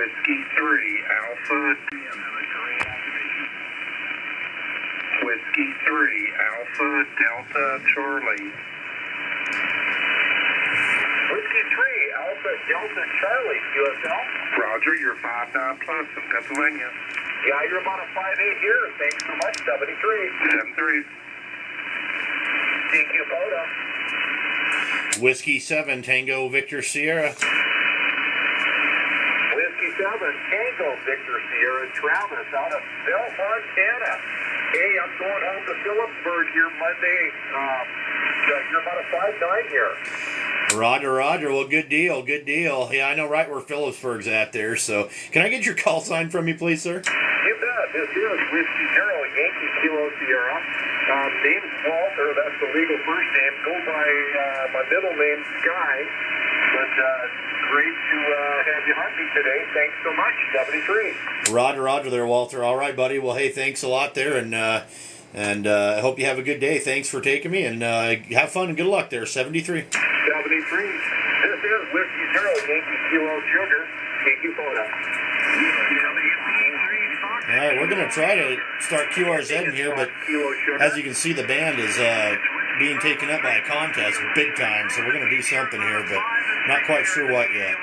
Whiskey 3 Alpha. Whiskey 3 Alpha Delta Charlie. Whiskey 3 Alpha Delta Charlie, QSL. Roger, you're 5-9 plus in Pennsylvania. Yeah, you're about a 5-8 here. Thanks so much, 73. 73. TQ Photo. Whiskey 7 Tango Victor Sierra. Whiskey 7 Tango Victor Sierra Travis out of Bell, Montana. Hey, I'm going home to Phillipsburg here Monday. You're about a 5-9 here. Roger, Roger. Well, good deal, good deal. Yeah, I know right where Phillipsburg's at there. So, can I get your call sign from you, please, sir? You bet. This is Whiskey 0 Yankee Kilo Sierra. Name's Walter. That's the legal first name. Go by my middle name, Sky. But great to have you hunt me today. Thanks so much. 73. Roger, Roger there, Walter. All right, buddy. Well, hey, thanks a lot there, and I hope you have a good day. Thanks for taking me, and have fun and good luck there. 73. 73. This is Whiskey 0 Yankee Kilo Sugar. TQ Photo. All right, we're going to try to start QRZ in here, but as you can see, the band is being taken up by a contest big time, so we're going to do something here, but not quite sure what yet.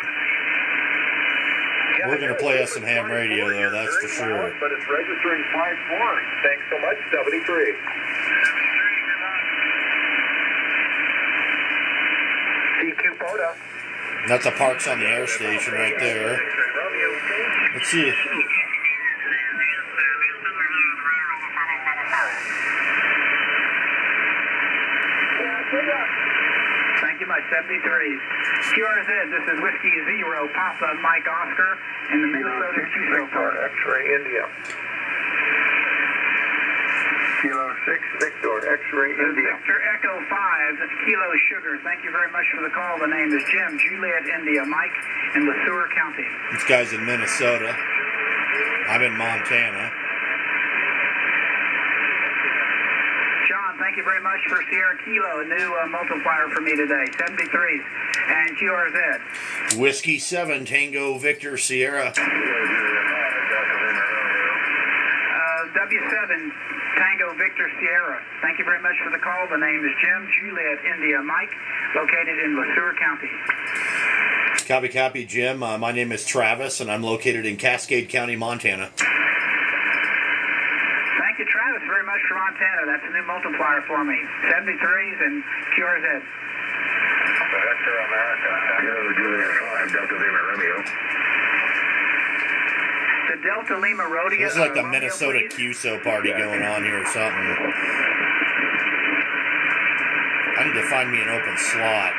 We're going to play us some ham radio, though, that's for sure. But it's registering 5-4. Thanks so much, 73. TQ Photo. That's a Parks on the Air station right there. Let's see. Thank you much, 73. QRZ, this is Whiskey 0 Papa Mike Oscar in the Minnesota QSO Park. X-Ray India. Kilo 6 Victor X-Ray India. Victor Echo 5 Kilo Sugar. Thank you very much for the call. The name is Jim Juliet India Mike in LeSueur County. This guy's in Minnesota. I'm in Montana. John, thank you very much for Sierra Kilo, a new multiplier for me today. 73. And QRZ. Whiskey 7 Tango Victor Sierra. W7 Tango Victor Sierra. Thank you very much for the call. The name is Jim Juliet India Mike, located in LeSueur County. Copy, copy, Jim. My name is Travis, and I'm located in Cascade County, Montana. Thank you, Travis, very much for Montana. That's a new multiplier for me. 73s and QRZ. Vector America. Kilo Juliet 5 Delta Lima Romeo. The Delta Lima Rodeo. This is like the Romeo, Minnesota please. QSO party going on here or something. I need to find me an open slot.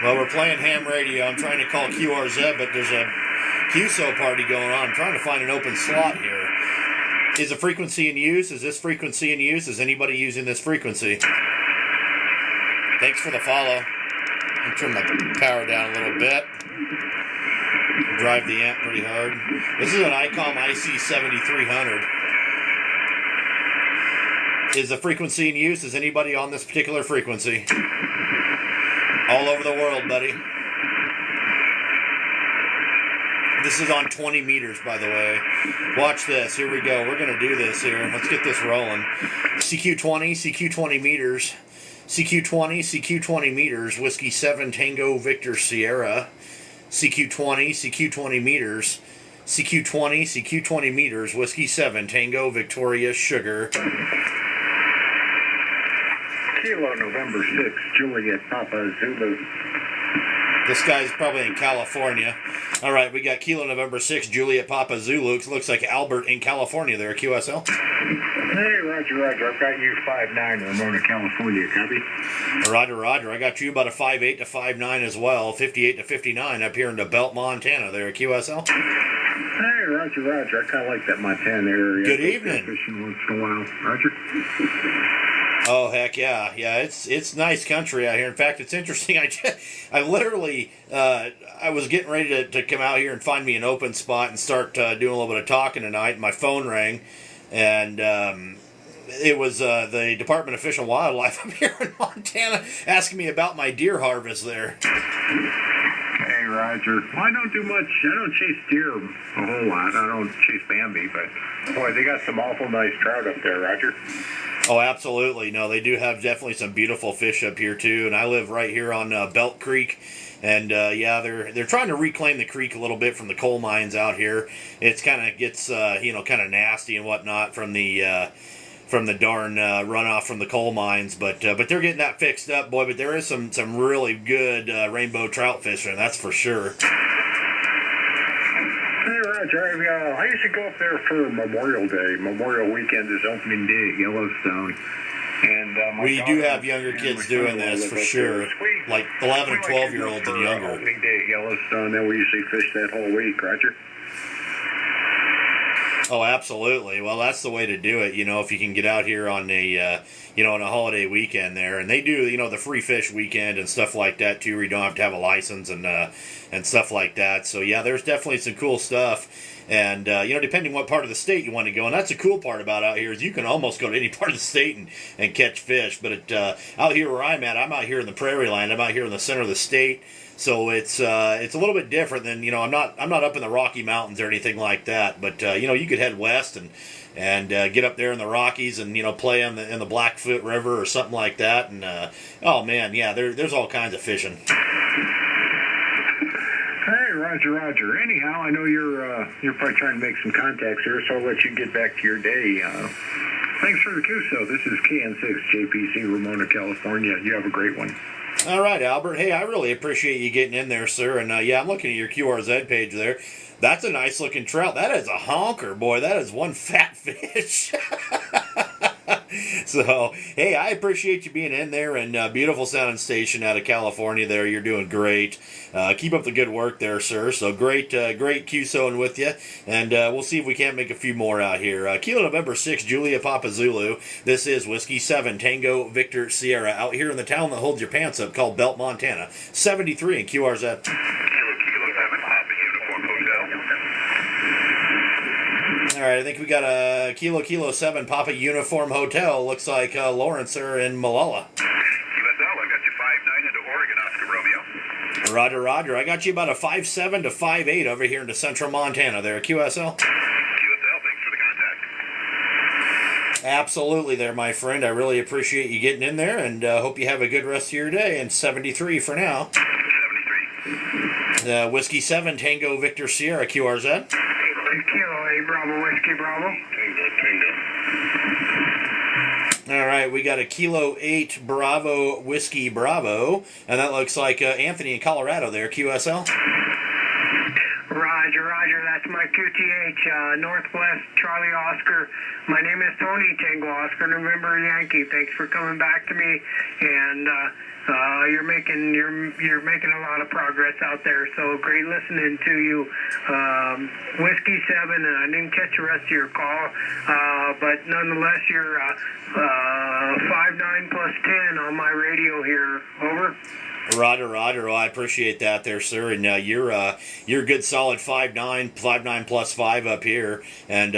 Well, we're playing ham radio. I'm trying to call QRZ, but there's a QSO party going on. I'm trying to find an open slot here. Is a frequency in use? Is this frequency in use? Is anybody using this frequency? Thanks for the follow. I'll turn my power down a little bit. Drive the amp pretty hard. This is an ICOM IC7300. Is the frequency in use? Is anybody on this particular frequency? All over the world, buddy. This is on 20 meters, by the way. Watch this. Here we go. We're going to do this here. Let's get this rolling. CQ20, CQ20 meters. CQ20, CQ20 meters. Whiskey 7 Tango Victor Sierra. CQ20, CQ20 meters. CQ20, CQ20 meters. Whiskey 7 Tango Victoria Sugar. Kilo November 6, Juliet Papa Zulu. This guy's probably in California. All right, we got Kilo November 6, Juliet Papa Zulu. Looks like Albert in California there, QSL. Hey, Roger. I've got you 5-9, Ramona, California. Copy? Roger. I got you about a 5'8" to 5'9" as well, 58 to 59 up here in DeBelt, Montana there, QSL. Hey, Roger. I kind of like that Montana area. Good evening. Fishing once in a while. Roger. Oh, heck yeah. Yeah, it's nice country out here. In fact, it's interesting. I literally, I was getting ready to come out here and find me an open spot and start doing a little bit of talking tonight. And my phone rang, and It was the Department of Fish and Wildlife up here in Montana asking me about my deer harvest there. Hey, Roger. Well, I don't do much. I don't chase deer a whole lot. I don't chase Bambi, but boy, they got some awful nice trout up there, Roger. Oh, absolutely. No, they do have definitely some beautiful fish up here too. And I live right here on Belt Creek, and yeah, they're trying to reclaim the creek a little bit from the coal mines out here. It's kind of gets kind of nasty and whatnot from the darn runoff from the coal mines, but they're getting that fixed up, boy. But there is some really good rainbow trout fishing, that's for sure. Hey, Roger, I used to go up there for Memorial Day. Memorial weekend is opening day at Yellowstone. And we do have younger kids doing this, for sure, like 11 and 12-year-olds and younger. Opening day at Yellowstone, then we usually fish that whole week, Roger. Oh, absolutely. Well, that's the way to do it. If you can get out here on a, on a holiday weekend there, and they do, the free fish weekend and stuff like that too, where you don't have to have a license and stuff like that. So yeah, there's definitely some cool stuff. And depending what part of the state you want to go, and that's the cool part about out here is you can almost go to any part of the state and catch fish. But out here where I'm out here in the prairie land. I'm out here in the center of the state. So it's a little bit different than I'm not up in the Rocky Mountains or anything like that. But you could head west and get up there in the Rockies and play in the Blackfoot River or something like that. And oh man, yeah, there's all kinds of fishing. Hey, Roger. Anyhow, I know you're probably trying to make some contacts here, so I'll let you get back to your day. Thanks for the QSO. This is KN6 JPC, Ramona, California. You have a great one. All right, Albert. Hey, I really appreciate you getting in there, sir. And yeah, I'm looking at your QRZ page there. That's a nice looking trout. That is a honker, boy. That is one fat fish. So, hey, I appreciate you being in there, and beautiful sounding station out of California there. You're doing great. Keep up the good work there, sir. So great QSOing with you, and we'll see if we can't make a few more out here. Kilo November 6, Julia Papa Zulu. This is Whiskey 7, Tango Victor Sierra, out here in the town that holds your pants up called Belt, Montana. 73 in QRZ. All right, I think we got a Kilo 7 Papa Uniform Hotel. Looks like Lawrence are in Malala. QSL, I got you 5'9" into Oregon, Oscar Romeo. Roger. I got you about a 5'7" to 5'8" over here into central Montana there. QSL? QSL, thanks for the contact. Absolutely there, my friend. I really appreciate you getting in there, and hope you have a good rest of your day. And 73 for now. 73. Whiskey 7 Tango Victor Sierra, QRZ. Kilo 8 Bravo Whiskey Bravo. All right, we got a Kilo 8 Bravo Whiskey Bravo, and that looks like Anthony in Colorado there, QSL. Roger, that's my QTH, Northwest Charlie Oscar. My name is Tony Tango Oscar, November Yankee. Thanks for coming back to me, and you're making a lot of progress out there. So great listening to you. Whiskey 7, and I didn't catch the rest of your call, but nonetheless, you're 5'9" plus 10 on my radio here. Over. Roger. Well, I appreciate that there, sir. And you're a good solid 5'9" plus 5 up here. And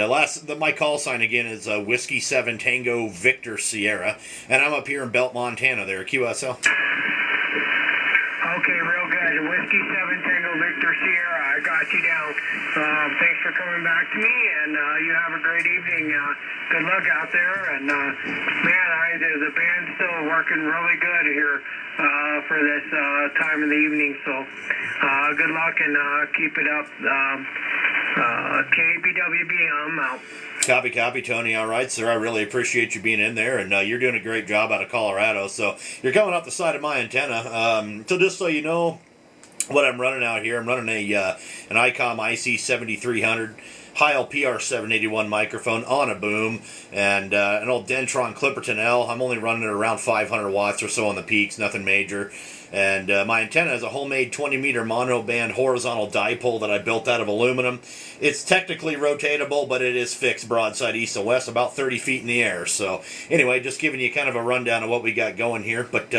my call sign again is Whiskey 7 Tango Victor Sierra. And I'm up here in Belt, Montana there, QSL. Okay, real good. Whiskey 7 Tango Victor Sierra, I got you down. Thanks for coming back to me, and you have a great evening. Good luck out there. And, the band's still working really good here for this time of the evening. So good luck and keep it up. KBWB, I'm out. Copy, Tony. All right, sir. I really appreciate you being in there, and you're doing a great job out of Colorado. So you're coming off the side of my antenna. So just so you know what I'm running out here, I'm running an ICOM IC7300 Heil PR781 microphone on a boom, and an old Dentron Clipperton L. I'm only running it around 500 watts or so on the peaks, nothing major. And my antenna is a homemade 20-meter monoband horizontal dipole that I built out of aluminum. It's technically rotatable, but it is fixed broadside east to west, about 30 feet in the air. So anyway, just giving you kind of a rundown of what we got going here. But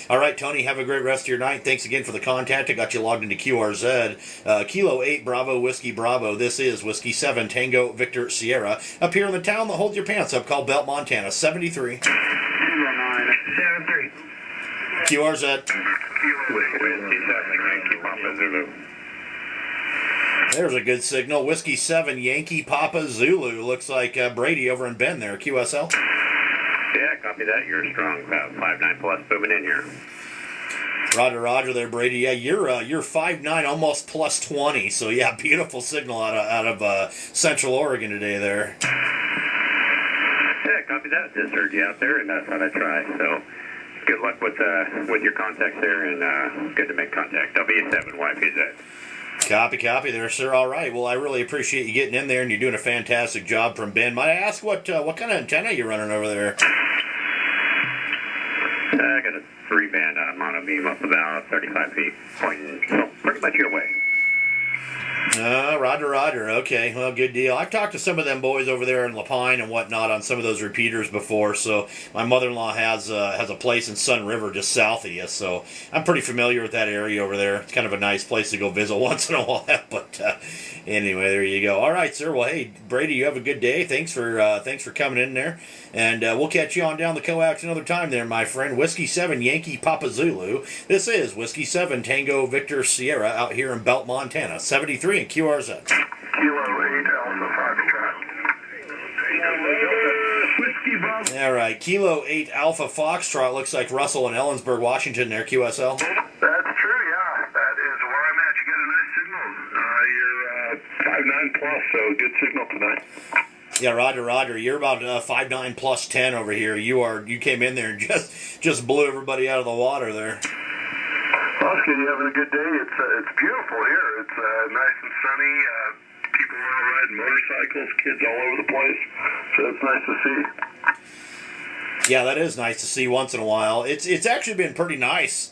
all right, Tony, have a great rest of your night. Thanks again for the contact. I got you logged into QRZ. Kilo 8 Bravo Whiskey Bravo. This is Whiskey 7 Tango Victor Sierra. Up here in the town that holds your pants up called Belt, Montana. 73. 73. QRZ. There's a good signal. Whiskey 7 Yankee Papa Zulu. Looks like Brady over in Bend there. QSL. Yeah, copy that. You're strong. About 5'9" plus moving in here. Roger there, Brady. Yeah, you're 5'9", almost plus 20. So yeah, beautiful signal out of Central Oregon today there. Yeah, copy that. Just heard you out there, and that's how I try. So good luck with your contacts there, and good to make contact. W7 YPZ. Copy there, sir. All right. Well, I really appreciate you getting in there, and you're doing a fantastic job from Ben. Might I ask what kind of antenna you're running over there? I got a 3-band mono beam up about 35 feet, pointing pretty much your way. Roger. Okay, well, good deal. I've talked to some of them boys over there in Lapine and whatnot on some of those repeaters before. So my mother-in-law has a place in Sun River just south of you. So I'm pretty familiar with that area over there. It's kind of a nice place to go visit once in a while. But anyway, there you go. All right, sir. Well, hey, Brady, you have a good day. Thanks for coming in there. And we'll catch you on down the coax another time there, my friend. Whiskey 7 Yankee Papa Zulu. This is Whiskey 7 Tango Victor Sierra out here in Belt, Montana. 73 and QRZ. Kilo 8 Alpha Foxtrot. Whiskey Bravo. All right, Kilo 8 Alpha Foxtrot. Looks like Russell in Ellensburg, Washington there, QSL. That's true, yeah. That is where I'm at. You got a nice signal. You're 5'9" plus, so good signal tonight. Yeah, Roger. You're about 5'9" plus 10 over here. You came in there and just blew everybody out of the water there. Oscar, you having a good day? It's beautiful here. It's nice and sunny. People are riding motorcycles, kids all over the place. So it's nice to see. Yeah, that is nice to see once in a while. It's actually been pretty nice,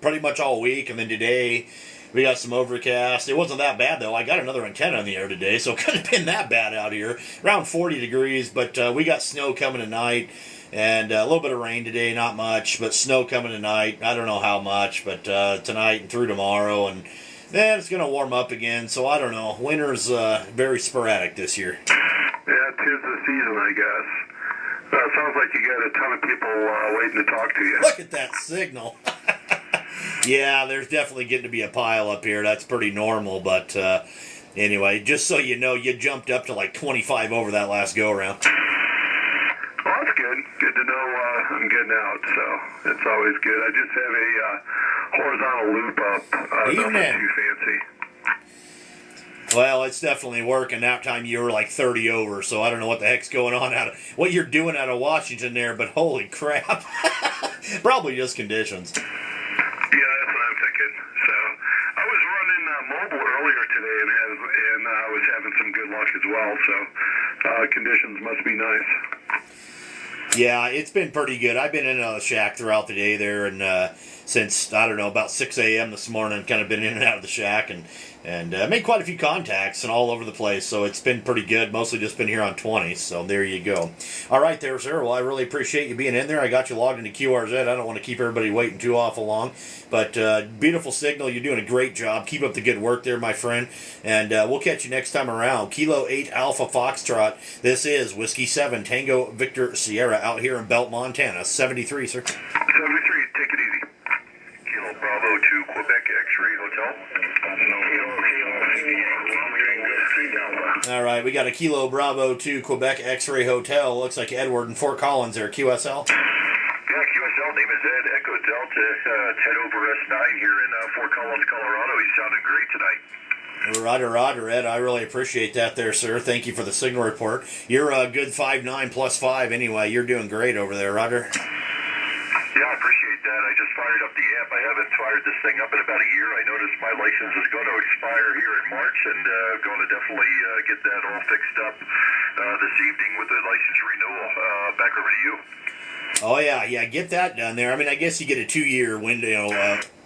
pretty much all week, and then today we got some overcast. It wasn't that bad though. I got another antenna in the air today, so it couldn't have been that bad out here. Around 40 degrees, but we got snow coming tonight. And a little bit of rain today, not much, but snow coming tonight. I don't know how much, but tonight and through tomorrow. And then it's going to warm up again, so I don't know. Winter's very sporadic this year. Yeah, 'tis the season, I guess. Sounds like you got a ton of people waiting to talk to you. Look at that signal. Yeah, there's definitely getting to be a pile up here. That's pretty normal, but anyway, just so you know, you jumped up to like 25 over that last go-around. Well, that's good. Good to know I'm getting out, so it's always good. I just have a horizontal loop up. Evening. Nothing too fancy. Well, it's definitely working. That time you were like 30 over, so I don't know what the heck's going on what you're doing out of Washington there, but holy crap. Probably just conditions. Yeah, that's what I'm thinking. So I was running mobile earlier today and I was having some good luck as well. So conditions must be nice. Yeah, it's been pretty good. I've been in and out of the shack throughout the day there, and since, I don't know, about 6 a.m. this morning, kind of been in and out of the shack, and made quite a few contacts and all over the place, so it's been pretty good. Mostly just been here on 20, so there you go. All right there, sir. Well, I really appreciate you being in there. I got you logged into QRZ. I don't want to keep everybody waiting too awful long, but beautiful signal. You're doing a great job. Keep up the good work there, my friend, and we'll catch you next time around. Kilo 8 Alpha Foxtrot. This is Whiskey 7 Tango Victor Sierra out here in Belt, Montana. 73, sir. 73, take it easy. Kilo Bravo to Quebec X-Ray Hotel. All right, we got a Kilo Bravo to Quebec X-Ray Hotel. Looks like Edward in Fort Collins there. QSL. Yeah, QSL, name is Ed, Echo Delta. It's head over S9 here in Fort Collins, Colorado. He sounded great tonight. Roger, Ed. I really appreciate that there, sir. Thank you for the signal report. You're a good 5'9" plus 5 anyway. You're doing great over there, Roger. Yeah, I appreciate that. I just fired up the amp. I haven't fired this thing up in about a year. I noticed my license is going to expire here in March, and going to definitely get that all fixed up this evening with the license renewal. Back over to you. Oh, yeah, get that done there. I mean, I guess you get a 2-year window,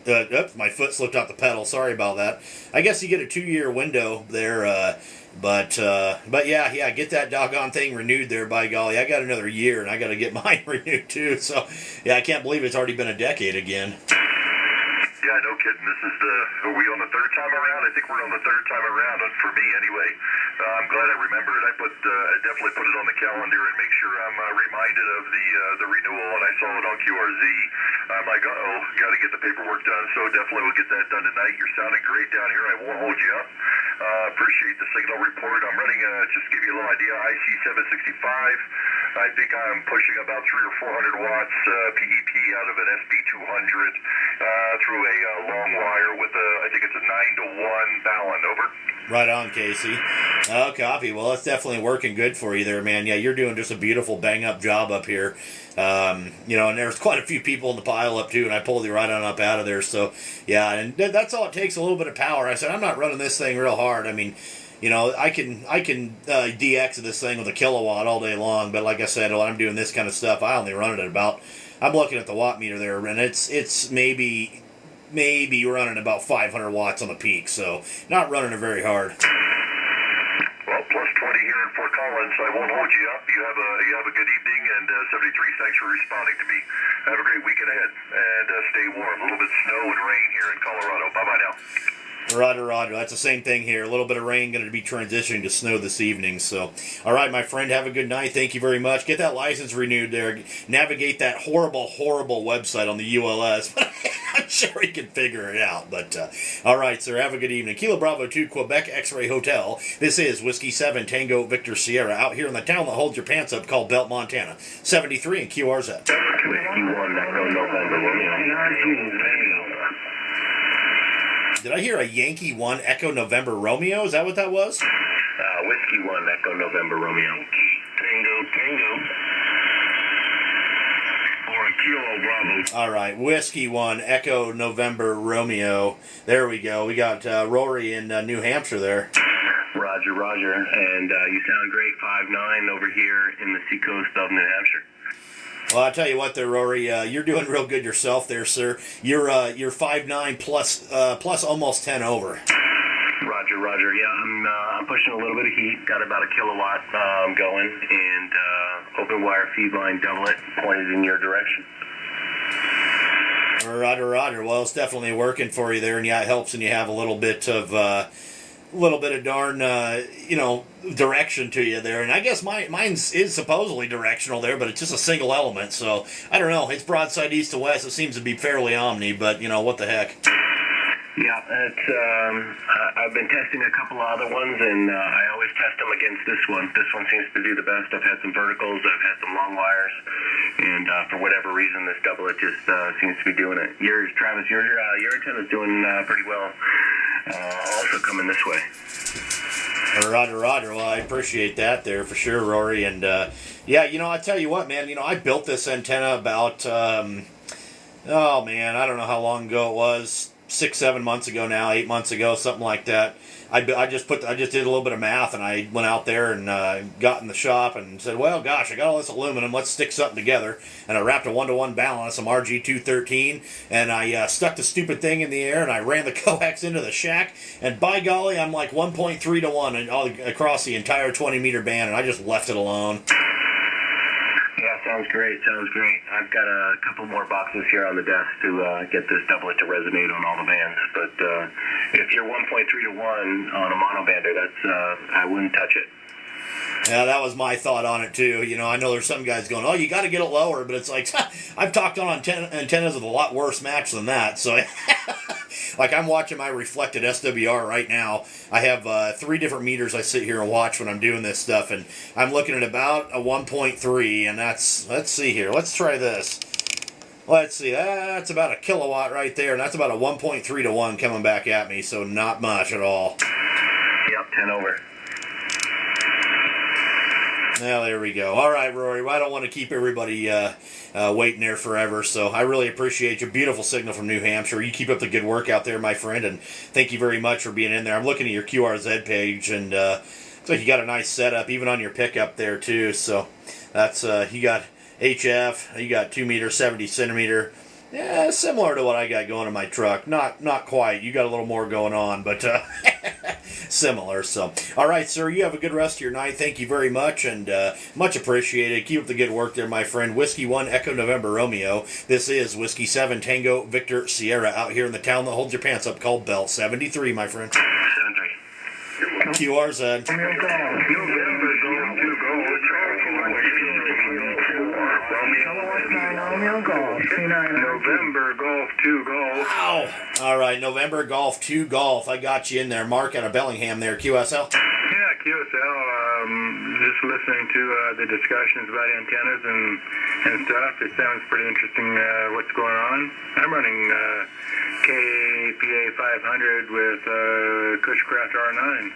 Oops, my foot slipped out the pedal. Sorry about that. I guess you get a 2-year window there, but yeah, get that doggone thing renewed there. By golly, I got another year, and I got to get mine renewed too. So yeah, I can't believe it's already been a decade again. Yeah, no kidding. This is are we on the third time around? I think we're on the third time around, for me anyway. I'm glad I remembered. I definitely put it on the calendar and make sure I'm reminded of the renewal, and I saw it on QRZ. I'm like, uh-oh, got to get the paperwork done, so definitely we'll get that done tonight. You're sounding great down here. I won't hold you up. Appreciate the signal report. I'm running, just to give you a little idea, IC 765. I think I'm pushing about 300 or 400 watts PEP out of an SB200 through a long wire with I think it's a 9-to-1 Ballon. Over. Right on, Casey. Oh, copy. Well, that's definitely working good for you there, man. Yeah, you're doing just a beautiful bang-up job up here. And there's quite a few people in the pile up, too, and I pulled you right on up out of there. So, yeah, and that's all it takes, a little bit of power. I said, I'm not running this thing real hard. I mean, I can DX this thing with a kilowatt all day long, but like I said, when I'm doing this kind of stuff, I only run it at about, I'm looking at the watt meter there, and it's maybe running about 500 watts on the peak, so not running it very hard. Well, plus 20 here in Fort Collins. I won't hold you up. You have a good evening, and 73, thanks for responding to me. Have a great weekend ahead, and stay warm. A little bit of snow and rain here in Colorado. Bye-bye now. Roger. That's the same thing here. A little bit of rain, going to be transitioning to snow this evening. So, all right, my friend, have a good night. Thank you very much. Get that license renewed there. Navigate that horrible website on the ULS. I'm sure he can figure it out. But, all right, sir, have a good evening. Kilo Bravo 2, Quebec X-Ray Hotel. This is Whiskey 7 Tango Victor Sierra out here in the town that holds your pants up called Belt, Montana. 73 and QRZ. Whiskey 1, Echo November Romeo. Did I hear a Yankee 1 Echo November Romeo? Is that what that was? Whiskey 1, Echo November Romeo. Tango. Or a Kilo Bravo. All right, Whiskey 1 Echo November Romeo. There we go. We got Rory in New Hampshire there. Roger. And you sound great, 5'9", over here in the seacoast of New Hampshire. Well, I'll tell you what there, Rory, you're doing real good yourself there, sir. You're 5'9" plus almost 10 over. Roger. Yeah, I'm pushing a little bit of heat. Got about a kilowatt going, and open wire feed line doublet pointed in your direction. Roger. Well, it's definitely working for you there, and yeah, it helps when you have a little bit of darn, direction to you there. And I guess mine is supposedly directional there, but it's just a single element. So, I don't know. It's broadside east to west. It seems to be fairly omni, but, what the heck. Yeah, I've been testing a couple of other ones, and I always test them against this one. This one seems to do the best. I've had some verticals. I've had some long wires. And for whatever reason, this doublet just seems to be doing it. Travis, your antenna's doing pretty well. Also coming this way. Roger. Well, I appreciate that there for sure, Rory. And yeah, I tell you what, man. I built this antenna about I don't know how long ago it was. 6-7 months ago now, 8 months ago, something like that. I just did a little bit of math, and I went out there and got in the shop and said, well, gosh, I got all this aluminum, let's stick something together. And I wrapped a 1-to-1 balance, some RG213, and I stuck the stupid thing in the air, and I ran the coax into the shack, and by golly, I'm like 1.3 to 1 across the entire 20-meter band, and I just left it alone. Yeah, sounds great. I've got a couple more boxes here on the desk to get this doublet to resonate on all the bands. But if you're 1.3 to 1 on a monobander, I wouldn't touch it. Yeah, that was my thought on it too. I know there's some guys going, oh, you got to get it lower, but it's like, I've talked on antennas with a lot worse match than that. So, like I'm watching my reflected SWR right now. I have 3 different meters I sit here and watch when I'm doing this stuff, and I'm looking at about a 1.3, and let's see here. Let's try this. Let's see, that's about a kilowatt right there, and that's about a 1.3 to 1 coming back at me, so not much at all. Yep, 10 over. Now, there we go. All right, Rory. Well, I don't want to keep everybody waiting there forever, so I really appreciate your beautiful signal from New Hampshire. You keep up the good work out there, my friend, and thank you very much for being in there. I'm looking at your QRZ page, and looks like you got a nice setup, even on your pickup there, too. So that's you got HF, you got 2 meter, 70 centimeter, Yeah, similar to what I got going in my truck. Not quite. You got a little more going on, but similar. So, all right, sir. You have a good rest of your night. Thank you very much, and much appreciated. Keep up the good work there, my friend. Whiskey 1 Echo November Romeo. This is Whiskey 7 Tango Victor Sierra out here in the town that holds your pants up called Bell 73, my friend. 73. QRZ. November Golf 2 Golf. Wow. All right, November Golf 2 Golf. I got you in there. Mark out of Bellingham there, QSL. Yeah, QSL. Just listening to the discussions about antennas and stuff. It sounds pretty interesting what's going on. I'm running KPA 500 with Cushcraft R9.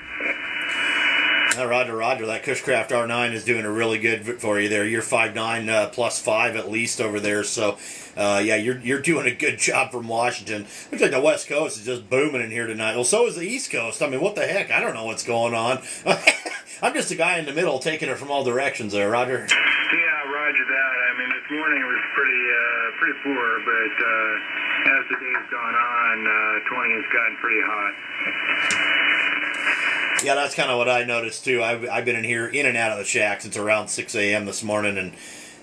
Roger. That Cushcraft R9 is doing a really good for you there. You're 5'9", plus 5 at least over there. So, yeah, you're doing a good job from Washington. Looks like the West Coast is just booming in here tonight. Well, so is the East Coast. I mean, what the heck? I don't know what's going on. I'm just a guy in the middle taking it from all directions there, Roger. Yeah, roger that. I mean, this morning was pretty poor, but as the day's gone on, 20 has gotten pretty hot. Yeah, that's kind of what I noticed too. I've been in here in and out of the shack since around 6 a.m. this morning, and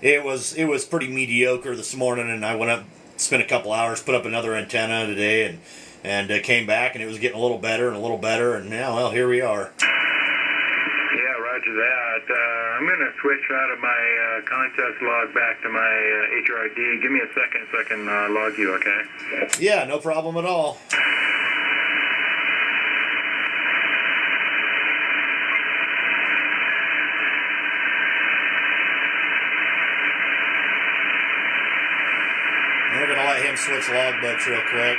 it was pretty mediocre this morning. And I went up, spent a couple hours, put up another antenna today, and came back, and it was getting a little better, and now, well, here we are. Yeah, roger that. I'm going to switch out of my contest log back to my HRD. Give me a second so I can log you, okay? Yeah, no problem at all. We're going to let him switch logbooks real quick.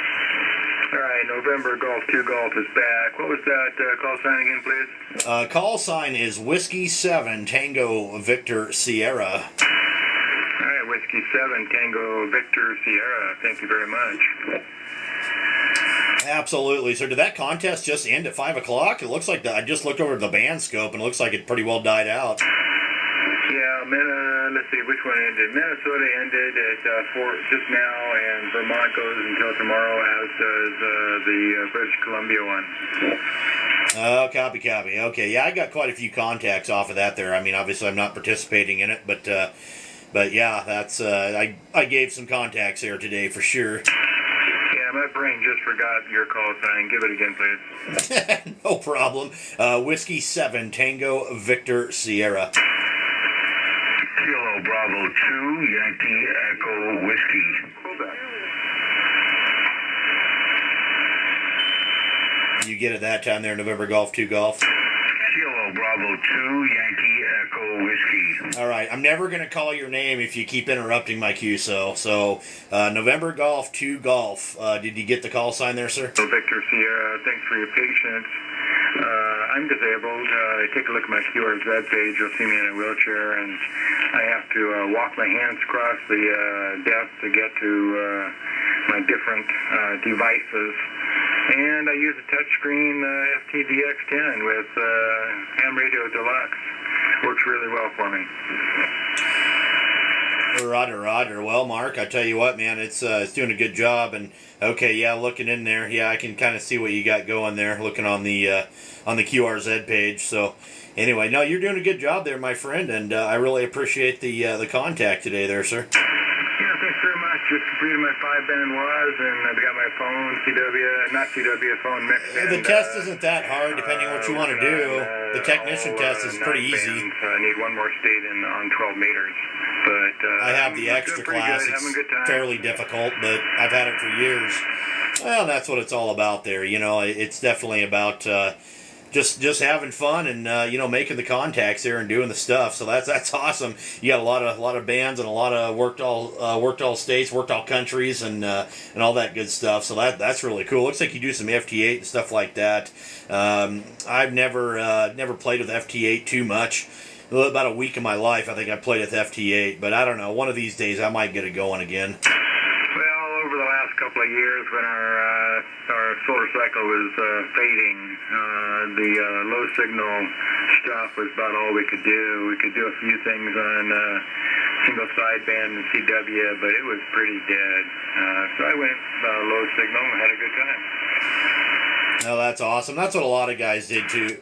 All right, November Golf 2 Golf is back. What was that call sign again, please? Call sign is Whiskey 7 Tango Victor Sierra. All right, Whiskey 7 Tango Victor Sierra. Thank you very much. Absolutely. So did that contest just end at 5 o'clock? It looks like I just looked over the band scope and it looks like it pretty well died out. Yeah, let's see which one ended. Minnesota ended at 4 just now, and Vermont goes until tomorrow, as does the British Columbia one. Oh, copy. Okay, yeah, I got quite a few contacts off of that there. I mean, obviously I'm not participating in it, but yeah, that's I gave some contacts there today for sure. Yeah, my brain just forgot your call sign. Give it again, please. No problem. Whiskey 7 Tango Victor Sierra. Kilo Bravo 2 Yankee Echo Whiskey. You get it that time there, November Golf 2 Golf. Kilo Bravo 2 Yankee Echo Whiskey. All right, I'm never going to call your name if you keep interrupting my QSO. So, November Golf 2 Golf. Did you get the call sign there, sir? So Victor Sierra, thanks for your patience. I'm disabled. Take a look at my QRZ page. You'll see me in a wheelchair, and I have to walk my hands across the desk to get to my different devices. And I use a touchscreen FTDX10 with Ham Radio Deluxe. Works really well for me. Roger. Well, Mark, I tell you what, man, it's doing a good job. And okay, yeah, looking in there, yeah, I can kind of see what you got going there. Looking on the QRZ page. So, anyway, no, you're doing a good job there, my friend, and I really appreciate the contact today, there, sir. Yeah, thanks very much. Just completed my 5-band WAS, and I've got my phone mixed. The test isn't that hard, depending on what you want to do. The technician test is pretty easy. I need one more state on 12 meters. But I have the extra class. It's fairly difficult, but I've had it for years. Well, that's what it's all about there. You know, it's definitely about just having fun and you know, making the contacts there and doing the stuff. So that's awesome. You got a lot of bands and a lot of worked all states, worked all countries, and all that good stuff. So that's really cool. Looks like you do some FT8 and stuff like that. I've never played with FT8 too much. About a week of my life, I think I played with FT8, but I don't know. One of these days, I might get it going again. Well, over over the last couple of years when our solar cycle was fading, the low signal stuff was about all we could do. We could do a few things on single sideband and CW, but it was pretty dead. So I went low signal and had a good time. No, that's awesome. That's what a lot of guys did too.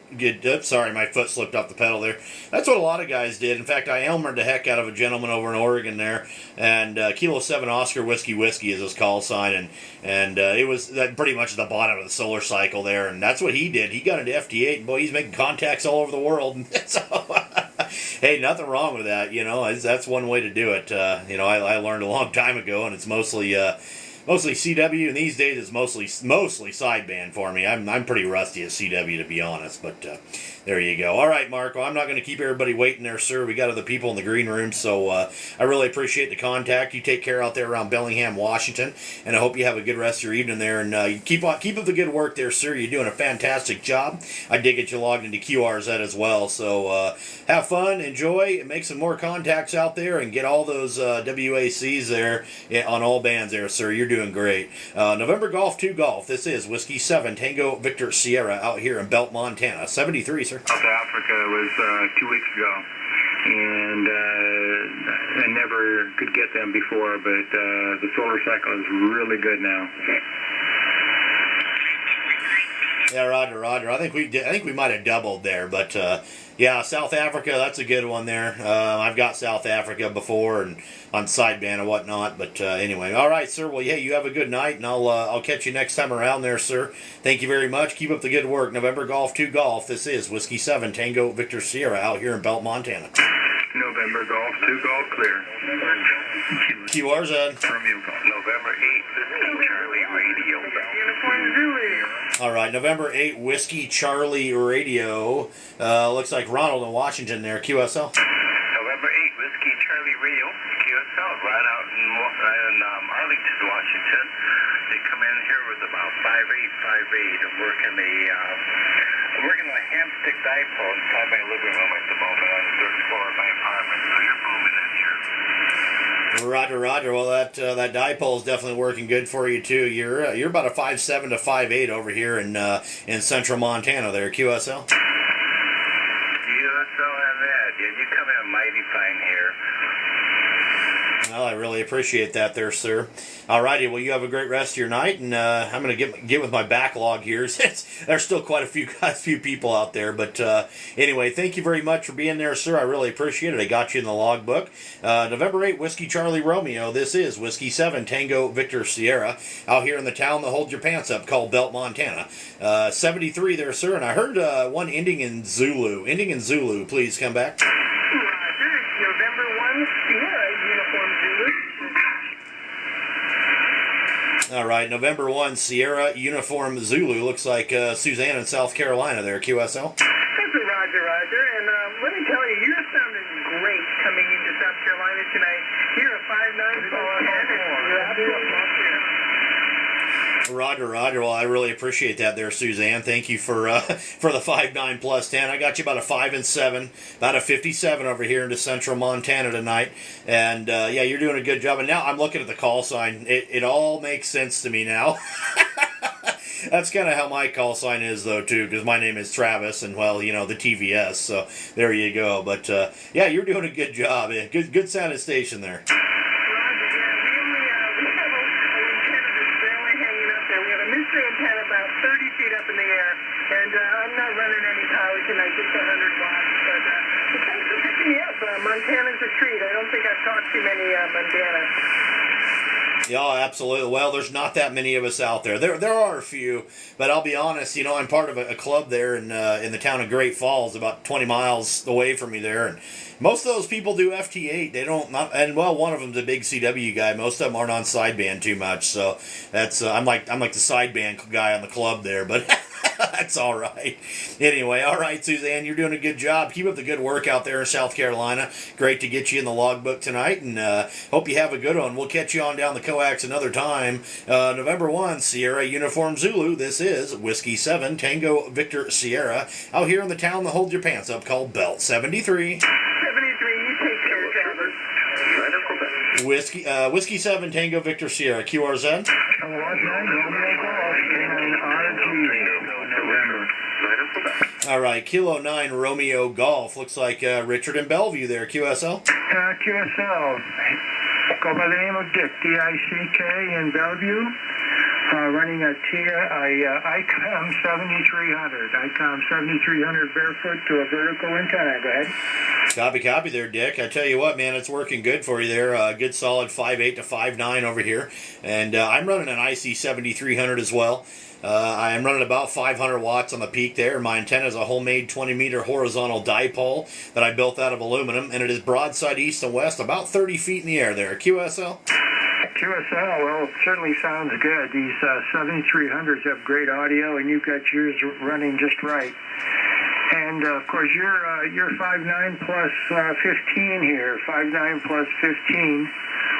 Sorry, my foot slipped off the pedal there. That's what a lot of guys did. In fact, I elmered the heck out of a gentleman over in Oregon there, and Kilo 7 Oscar Whiskey Whiskey is his call sign, and it was pretty much at the bottom of the solar cycle there, and that's what he did. He got into FT8, and boy, he's making contacts all over the world. So, hey, nothing wrong with that. You know, that's one way to do it. You know, I learned a long time ago, and it's mostly CW, and these days it's mostly sideband for me. I'm pretty rusty at CW, to be honest, but there you go. All right, Marco, I'm not going to keep everybody waiting there, sir. We got other people in the green room, so I really appreciate the contact. You take care out there around Bellingham, Washington, and I hope you have a good rest of your evening there, and keep up the good work there, sir. You're doing a fantastic job. I dig it you logged into QRZ as well, so have fun, enjoy, make some more contacts out there, and get all those WACs there on all bands there, sir. You're doing great. November Golf 2 Golf. This is Whiskey 7 Tango Victor Sierra out here in Belt, Montana. 73, sir. South Africa was 2 weeks ago, and I never could get them before, but the solar cycle is really good now. Yeah, Roger. I think we might have doubled there, but yeah, South Africa, that's a good one there. I've got South Africa before and on sideband and whatnot, but anyway, all right, sir. Well, yeah, you have a good night, and I'll catch you next time around there, sir. Thank you very much. Keep up the good work. November Golf 2 Golf. This is Whiskey 7 Tango Victor Sierra out here in Belt, Montana. November Golf 2 Golf clear. QRZ. Romeo Golf. November 8th, Whiskey Charlie Radio. All right, November 8 Whiskey Charlie Radio. Looks like Ronald in Washington there. QSL. November 8th, Whiskey Charlie Radio. QSL, right out in Arlington, Washington. They come in here with about 5858. I'm working on a hamstick dipole inside my living room at the moment on the 3rd floor of my apartment. So you're booming in here. Roger. Well, that dipole is definitely working good for you too. You're about a 5'7" to 5'8" over here in central Montana there. QSL. QSL and that. Yeah, you come in mighty fine here. Well, I really appreciate that there, sir. Alrighty, well, you have a great rest of your night, and I'm going to get with my backlog here. There's still quite a few people out there, but anyway, thank you very much for being there, sir. I really appreciate it. I got you in the logbook. November 8, Whiskey Charlie Romeo. This is Whiskey 7 Tango Victor Sierra out here in the town that holds your pants up called Belt, Montana. 73 there, sir, and I heard one ending in Zulu. Ending in Zulu, please come back. November 1, Sierra, Uniform Zulu. All right, November 1, Sierra Uniform Zulu. Looks like Suzanne in South Carolina there. QSL. This is Roger, and let me tell you, you're sounding great coming into South Carolina tonight. You're a 5'9" ball head, and you're absolutely Roger. Well, I really appreciate that there, Suzanne. Thank you for the 5'9" plus 10. I got you about a 5'7", about a 57 over here into central Montana tonight. And yeah, you're doing a good job. And now I'm looking at the call sign. It all makes sense to me now. That's kind of how my call sign is, though, too, because my name is Travis, and, well, you know, the TVS, so there you go. But, yeah, you're doing a good job. Yeah, good sounding station there. antenna about 30 feet up in the air, and I'm not running any power tonight, just 100 watts, but thanks for picking me up. Montana's a treat. I don't think I've talked too many Montana. Yeah, absolutely. Well, there's not that many of us out there. There are a few, but I'll be honest. You know, I'm part of a club there in the town of Great Falls, about 20 miles away from me there, and most of those people do FT8. They don't, and well, one of them's a big CW guy. Most of them aren't on sideband too much, so that's I'm like the sideband guy on the club there, but. That's all right. Anyway, all right, Suzanne, you're doing a good job. Keep up the good work out there in South Carolina. Great to get you in the logbook tonight, and hope you have a good one. We'll catch you on down the coax another time. November 1, Sierra Uniform Zulu. This is Whiskey 7 Tango Victor Sierra out here in the town that holds your pants up called Belt 73. 73, you take care, Travis. Whiskey 7 Tango Victor Sierra, QRZ. All right, Kilo 9 Romeo Golf. Looks like Richard in Bellevue there, QSL. QSL. Go by the name of Dick, D-I-C-K in Bellevue. Running a ICOM 7300. ICOM 7300 barefoot to a vertical antenna. Go ahead. Copy there, Dick. I tell you what, man, it's working good for you there. Good solid 5.8 to 5.9 over here. And I'm running an IC 7300 as well. I'm running about 500 watts on the peak there. My antenna is a homemade 20-meter horizontal dipole that I built out of aluminum, and it is broadside east and west, about 30 feet in the air there. QSL? QSL, well, it certainly sounds good. These 7300s have great audio, and you've got yours running just right. And, of course, you're 5.9 plus 15 here, 5.9 plus 15,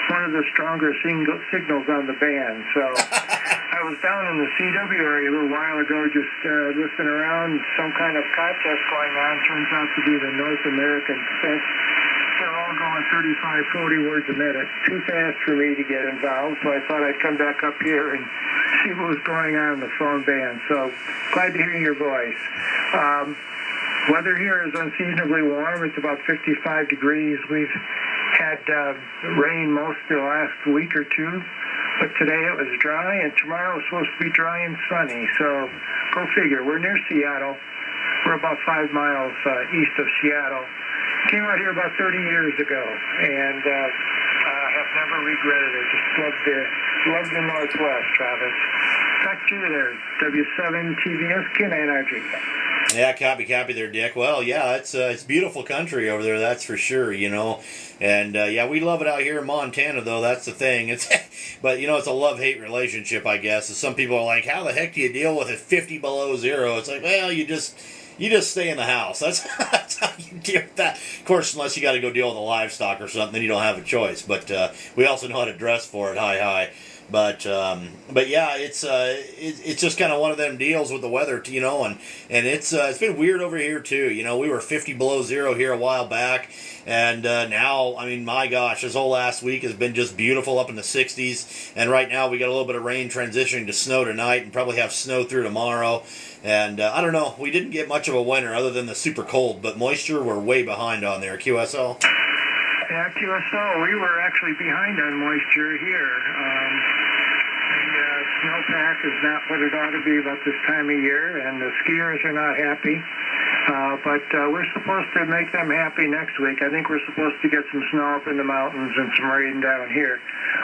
one of the stronger signals on the band. So I was down in the CW area a little while ago just listening around, some kind of contest going on. Turns out to be the North American Defense. They're all going 35, 40 words a minute. Too fast for me to get involved, so I thought I'd come back up here and see what was going on in the phone band. So glad to hear your voice. Weather here is unseasonably warm. It's about 55 degrees. We've had rain most of the last week or two, but today it was dry, and tomorrow it's supposed to be dry and sunny. So go figure. We're near Seattle. We're about 5 miles east of Seattle. Came out here about 30 years ago, and have never regretted it. Just love the Northwest, Travis. Back to you there, W7 TVS, Ken Energy. Yeah, copy there, Dick. Well, yeah, it's beautiful country over there, that's for sure, you know. And yeah, we love it out here in Montana, though. That's the thing. It's, but you know, it's a love-hate relationship, I guess. And some people are like, "How the heck do you deal with it 50 below zero?" It's like, well, you just stay in the house. That's how you deal with that. Of course, unless you got to go deal with the livestock or something, then you don't have a choice. But we also know how to dress for it. Hi. But yeah, it's just kind of one of them deals with the weather, you know, and it's been weird over here too. You know, we were 50 below zero here a while back, and now, I mean, my gosh, this whole last week has been just beautiful, up in the 60s, and right now we got a little bit of rain transitioning to snow tonight, and probably have snow through tomorrow. And I don't know, we didn't get much of a winter other than the super cold, but moisture we're way behind on there. QSL. Yeah, QSL, we were actually behind on moisture here. The snowpack is not what it ought to be about this time of year, and the skiers are not happy. But we're supposed to make them happy next week. I think we're supposed to get some snow up in the mountains and some rain down here,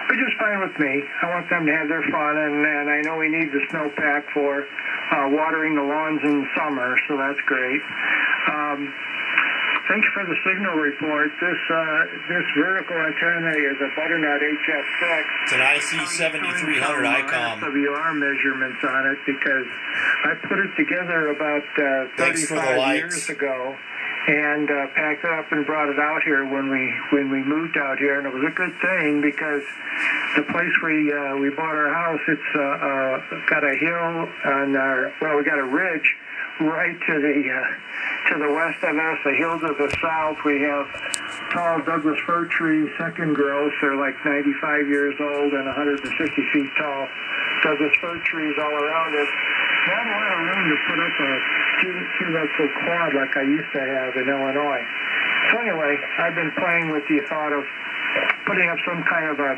which is fine with me. I want them to have their fun, and I know we need the snowpack for watering the lawns in the summer, so that's great. Thanks for the signal report. This vertical antenna is a butternut HF6. It's an IC 7300 ICOM. SWR measurements on it because I put it together about 35 years ago and packed it up and brought it out here when we moved out here, and it was a good thing because the place we bought our house, it's got a hill on we got a ridge right to the west of us, a hill to the south. We have tall Douglas fir trees, second growth. They're like 95 years old and 150 feet tall Douglas fir trees all around it. Not a lot of room to put up a two-vessel quad like I used to have in Illinois. So anyway, I've been playing with the thought of putting up some kind of a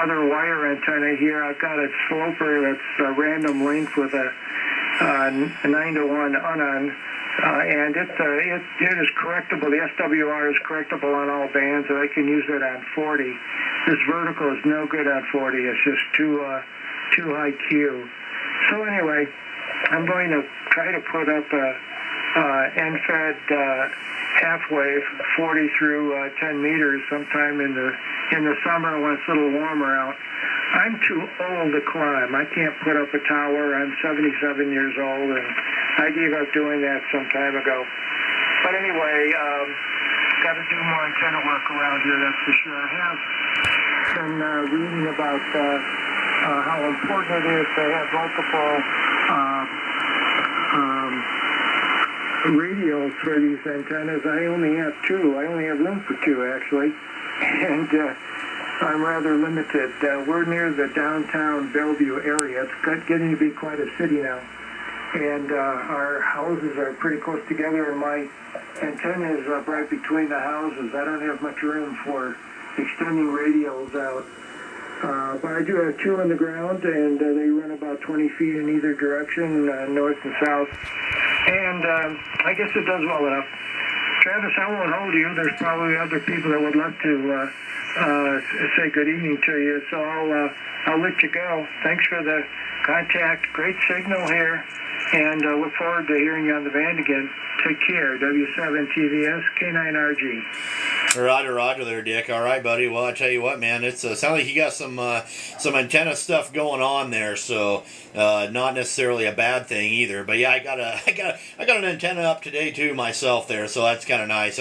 other wire antenna here. I've got a sloper that's a random length with a 9-to-1 unon, and it is correctable. The SWR is correctable on all bands, and I can use it on 40. This vertical is no good on 40. It's just too high Q. So anyway, I'm going to try to put up a end-fed half-wave 40 through 10 meters sometime in the summer when it's a little warmer out. I'm too old to climb. I can't put up a tower. I'm 77 years old, and I gave up doing that some time ago. But anyway, got to do more antenna work around here, that's for sure. I have been reading about how important it is to have multiple radios for these antennas. I only have two. I only have room for two, actually. And I'm rather limited. We're near the downtown Bellevue area. It's getting to be quite a city now. And our houses are pretty close together, and my antenna is right between the houses. I don't have much room for extending radios out. But I do have two on the ground, and they run about 20 feet in either direction, north and south. And I guess it does well enough. Travis, I won't hold you. There's probably other people that would love to say good evening to you, so I'll let you go. Thanks for the contact. Great signal here, and look forward to hearing you on the band again. Take care. W7TVS K9RG. Roger there, Dick. All right, buddy. Well, I tell you what, man, it's sounds like you got some antenna stuff going on there, so not necessarily a bad thing either. But yeah, I got an antenna up today too myself there, so that's kind of nice.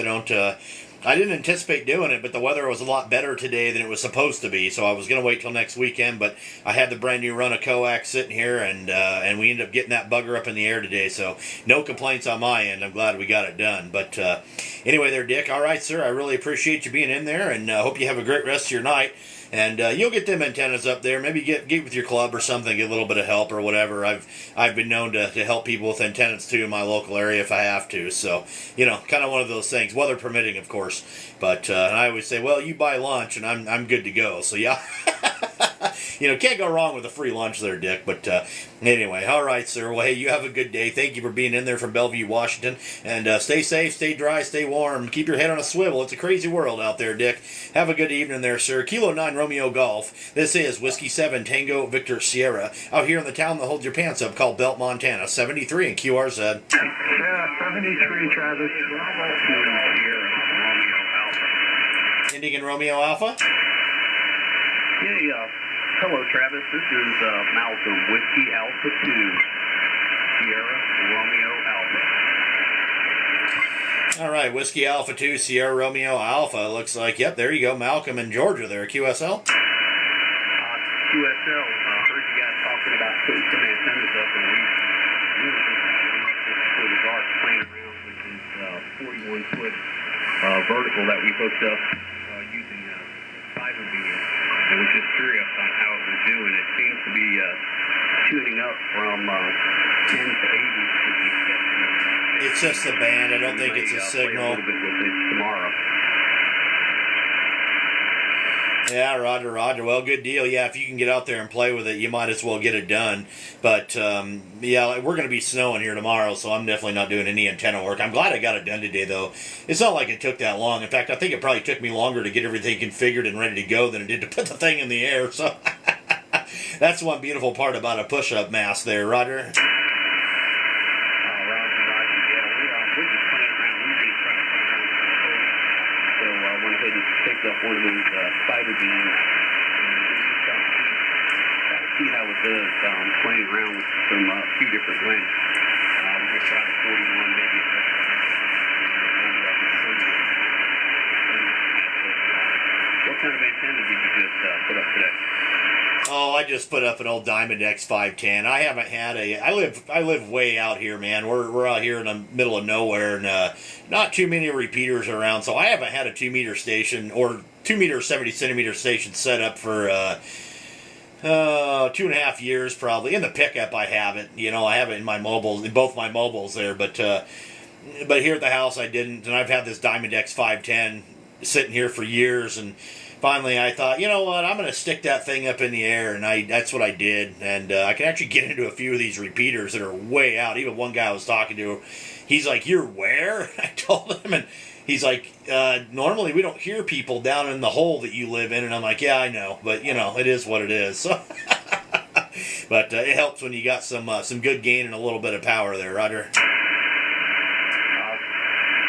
I didn't anticipate doing it, but the weather was a lot better today than it was supposed to be, so I was going to wait till next weekend, but I had the brand new run of coax sitting here, and we ended up getting that bugger up in the air today, so no complaints on my end. I'm glad we got it done. But anyway there, Dick, all right, sir, I really appreciate you being in there, and hope you have a great rest of your night. And you'll get them antennas up there. Maybe get with your club or something, get a little bit of help or whatever. I've been known to help people with antennas too in my local area if I have to. So, kind of one of those things, weather permitting, of course. But and I always say, well, you buy lunch and I'm good to go. So yeah. Can't go wrong with a free lunch there, Dick. But anyway, all right, sir. Well, hey, you have a good day. Thank you for being in there from Bellevue, Washington. And stay safe, stay dry, stay warm. Keep your head on a swivel. It's a crazy world out there, Dick. Have a good evening there, sir. Kilo 9 Romeo Golf. This is Whiskey 7 Tango Victor Sierra out here in the town that holds your pants up called Belt, Montana. 73 and QRZ. Yeah, 73, Travis. Indian Romeo Alpha. Yeah, hello, Travis. This is Malcolm, Whiskey Alpha 2, Sierra Romeo Alpha. All right, Whiskey Alpha 2, Sierra Romeo Alpha. Looks like, yep, there you go. Malcolm in Georgia there. QSL? QSL, heard you guys talking about putting some antennas up, and we for the dark playing around with this 41-foot vertical that we hooked up using fiber beam. I was just curious on how it was doing. It seems to be tuning up from 10 to 80. It's just a band. I don't think it's a signal. Play a little bit with it tomorrow. Yeah, Roger. Well, good deal. Yeah, if you can get out there and play with it, you might as well get it done. But, yeah, we're going to be snowing here tomorrow, so I'm definitely not doing any antenna work. I'm glad I got it done today, though. It's not like it took that long. In fact, I think it probably took me longer to get everything configured and ready to go than it did to put the thing in the air. So that's one beautiful part about a push-up mask there, Roger. Up one of these fiber beams and try to see how it does playing around with some few different lengths. We're going to try the 41, maybe what kind of antenna did you just put up today? Oh, I just put up an old Diamond X510. I haven't had I live way out here, man. We're out here in the middle of nowhere, and not too many repeaters around, so I haven't had a 2-meter station or 2-meter 70-centimeter station set up for 2.5 years probably. In the pickup, I have it. I have it in my mobiles, in both my mobiles there, but here at the house I didn't, and I've had this Diamond X510 sitting here for years, and finally, I thought, you know what, I'm going to stick that thing up in the air, and that's what I did, and I can actually get into a few of these repeaters that are way out. Even one guy I was talking to, he's like, "You're where?" I told him, and he's like, "Normally we don't hear people down in the hole that you live in," and I'm like, "Yeah, I know, but, it is what it is." So, but it helps when you got some good gain and a little bit of power there, Roger.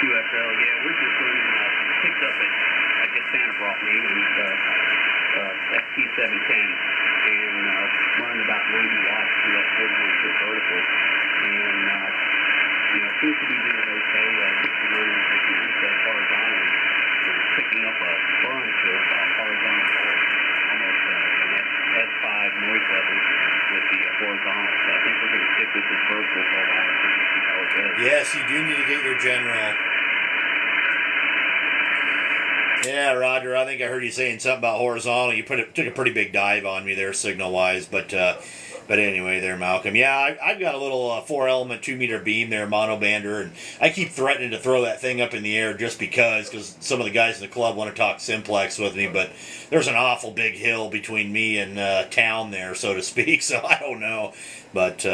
QSL, yeah, we're just picked up at Santa brought me with ST710 and running about 90 watts through that 41-foot vertical, and seems to be doing okay. Just running with the inside horizontal, picking up a bunch of horizontal, almost an S5 noise level with the horizontal. So I think we're going to stick with this vertical for a while and see how it goes. Yes, you do need to get your general. Yeah, Roger. I think I heard you saying something about horizontal. You took a pretty big dive on me there, signal wise. But anyway, there, Malcolm. Yeah, I've got a little 4-element 2-meter beam there, monobander, and I keep threatening to throw that thing up in the air just because some of the guys in the club want to talk simplex with me. But there's an awful big hill between me and town there, so to speak. So I don't know, but.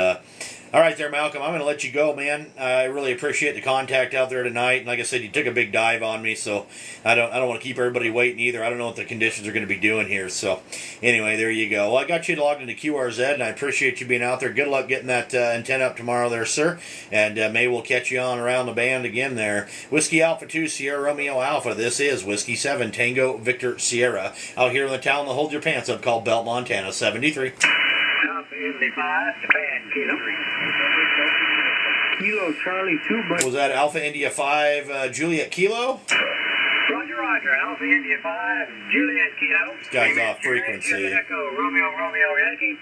All right there, Malcolm. I'm going to let you go, man. I really appreciate the contact out there tonight. And like I said, you took a big dive on me, so I don't want to keep everybody waiting either. I don't know what the conditions are going to be doing here. So anyway, there you go. Well, I got you logged into QRZ, and I appreciate you being out there. Good luck getting that antenna up tomorrow there, sir. And maybe we'll catch you on around the band again there. Whiskey Alpha 2, Sierra Romeo Alpha. This is Whiskey 7, Tango Victor Sierra. Out here in the town that holds your pants up called Belt, Montana, 73. Kilo Charlie 2, but Was that Alpha India 5 Juliet Kilo? Roger. Alpha India 5, Juliet Kilo. This guy's off frequency. Echo, Romeo Yankee.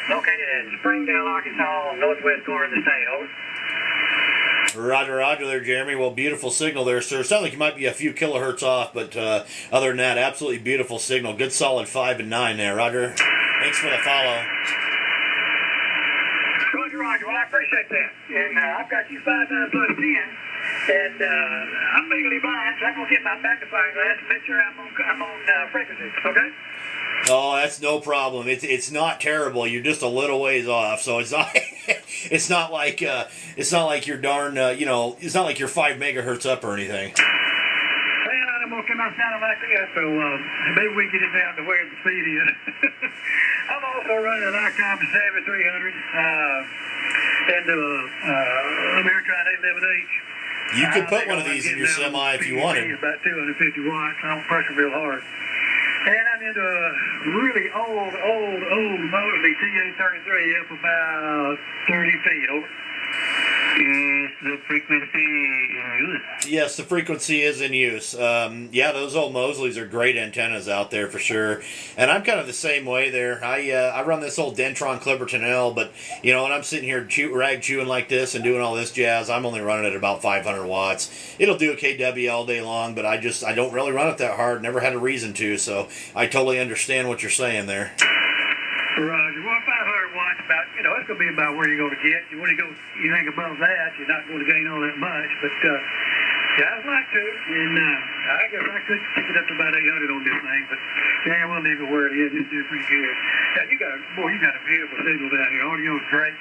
Located at Springdale, Arkansas, northwest corner of the state. Over. Roger there, Jeremy. Well, beautiful signal there, sir. Sounds like you might be a few kilohertz off, but other than that, absolutely beautiful signal. Good solid 5 and 9 there, Roger. Thanks for the follow. Roger. Well, I appreciate that. And I've got you 5-9 plus 10. And I'm legally blind, so I'm going to get my magnifying glass and make sure I'm on frequency. Okay? Oh, that's no problem. It's not terrible. You're just a little ways off, so it's not it's not like you're darn it's not like you're 5 megahertz up or anything. Well, I'm gonna come out sounding like that, so maybe we get it down to where the speed is. I'm also running an Icom 7300 and Ameritron 811H. You could put one of these in your semi if you wanted. About 250 watts. I don't pressure real hard. And I'm into a really old Mosley TA-33 up about 30 feet. Over. Is the frequency in use? Yes, the frequency is in use. Yeah, those old Mosleys are great antennas out there for sure. And I'm kind of the same way there. I run this old Dentron Clipperton L, but when I'm sitting here chewing like this and doing all this jazz, I'm only running at about 500 watts. It'll do a KW all day long, but I don't really run it that hard. Never had a reason to, so I totally understand what you're saying there. Roger. Well, 500 watts, about, it's going to be about where you're going to get. When you think above that, you're not going to gain all that much. But, yeah, I'd like to. And I guess I could pick it up to about 800 on this thing. But, yeah, we'll leave it where it is. It's doing pretty good. Yeah, you got a beautiful signal down here. Audio is great.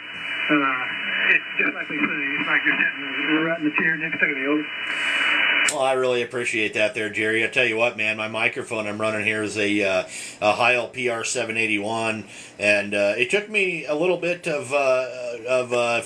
It's just like they say. It's like you're sitting right in the chair next to the old. Well, I really appreciate that there, Jerry. I tell you what, man, my microphone I'm running here is a Heil PR781, and it took me a little bit of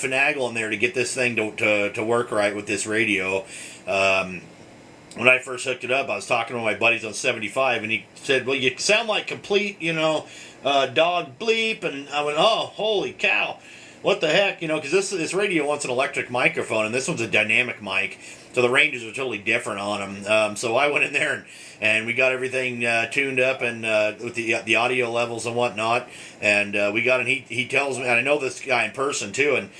finagling there to get this thing to work right with this radio. When I first hooked it up, I was talking to my buddies on 75, and he said, well, you sound like complete, dog bleep, and I went, oh, holy cow. What the heck, because this radio wants an electric microphone, and this one's a dynamic mic, so the ranges are totally different on them. So I went in there and we got everything tuned up and with the audio levels and whatnot, and we got. And he tells me, and I know this guy in person too, and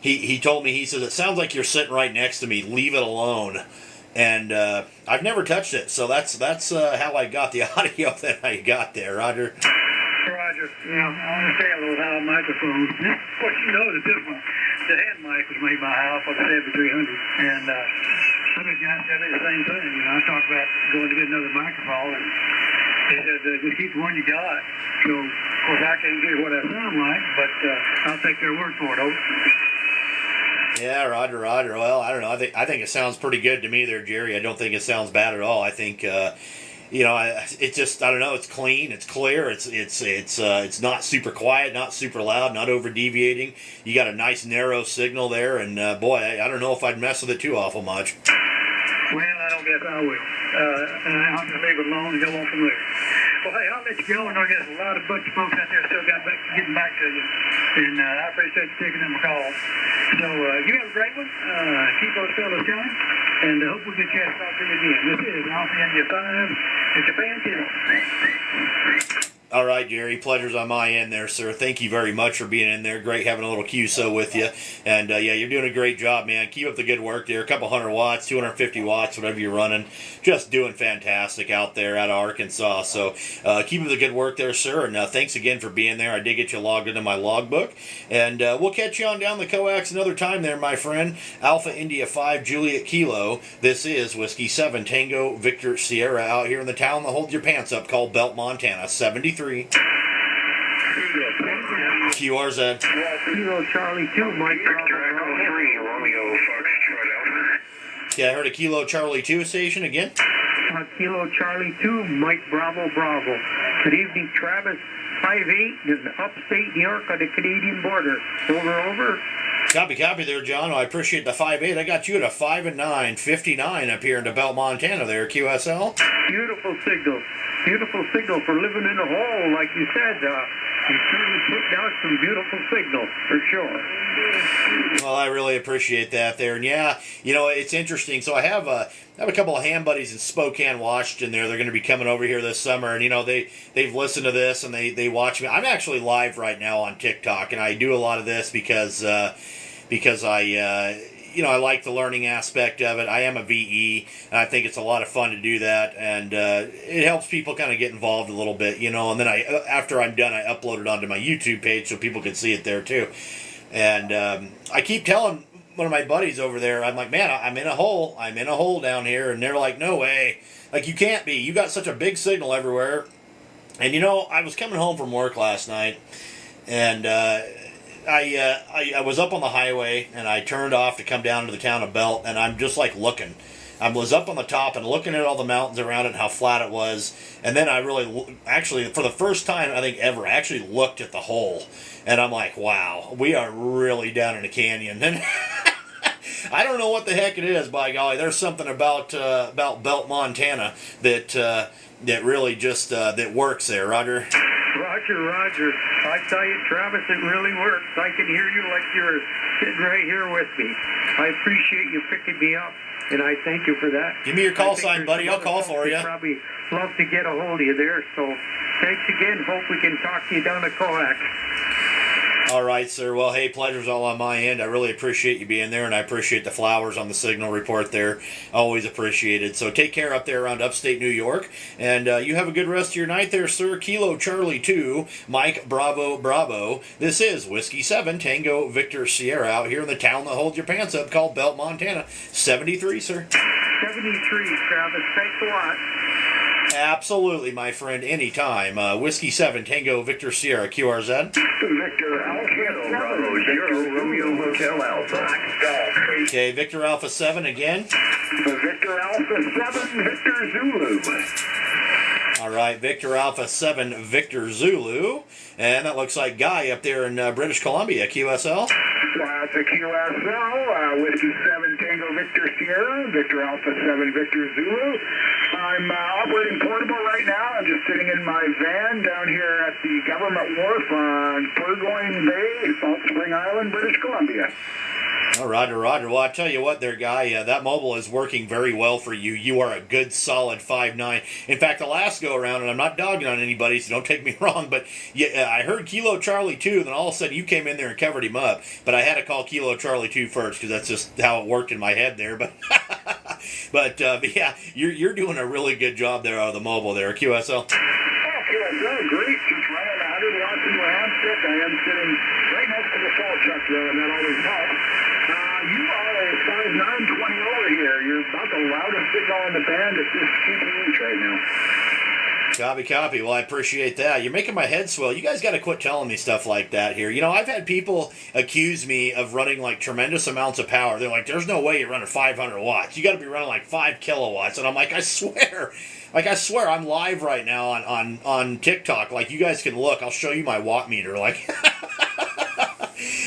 he told me, he says, it sounds like you're sitting right next to me. Leave it alone. And I've never touched it, so that's how I got the audio that I got there, Roger. Roger. I understand those Heil microphones. Of course, you know that this one, the hand mic was made by Heil for the 7300. And other guys tell me the same thing. I talked about going to get another microphone, and they said, just keep the one you got. So, of course, I can't hear what I sound like, but I'll take their word for it, over. Yeah, Roger. Well, I don't know. I think it sounds pretty good to me there, Jerry. I don't think it sounds bad at all. I think it's just, I don't know, it's clean, it's clear, it's not super quiet, not super loud, not over deviating. You got a nice narrow signal there, and boy, I don't know if I'd mess with it too awful much. Well, I don't guess I will. I'll just leave it alone and go on from there. Well, hey, I'll let you go. I know there's a lot of bunch of folks out there still getting back to you. And I appreciate you taking them a call. So you have a great one. Keep those fellas coming. And I hope we get a chance to talk to you again. This is Alpha India 5. It's Japan Channel. All right, Jerry. Pleasure's on my end there, sir. Thank you very much for being in there. Great having a little QSO with you. And, yeah, you're doing a great job, man. Keep up the good work there. A couple 100 watts, 250 watts, whatever you're running. Just doing fantastic out there out of Arkansas. So keep up the good work there, sir. And thanks again for being there. I did get you logged into my logbook. And we'll catch you on down the coax another time there, my friend. Alpha India 5 Juliet Kilo. This is Whiskey 7 Tango Victor Sierra out here in the town that holds your pants up called Belt, Montana. 73. QRZ. Kilo Charlie 2, Mike Victor Echo 3, Romeo Foxtrot Alpha. Yeah, I heard a Kilo Charlie 2 station again. Kilo Charlie 2, Mike Bravo Bravo. Good evening, Travis. 5'8", in upstate New York on the Canadian border. Over. Copy there, John. I appreciate the 5'8". I got you at a 5'9", 59 up here in Belt, Montana there, QSL. Beautiful signal. Beautiful signal for living in a hole, like you said. You certainly put out some beautiful signal, for sure. Well, I really appreciate that there. And yeah, you know, it's interesting. So I have a couple of ham buddies in Spokane, Washington there. They're going to be coming over here this summer. And, you know, they've listened to this and they watch me. I'm actually live right now on TikTok. And I do a lot of this because I like the learning aspect of it. I am a VE, and I think it's a lot of fun to do that, and it helps people kind of get involved a little bit, you know. And then after I'm done, I upload it onto my YouTube page so people can see it there too. And I keep telling one of my buddies over there, I'm like, man, I'm in a hole. I'm in a hole down here, and they're like, no way. Like, you can't be. You got such a big signal everywhere. And you know, I was coming home from work last night, and I was up on the highway, and I turned off to come down to the town of Belt, and I'm just like looking. I was up on the top and looking at all the mountains around it and how flat it was, and then I really, actually, for the first time I think ever, I actually looked at the hole, and I'm like, wow, we are really down in a canyon. And I don't know what the heck it is, by golly. There's something about Belt, Montana that really just that works there, Roger. Roger. I tell you, Travis, it really works. I can hear you like you're sitting right here with me. I appreciate you picking me up, and I thank you for that. Give me your call sign, buddy. I'll call for you. Probably love to get a hold of you there. So thanks again. Hope we can talk to you down at Coax. All right, sir. Well, hey, pleasure's all on my end. I really appreciate you being there, and I appreciate the flowers on the signal report there. Always appreciated. So take care up there around upstate New York, and you have a good rest of your night there, sir. Kilo Charlie 2, Mike Bravo Bravo. This is Whiskey 7 Tango Victor Sierra out here in the town that holds your pants up called Belt, Montana. 73, sir. 73, Travis. Thanks a lot. Absolutely, my friend, anytime. Whiskey 7 Tango Victor Sierra, QRZ. Victor Alpha Bravo 0 Romeo Hotel Alpha. Okay, Victor Alpha 7 again. Victor Alpha 7 Victor Zulu. All right, Victor Alpha 7 Victor Zulu. And that looks like Guy up there in British Columbia, QSL. That's a QSL, Whiskey 7 Tango Victor Sierra, Victor Alpha 7 Victor Zulu. I'm operating portable right now. I'm just sitting in my van down here at the Government Wharf on Burgoyne Bay, Salt Spring Island, British Columbia. Oh, Roger. Well, I tell you what there, Guy, that mobile is working very well for you. You are a good, solid 5'9". In fact, the last go-around, and I'm not dogging on anybody, so don't take me wrong, but yeah, I heard Kilo Charlie 2, and then all of a sudden you came in there and covered him up. But I had to call Kilo Charlie 2 first, because that's just how it worked in my head there. But yeah, you're doing a really good job there out of the mobile there, QSL. QSL, great. Just running 100 watts into a ham stick. I am sitting right next to the salt chuck there, and that always helps. You are a 5'9", 20 over here. You're about the loudest signal in the band at this QPH right now. Copy. Well, I appreciate that. You're making my head swell. You guys got to quit telling me stuff like that here. You know, I've had people accuse me of running like tremendous amounts of power. They're like, there's no way you're running 500 watts. You got to be running like 5 kilowatts. And I'm like, I swear, I'm live right now on TikTok. Like, you guys can look. I'll show you my watt meter. Like,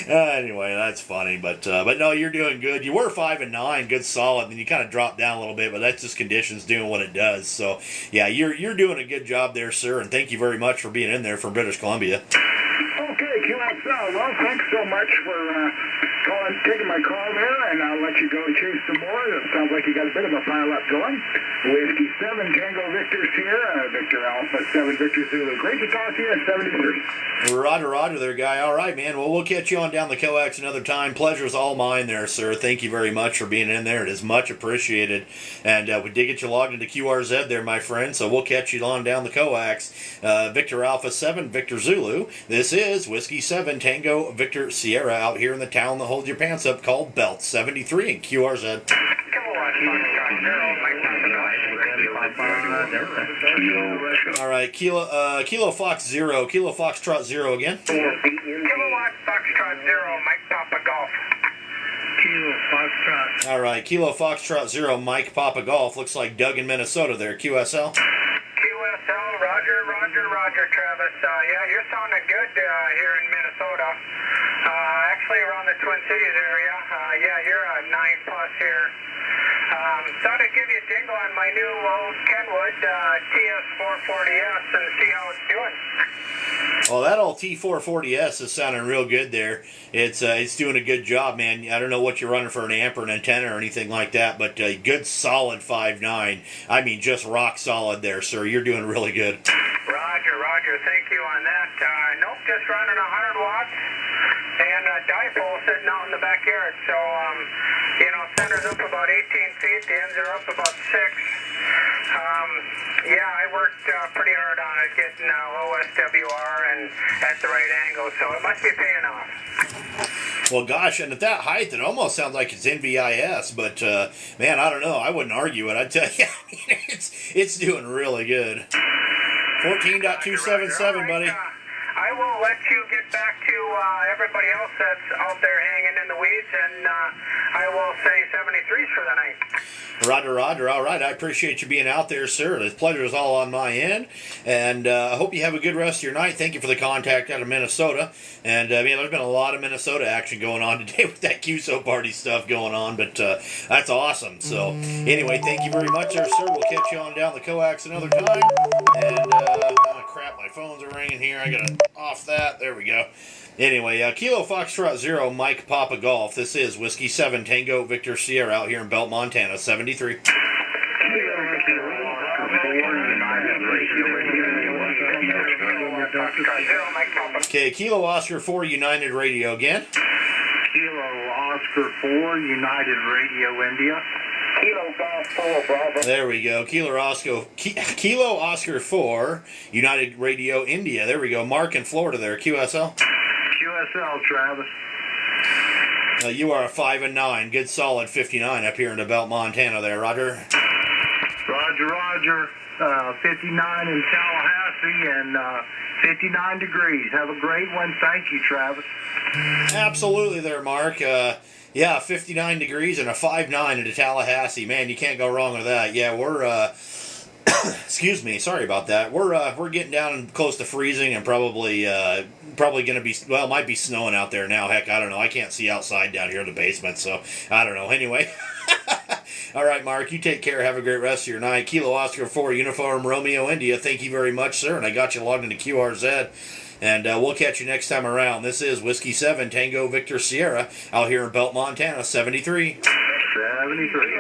anyway, that's funny. But no, you're doing good. You were 5'9", good solid, and you kind of dropped down a little bit, but that's just conditions doing what it does. So yeah, you're doing a good job there, sir, and thank you very much for being in there from British Columbia. Okay, QSL, Well, thanks so much for taking my call there, and I'll let you go chase some more. It sounds like you got a bit of a pile-up going. Whiskey 7, Tango Victor Sierra, Victor Alpha 7, Victor Zulu. Great to talk to you at 73. Roger there, guy. All right, man. Well, we'll catch you on down the coax another time. Pleasure's all mine there, sir. Thank you very much for being in there. It is much appreciated. And we did get you logged into QRZ there, my friend, so we'll catch you on down the coax. Victor Alpha 7, Victor Zulu. This is Whiskey 7, Tango Victor Sierra out here in the town that holds your pants up called Belt 73 in QRZ. All right, Kilo Fox 0, Kilo Foxtrot 0 again. Kilowatt Foxtrot 0, Mike Papa Golf. Kilo Foxtrot. All right, Kilo Foxtrot 0, Mike Papa Golf. Looks like Doug in Minnesota there. QSL. QSL, Roger, Travis. Yeah, you're sounding good here in Minnesota. Actually, around the Twin Cities area. Yeah, you're a 9+ here. Thought I'd give you a jingle on my new old Kenwood TS440S and see how it's doing. Well, that old T440S is sounding real good there. It's doing a good job, man. I don't know what you're running for an amp or an antenna or anything like that, but good solid 5.9. I mean, just rock solid there, sir. You're doing really good. Roger. Thank you on that. Nope, just running 100 watts and a dipole sitting out in the backyard. So, center's up about 18 feet. The ends are up about 6. Yeah, I worked pretty hard on it, getting OSWR and at the right angle, so it must be paying off. Well, gosh, and at that height, it almost sounds like it's NVIS, but, man, I don't know. I wouldn't argue it. I'd tell you, I mean, it's doing really good. 14.277, buddy. I will let you get back to everybody else that's out there hanging in the weeds, and I will say 73s for the night. Roger. All right. I appreciate you being out there, sir. The pleasure is all on my end. And I hope you have a good rest of your night. Thank you for the contact out of Minnesota. And, man, there's been a lot of Minnesota action going on today with that QSO party stuff going on. But that's awesome. So, anyway, thank you very much there, sir. We'll catch you on down the coax another time. And, oh, crap, my phones are ringing here. I got to off that. There we go. Anyway, Kilo Foxtrot 0, Mike Papa Golf. This is Whiskey 7, Tango Victor Sierra out here in Belt, Montana, 73. Okay, Kilo Oscar 4, United Radio again. Kilo Oscar 4, United Radio India. Kilo Golf 4, Bravo. There we go. Kilo Oscar 4, United Radio India. There we go. Mark in Florida there. QSL. QSL, Travis. You are a 5-9. Good solid 59 up here in the Belt, Montana there, Roger. Roger. 59 in Tallahassee and 59 degrees. Have a great one. Thank you, Travis. Absolutely there, Mark. Yeah, 59 degrees and a 5.9 into Tallahassee. Man, you can't go wrong with that. Yeah, we're excuse me, sorry about that. We're getting down close to freezing and probably going to be, well, it might be snowing out there now. Heck, I don't know. I can't see outside down here in the basement, so I don't know. Anyway, all right, Mark, you take care. Have a great rest of your night. Kilo Oscar 4, Uniform Romeo India. Thank you very much, sir, and I got you logged into QRZ. And we'll catch you next time around. This is Whiskey 7, Tango Victor Sierra, out here in Belt, Montana, 73. 73.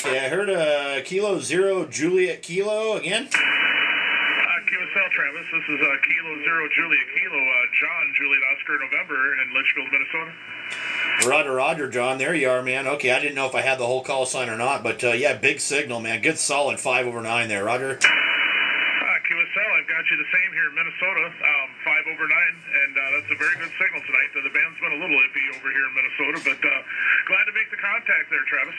Yeah, I heard Kilo 0, Juliet Kilo again. QSL, Travis. This is Kilo 0, Juliet Kilo, John, Juliet Oscar, November in Litchfield, Minnesota. Roger, John. There you are, man. Okay, I didn't know if I had the whole call sign or not, but yeah, big signal, man. Good solid 5/9 there, Roger. QSL, I've got you the same here in Minnesota, 5/9, and that's a very good signal tonight. The band's been a little iffy over here in Minnesota, but glad to make the contact there, Travis.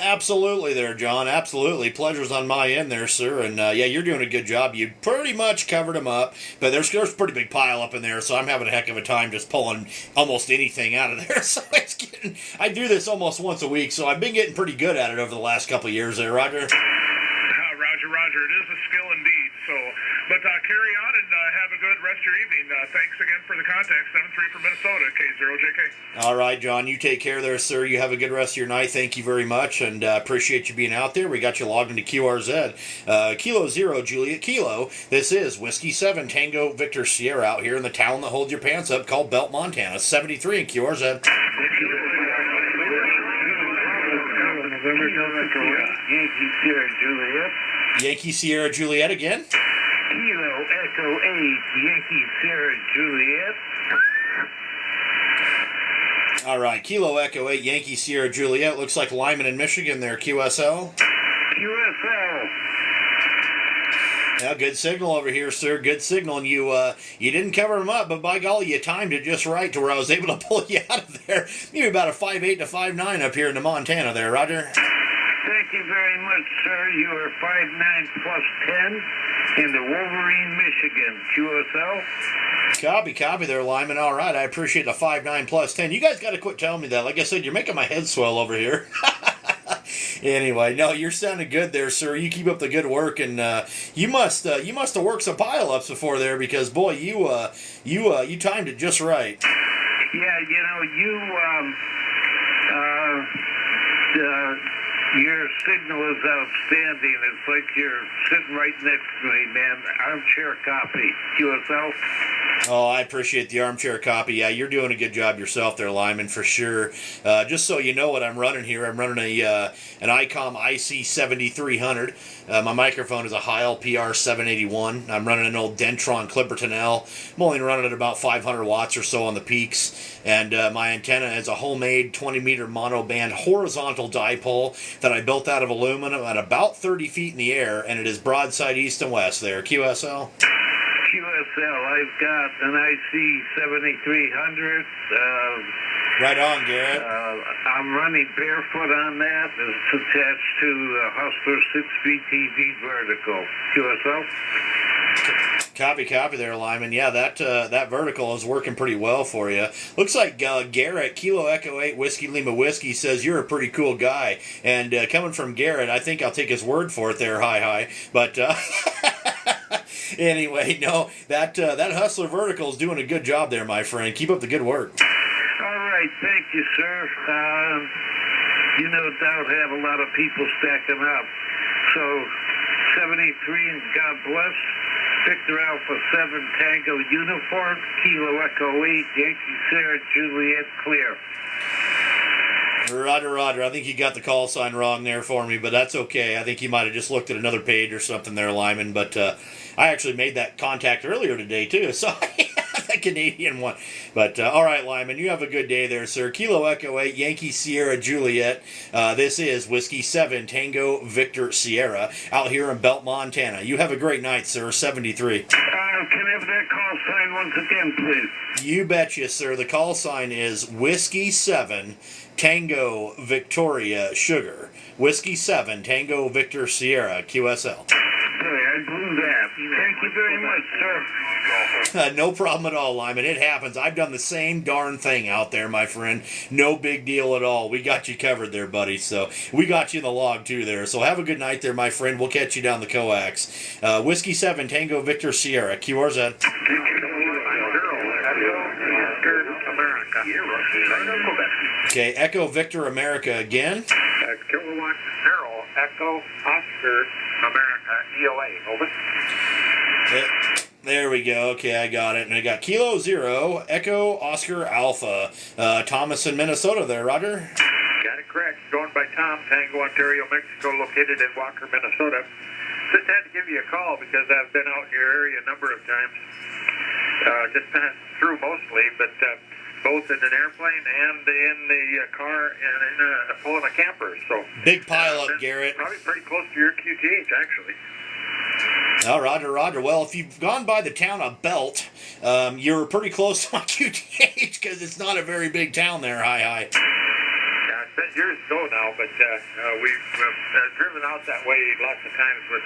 Absolutely there, John. Absolutely. Pleasure's on my end there, sir. And, yeah, you're doing a good job. You pretty much covered them up, but there's a pretty big pile up in there, so I'm having a heck of a time just pulling almost anything out of there. So I do this almost once a week, so I've been getting pretty good at it over the last couple of years there, Roger. Roger. It is a skill indeed. So, but carry on and have a good rest of your evening. Thanks again for the contact. 7-3 from Minnesota, K0JK. All right, John, you take care there, sir. You have a good rest of your night. Thank you very much, and appreciate you being out there. We got you logged into QRZ. Kilo 0, Juliet Kilo. This is Whiskey 7, Tango Victor Sierra out here in the town that holds your pants up called Belt, Montana. 73 in QRZ. Yankee Sierra Juliet. Yankee Sierra Juliet again. Kilo Echo 8, Yankee Sierra Juliet. All right, Kilo Echo 8, Yankee Sierra Juliet. Looks like Lyman in Michigan there, QSL. QSL. Yeah, good signal over here, sir. Good signal. And you didn't cover them up, but by golly, you timed it just right to where I was able to pull you out of there. Maybe about a 5'8" to 5'9" up here in the Montana there, Roger. Thank you very much, sir. You are 5'9 plus 10 in the Wolverine, Michigan. QSL. Copy there, Lyman. All right, I appreciate the 5'9 plus 10. You guys got to quit telling me that. Like I said, you're making my head swell over here. Anyway, no, you're sounding good there, sir. You keep up the good work, and you must have worked some pile-ups before there because, boy, you timed it just right. Yeah, your signal is outstanding. It's like you're sitting right next to me, man. Armchair copy. QSL. Oh, I appreciate the armchair copy. Yeah, you're doing a good job yourself there, Lyman, for sure. Just so you know what I'm running here, I'm running an ICOM IC7300. My microphone is a Heil PR781. I'm running an old Dentron Clipperton L. I'm only running at about 500 watts or so on the peaks. And my antenna is a homemade 20-meter monoband horizontal dipole that I built out of aluminum at about 30 feet in the air, and it is broadside east and west there. QSL? QSL, I've got an IC7300. Right on, Garrett. I'm running barefoot on that. It's attached to the Hustler 6-speed TV vertical. QSL? Copy there, Lyman. Yeah, that vertical is working pretty well for you. Looks like Garrett, Kilo Echo 8, Whiskey Lima Whiskey, says you're a pretty cool guy. And coming from Garrett, I think I'll take his word for it there, hi. But anyway, no, that Hustler vertical is doing a good job there, my friend. Keep up the good work. All right, thank you, sir. You no doubt have a lot of people stacking up. So, 73 and God bless. Victor Alpha 7 Tango Uniform, Kilo Echo 8, Yankee Sierra Juliet clear. Roger. I think you got the call sign wrong there for me, but that's okay. I think you might have just looked at another page or something there, Lyman. But I actually made that contact earlier today, too, so the Canadian one. But all right, Lyman, you have a good day there, sir. Kilo Echo 8, Yankee Sierra Juliet. This is Whiskey 7, Tango Victor Sierra, out here in Belt, Montana. You have a great night, sir. 73. Can I have that call sign once again, please? You betcha, sir. The call sign is Whiskey 7, Tango Victoria Sugar. Whiskey 7, Tango Victor Sierra, QSL. I blew that. Thank you very much, sir. No problem at all, Lyman. It happens. I've done the same darn thing out there, my friend. No big deal at all. We got you covered there, buddy. So we got you in the log, too, there. So have a good night there, my friend. We'll catch you down the coax. Whiskey 7, Tango Victor Sierra, QRZ. Okay, Echo Victor America again. Kilowatt Zero, Echo Oscar America, ELA, over. There we go. Okay, I got it. And I got Kilo 0, Echo Oscar Alpha. Thomas in Minnesota there, Roger. Got it correct. Going by Tom, Tango, Ontario, Mexico, located in Walker, Minnesota. Just had to give you a call because I've been out in your area a number of times. Just passed through mostly, but both in an airplane and in the car and in pulling a camper. So big pile up, Garrett. Probably pretty close to your QTH, actually. Oh, Roger. Well, if you've gone by the town of Belt, you're pretty close to my QTH because it's not a very big town there. Hi. Yeah, it's been years ago now, but we've driven out that way lots of times with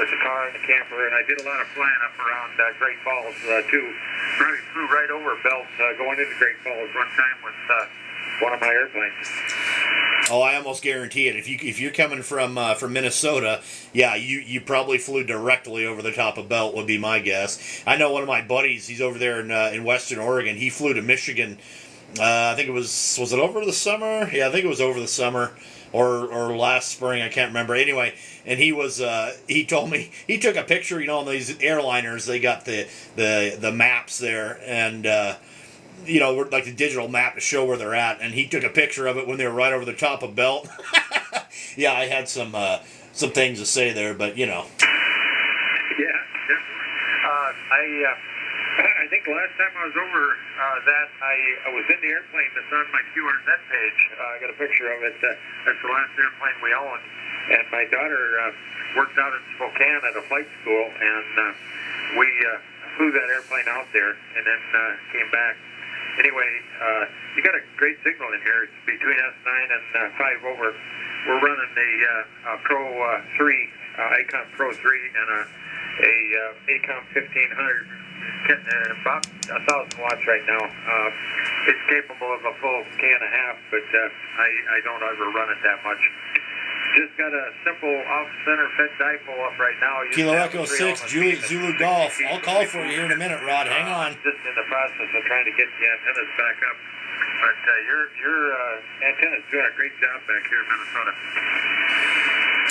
the car and the camper, and I did a lot of flying up around Great Falls too. Probably flew right over Belt going into Great Falls one time with one of my airplanes. Oh, I almost guarantee it. If you're coming from Minnesota, yeah, you probably flew directly over the top of Belt would be my guess. I know one of my buddies. He's over there in Western Oregon. He flew to Michigan. I think it was it over the summer? Yeah, I think it was over the summer or last spring. I can't remember. Anyway, and he told me he took a picture. On these airliners, they got the maps there and. Like the digital map to show where they're at, and he took a picture of it when they were right over the top of Belt. Yeah, I had some things to say there, but Yeah, definitely. I think last time I was over I was in the airplane that's on my QRZ page. I got a picture of it. That's the last airplane we owned, and my daughter worked out in Spokane at a flight school, and we flew that airplane out there, and then came back. Anyway, you got a great signal in here. It's between S9 and 5 over. We're running the Pro 3, Icon Pro 3, and a ACOM 1500, about 1,000 watts right now. It's capable of a full K&a-half, but I don't ever run it that much. Just got a simple off-center fed dipole up right now. Kilo Echo 6, Juliet Zulu Golf. I'll call for you here in a minute, Rod. Hang on. Just in the process of trying to get the antennas back up. But your antenna's doing a great job back here in Minnesota.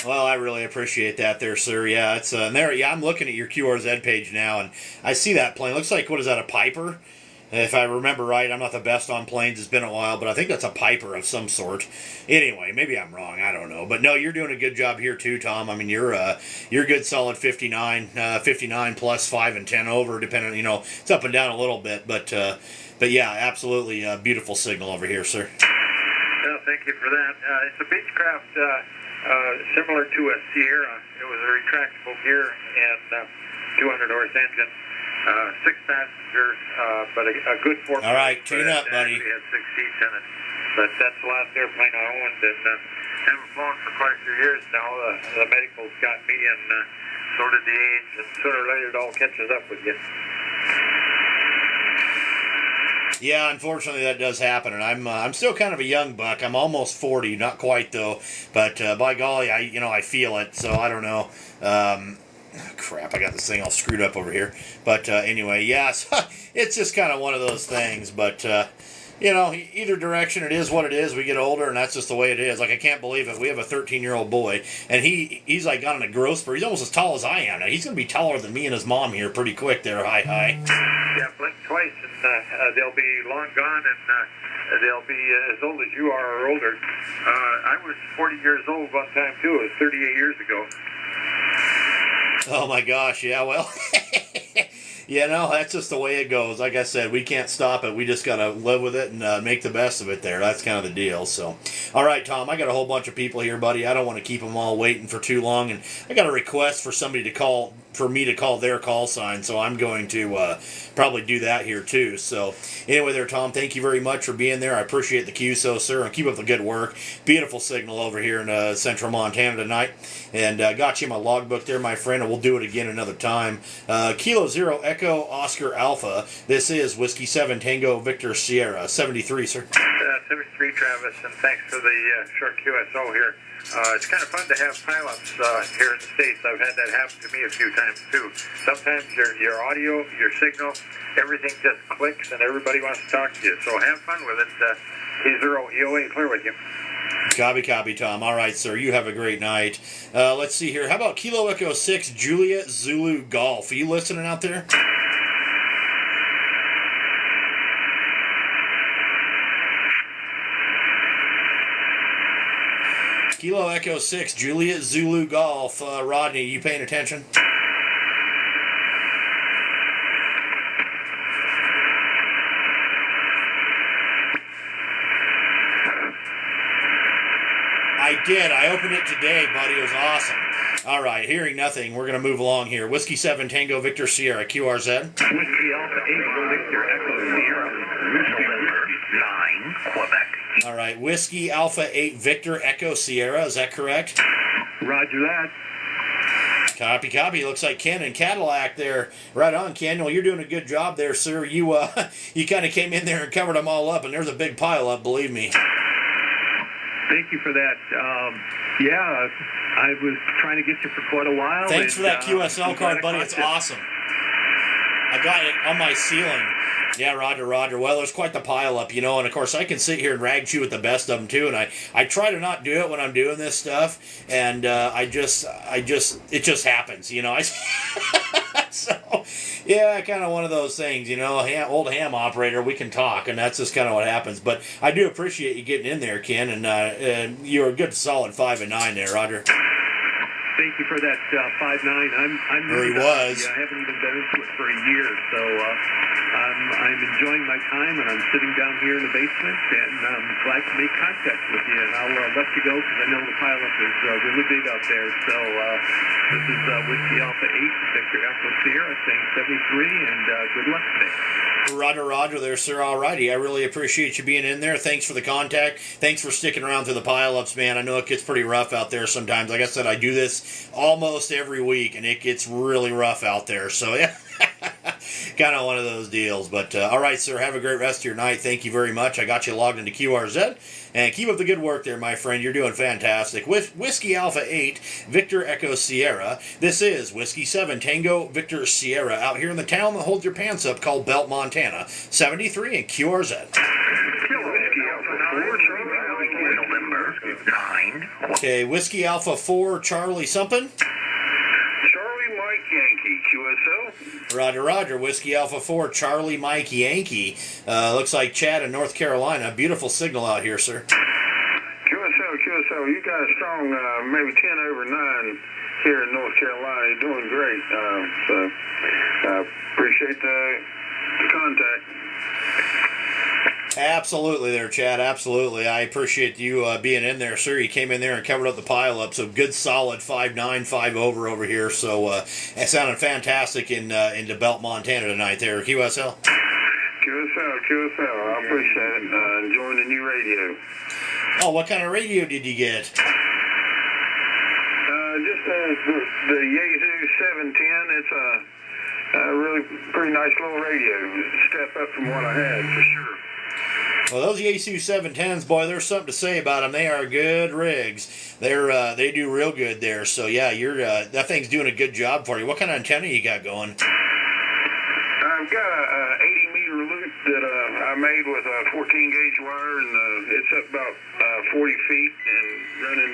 Well, I really appreciate that there, sir. Yeah, it's there. Yeah, I'm looking at your QRZ page now, and I see that plane. Looks like, what is that, a Piper? If I remember right, I'm not the best on planes. It's been a while, but I think that's a Piper of some sort. Anyway, maybe I'm wrong. I don't know. But no, you're doing a good job here too, Tom. I mean, you're good, solid 59 plus 5 and 10 over, depending. It's up and down a little bit, but yeah, absolutely beautiful signal over here, sir. Well, thank you for that. It's a Beechcraft similar to a Sierra. It was a retractable gear and 200 horse engine. 6 passengers, but a good 4. All right, tune up, buddy. We had 6 seats in it, but that's the last airplane I owned, and haven't flown for quite a few years now. The medicals got me, and so did the age, and sooner or later it all catches up with you. Yeah, unfortunately that does happen, and I'm still kind of a young buck. I'm almost 40, not quite though, but by golly, I feel it. So I don't know. Crap, I got this thing all screwed up over here. But anyway, yeah, so it's just kind of one of those things. But, either direction, it is what it is. We get older, and that's just the way it is. Like, I can't believe it. We have a 13-year-old boy, and he's like got on a growth spurt. He's almost as tall as I am. Now, he's going to be taller than me and his mom here pretty quick there. Hi. Yeah, blink twice, and they'll be long gone, and they'll be as old as you are or older. I was 40 years old one time, too. It was 38 years ago. Oh my gosh, yeah, well, that's just the way it goes. Like I said, we can't stop it. We just got to live with it and make the best of it there. That's kind of the deal. So, all right, Tom, I got a whole bunch of people here, buddy. I don't want to keep them all waiting for too long. And I got a request for somebody for me to call their call sign. So I'm going to probably do that here too. So anyway there, Tom, thank you very much for being there. I appreciate the QSO, sir, and keep up the good work. Beautiful signal over here in central Montana tonight. And got you my logbook there, my friend, and we'll do it again another time. Kilo Zero Echo Oscar Alpha. This is Whiskey 7 Tango Victor Sierra. 73, sir. 73, Travis, and thanks for the short QSO here. It's kind of fun to have pileups here in the States. I've had that happen to me a few times, too. Sometimes your audio, your signal, everything just clicks, and everybody wants to talk to you. So have fun with it. K0 EOA, clear with you. Copy, Tom. All right, sir. You have a great night. Let's see here. How about Kilo Echo 6, Juliet Zulu Golf? Are you listening out there? Kilo Echo 6, Juliet Zulu Golf. Rodney, you paying attention? I did. I opened it today, buddy. It was awesome. All right, hearing nothing, we're going to move along here. Whiskey 7 Tango Victor Sierra, QRZ. Whiskey Alpha 8 Victor Echo Sierra. November 9, Quebec. All right, Whiskey Alpha 8 Victor Echo Sierra, is that correct? Roger that. Copy. Looks like Ken and Cadillac there. Right on, Ken. Well, you're doing a good job there, sir. You you kind of came in there and covered them all up, and there's a big pile up, believe me. Thank you for that. Yeah, I was trying to get you for quite a while. Thanks for that QSL card, buddy. It's awesome. awesome. I got it on my ceiling. Yeah, Roger. Well, there's quite the pile up, you know, and of course I can sit here and rag chew with the best of them too, and I try to not do it when I'm doing this stuff, and it just happens, you know. So, yeah, kind of one of those things, you know, old ham operator, we can talk, and that's just kind of what happens. But I do appreciate you getting in there, Ken, and you're a good solid 5 and 9 there, Roger. Thank you for that 5'9". I'm There he really was. I haven't even been into it for a year, so I'm enjoying my time, and I'm sitting down here in the basement, and I'm glad to make contact with you. And I'll let you go because I know the pileup is really big out there. So this is Whiskey Alpha 8, Victor Alpha Sierra, saying 73, and good luck today. Roger there, sir. All righty. I really appreciate you being in there. Thanks for the contact. Thanks for sticking around through the pileups, man. I know it gets pretty rough out there sometimes. Like I said, I do this almost every week, and it gets really rough out there. So, yeah, kind of one of those deals. But, all right, sir, have a great rest of your night. Thank you very much. I got you logged into QRZ. And keep up the good work there, my friend. You're doing fantastic. With Whiskey Alpha 8, Victor Echo Sierra. This is Whiskey 7, Tango Victor Sierra, out here in the town that holds your pants up called Belt, Montana. 73 and QRZ. Whiskey Alpha 4, November 9. Okay, Whiskey Alpha 4, Charlie something. Charlie Mike Yankee, QSO. Roger. Whiskey Alpha 4, Charlie Mike Yankee. Looks like Chad in North Carolina. Beautiful signal out here, sir. QSO, you got a strong maybe 10 over 9 here in North Carolina. You're doing great. So appreciate the contact. Absolutely there, Chad. Absolutely. I appreciate you being in there, sir. You came in there and covered up the pile up. So good solid 5'9", 5 over here. So it sounded fantastic in DeBelt, Montana tonight there. QSL. QSL. I appreciate it. Enjoying the new radio. Oh, what kind of radio did you get? Just the Yaesu 710. It's a really pretty nice little radio. Step up from what I had, for sure. Well, those Yaesu 710s, boy, there's something to say about them. They are good rigs. They do real good there. So, yeah, that thing's doing a good job for you. What kind of antenna you got going? I've got a 80-meter loop that I made with a 14-gauge wire, and it's up about 40 feet, and running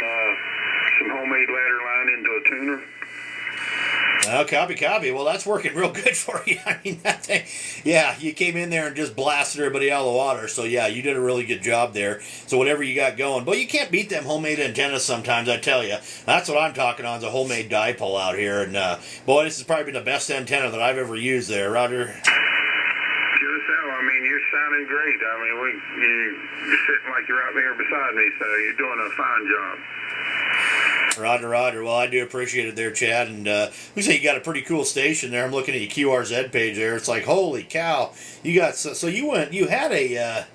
some homemade ladder line into a tuner. Oh, copy. Well, that's working real good for you. I mean, that thing, yeah, you came in there and just blasted everybody out of the water. So, yeah, you did a really good job there. So, whatever you got going. But you can't beat them homemade antennas sometimes, I tell you. That's what I'm talking on, is a homemade dipole out here. And, boy, this has probably been the best antenna that I've ever used there, Roger. QSL, I mean, you're sounding great. I mean, you're sitting like you're out there beside me, so you're doing a fine job. Roger. Well, I do appreciate it there, Chad. And we say you got a pretty cool station there. I'm looking at your QRZ page there. It's like, holy cow. You got, so you had a,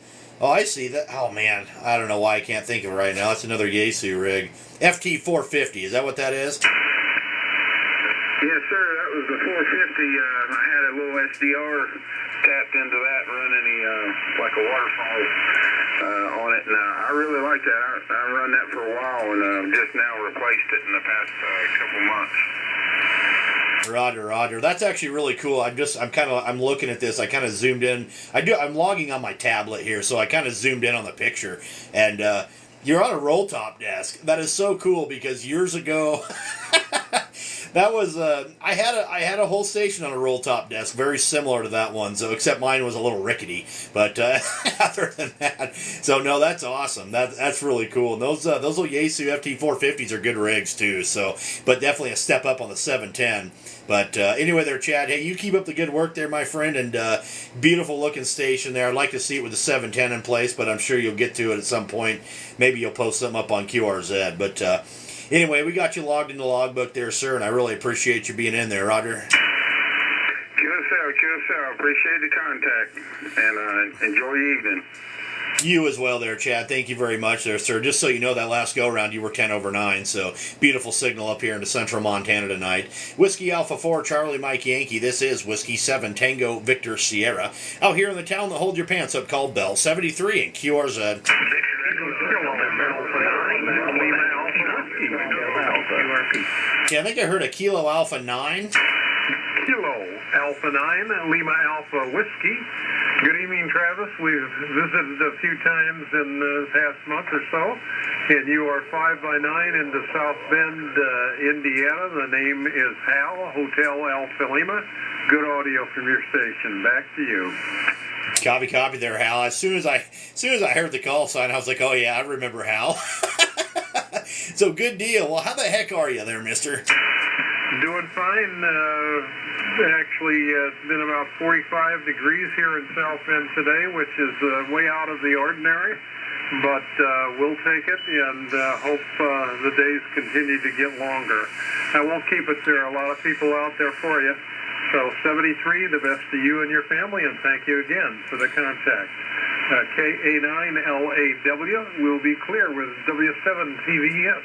oh, I see that. Oh, man. I don't know why I can't think of it right now. It's another Yaesu rig. FT450. Is that what that is? Yes, sir. That was the 450. I had a little SDR tapped into that, running like a waterfall on it. And I really like that. I run that for a while, and just now replaced it in the past couple months. Roger. That's actually really cool. I'm looking at this. I kind of zoomed in. I'm logging on my tablet here, so I kind of zoomed in on the picture. And you're on a roll top desk. That is so cool because years ago, that was I had a whole station on a roll top desk, very similar to that one. So except mine was a little rickety. But other than that, so no, that's awesome. That's really cool. And those little Yaesu FT450s are good rigs too. So, but definitely a step up on the 710. But anyway there, Chad, hey, you keep up the good work there, my friend, and beautiful looking station there. I'd like to see it with the 710 in place, but I'm sure you'll get to it at some point. Maybe you'll post something up on QRZ. But anyway, we got you logged in the logbook there, sir, and I really appreciate you being in there, Roger. QSL, appreciate the contact, and enjoy your evening. You as well there, Chad. Thank you very much there, sir. Just so you know, that last go-round, you were 10 over 9, so beautiful signal up here into central Montana tonight. Whiskey Alpha 4, Charlie Mike Yankee. This is Whiskey 7, Tango Victor Sierra. Out here in the town that hold your pants up called Bell, 73 and QRZ. Victor Echo, still on the middle for 9. Okay, I think I heard a Kilo Alpha 9. Kilo Alpha 9, Lima Alpha Whiskey. Good evening, Travis. We've visited a few times in the past month or so, and you are 5x9 into South Bend, Indiana. The name is Hal, Hotel Alpha Lima. Good audio from your station. Back to you. Copy there, Hal. As soon as I heard the call sign, I was like, oh yeah, I remember Hal. So good deal. Well, how the heck are you there, mister? Doing fine. Actually, it's been about 45 degrees here in South Bend today, which is way out of the ordinary. But we'll take it and hope the days continue to get longer. I won't keep it there. A lot of people out there for you. So 73, the best to you and your family, and thank you again for the contact. KA9LAW will be clear with W7TVS.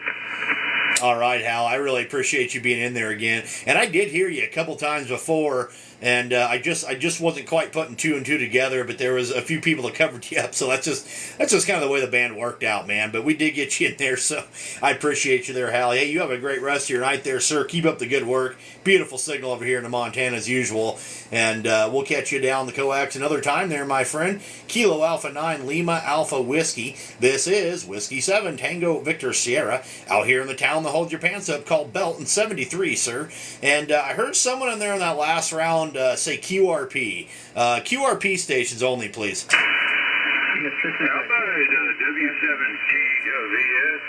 All right, Hal, I really appreciate you being in there again. And I did hear you a couple times before, and I just wasn't quite putting two and two together, but there was a few people that covered you up, so that's just kind of the way the band worked out, man. But we did get you in there, so I appreciate you there, Hal. Hey, you have a great rest of your night there, sir. Keep up the good work. Beautiful signal over here in Montana as usual, and we'll catch you down the coax another time there, my friend. Kilo Alpha 9 Lima Alpha Whiskey. This is Whiskey 7 Tango Victor Sierra out here in the town that holds your pants up called Belton 73, sir. And I heard someone in there in that last round say QRP. QRP stations only, please. How about a W7TVS?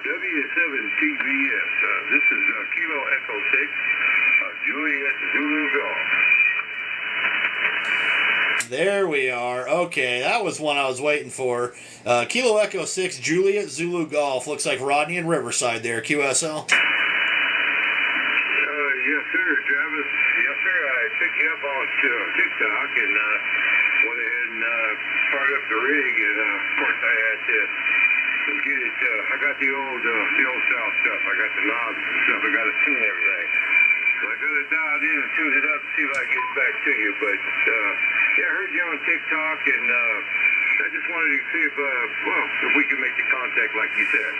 W7TVS. This is Kilo Echo 6, Juliet Zulu Golf. There we are. Okay, that was one I was waiting for. Kilo Echo 6, Juliet Zulu Golf. Looks like Rodney in Riverside there, QSL. Yes, sir, Travis. Yes, sir. I picked you up on TikTok and went ahead and fired up the rig. And, of course, I had to get it. I got the old style stuff. I got the knobs and stuff. I got to tune everything. So I got it dialed in and tuned it up to see if I can get it back to you. But, yeah, I heard you on TikTok, and I just wanted to see if we could make the contact like you said.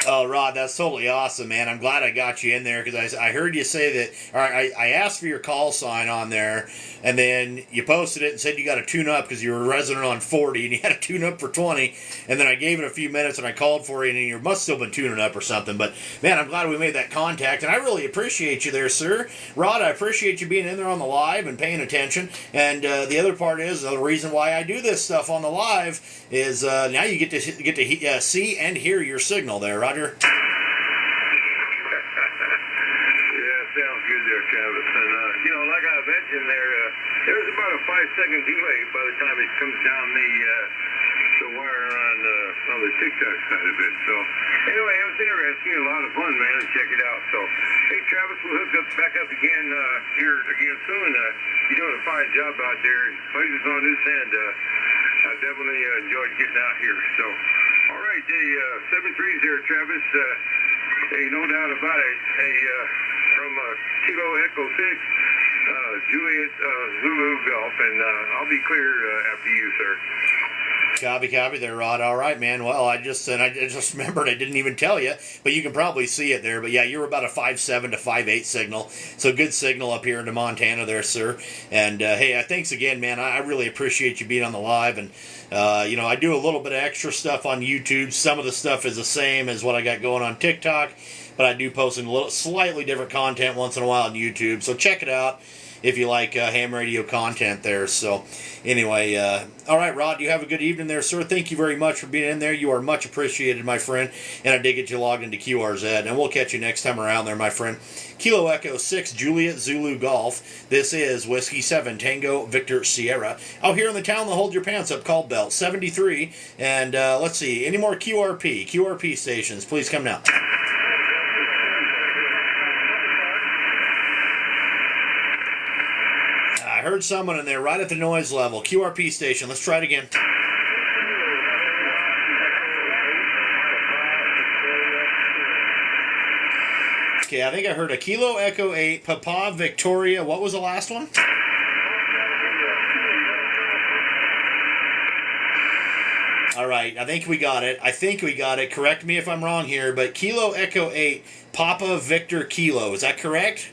Oh, Rod, that's totally awesome, man. I'm glad I got you in there because I heard you say that. Or I asked for your call sign on there, and then you posted it and said you got to tune up because you were a resident on 40 and you had to tune up for 20. And then I gave it a few minutes and I called for you, and you must still been tuning up or something. But man, I'm glad we made that contact, and I really appreciate you there, sir. Rod, I appreciate you being in there on the live and paying attention. And the other part is the reason why I do this stuff on the live is now you get to see and hear your signal there, Roger. Yeah, sounds good there, Travis. And, like I mentioned there's about a 5-second delay by the time it comes down the wire on the TikTok side of it. So, anyway, it was interesting, a lot of fun, man. Check it out. So, hey, Travis, we'll hook back up again here again soon. You're doing a fine job out there. Pleasure's on this end. I definitely enjoyed getting out here. So, all right, hey, 7-3's there, Travis. Hey, no doubt about it. Hey, from Kilo Echo 6, Juliet Zulu Golf, and I'll be clear after you, sir. Copy there, Rod. All right, man. Well, I just remembered I didn't even tell you, but you can probably see it there. But yeah, you're about a 5.7 to 5.8 signal, so good signal up here into Montana there, sir. And hey, thanks again, man. I really appreciate you being on the live, and I do a little bit of extra stuff on YouTube. Some of the stuff is the same as what I got going on TikTok, but I do post a little slightly different content once in a while on YouTube. So check it out if you like ham radio content there. So anyway, all right, Rod, you have a good evening there, sir. Thank you very much for being in there. You are much appreciated, my friend, and I did get you logged into QRZ, and we'll catch you next time around there, my friend. Kilo Echo 6 Juliet Zulu Golf. This is Whiskey 7 Tango Victor Sierra out here in the town that holds your pants up called Belt 73. And let's see, any more QRP stations, please come now. I heard someone in there right at the noise level. QRP station. Let's try it again. Okay, I think I heard a Kilo Echo 8, Papa Victoria. What was the last one? All right, I think we got it. Correct me if I'm wrong here, but Kilo Echo 8, Papa Victor Kilo. Is that correct?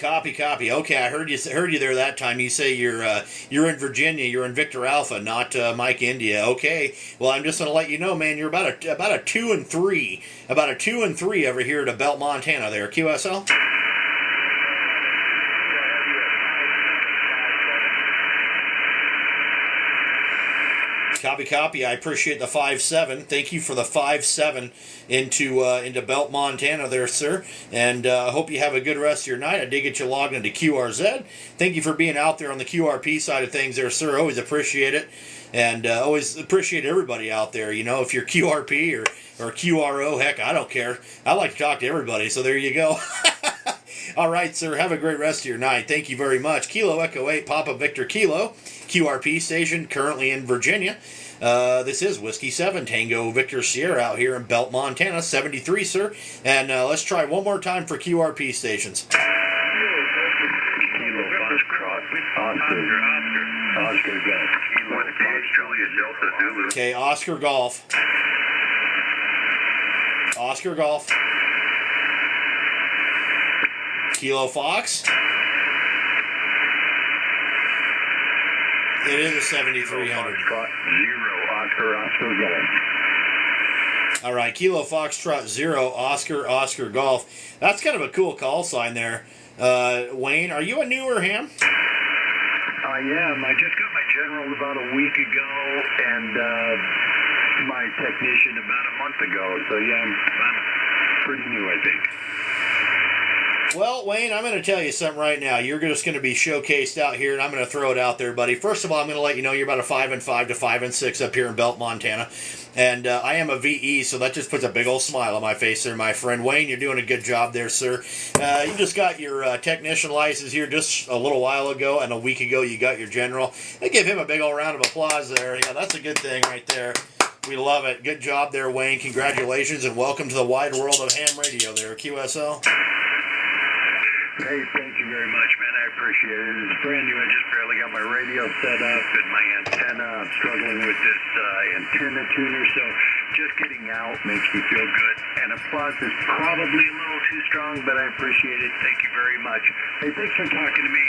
Copy. Okay, I heard you there that time. You say you're in Virginia. You're in Victor Alpha, not Mike India. Okay. Well, I'm just gonna let you know, man. You're about a 2-3, over here to Belt, Montana. There, QSL. Copy. I appreciate the 5-7. Thank you for the 5-7 into Belt, Montana there, sir. And I hope you have a good rest of your night. I did get you logged into QRZ. Thank you for being out there on the QRP side of things there, sir. Always appreciate it. And always appreciate everybody out there. You know, if you're QRP or QRO, heck, I don't care. I like to talk to everybody, so there you go. All right, sir. Have a great rest of your night. Thank you very much. Kilo Echo 8, Papa Victor Kilo, QRP station, currently in Virginia. This is Whiskey 7, Tango Victor Sierra out here in Belt, Montana, 73, sir. And let's try one more time for QRP stations. Kilo Foxtrot, Oscar Golf. Kilo Foxtrot, Delta Zulu. Okay, Oscar Golf. Oscar Golf. Kilo Fox. It is a 7300. Oscar Golf. All right, Kilo Foxtrot 0, Oscar Golf. That's kind of a cool call sign there. Wayne, are you a newer ham? I am. I just got my general about a week ago, and my technician about a month ago. So yeah, I'm pretty new, I think. Well, Wayne, I'm going to tell you something right now. You're just going to be showcased out here, and I'm going to throw it out there, buddy. First of all, I'm going to let you know you're about a 5-5 to 5-6 up here in Belt, Montana. And I am a VE, so that just puts a big old smile on my face there, my friend. Wayne, you're doing a good job there, sir. You just got your technician license here just a little while ago, and a week ago you got your general. I give him a big old round of applause there. Yeah, that's a good thing right there. We love it. Good job there, Wayne. Congratulations, and welcome to the wide world of ham radio there, QSL. Hey, thank you very much, man. I appreciate it. It's brand new. I just barely got my radio set up and my antenna. I'm struggling with this antenna tuner, so just getting out makes me feel good. And applause is probably a little too strong, but I appreciate it. Thank you very much. Hey, thanks for talking to me.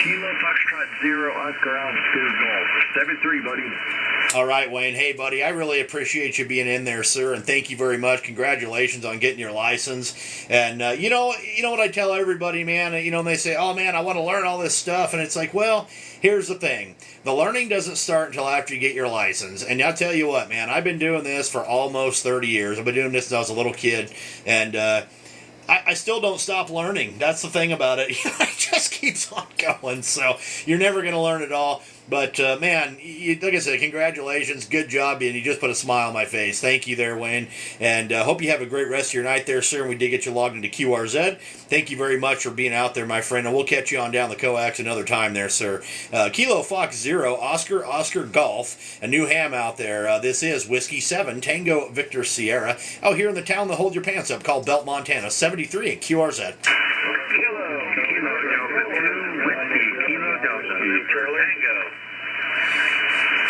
Kilo Foxtrot 0, Oscar Oscar Golf. 7-3, buddy. All right, Wayne. Hey, buddy, I really appreciate you being in there, sir, and thank you very much. Congratulations on getting your license. And you know what I tell everybody, man? You know, and they say, oh, man, I want to learn all this stuff. And it's like, well, here's the thing. The learning doesn't start until after you get your license. And I'll tell you what, man, I've been doing this for almost 30 years. I've been doing this since I was a little kid. And I still don't stop learning. That's the thing about it. It just keeps on going. So you're never going to learn it all. But, man, like I said, congratulations. Good job. And you just put a smile on my face. Thank you there, Wayne. And hope you have a great rest of your night there, sir. And we did get you logged into QRZ. Thank you very much for being out there, my friend. And we'll catch you on down the coax another time there, sir. Kilo Fox 0, Oscar Golf. A new ham out there. This is Whiskey 7, Tango Victor Sierra. Out here in the town that holds your pants up called Belt, Montana. 73 in QRZ.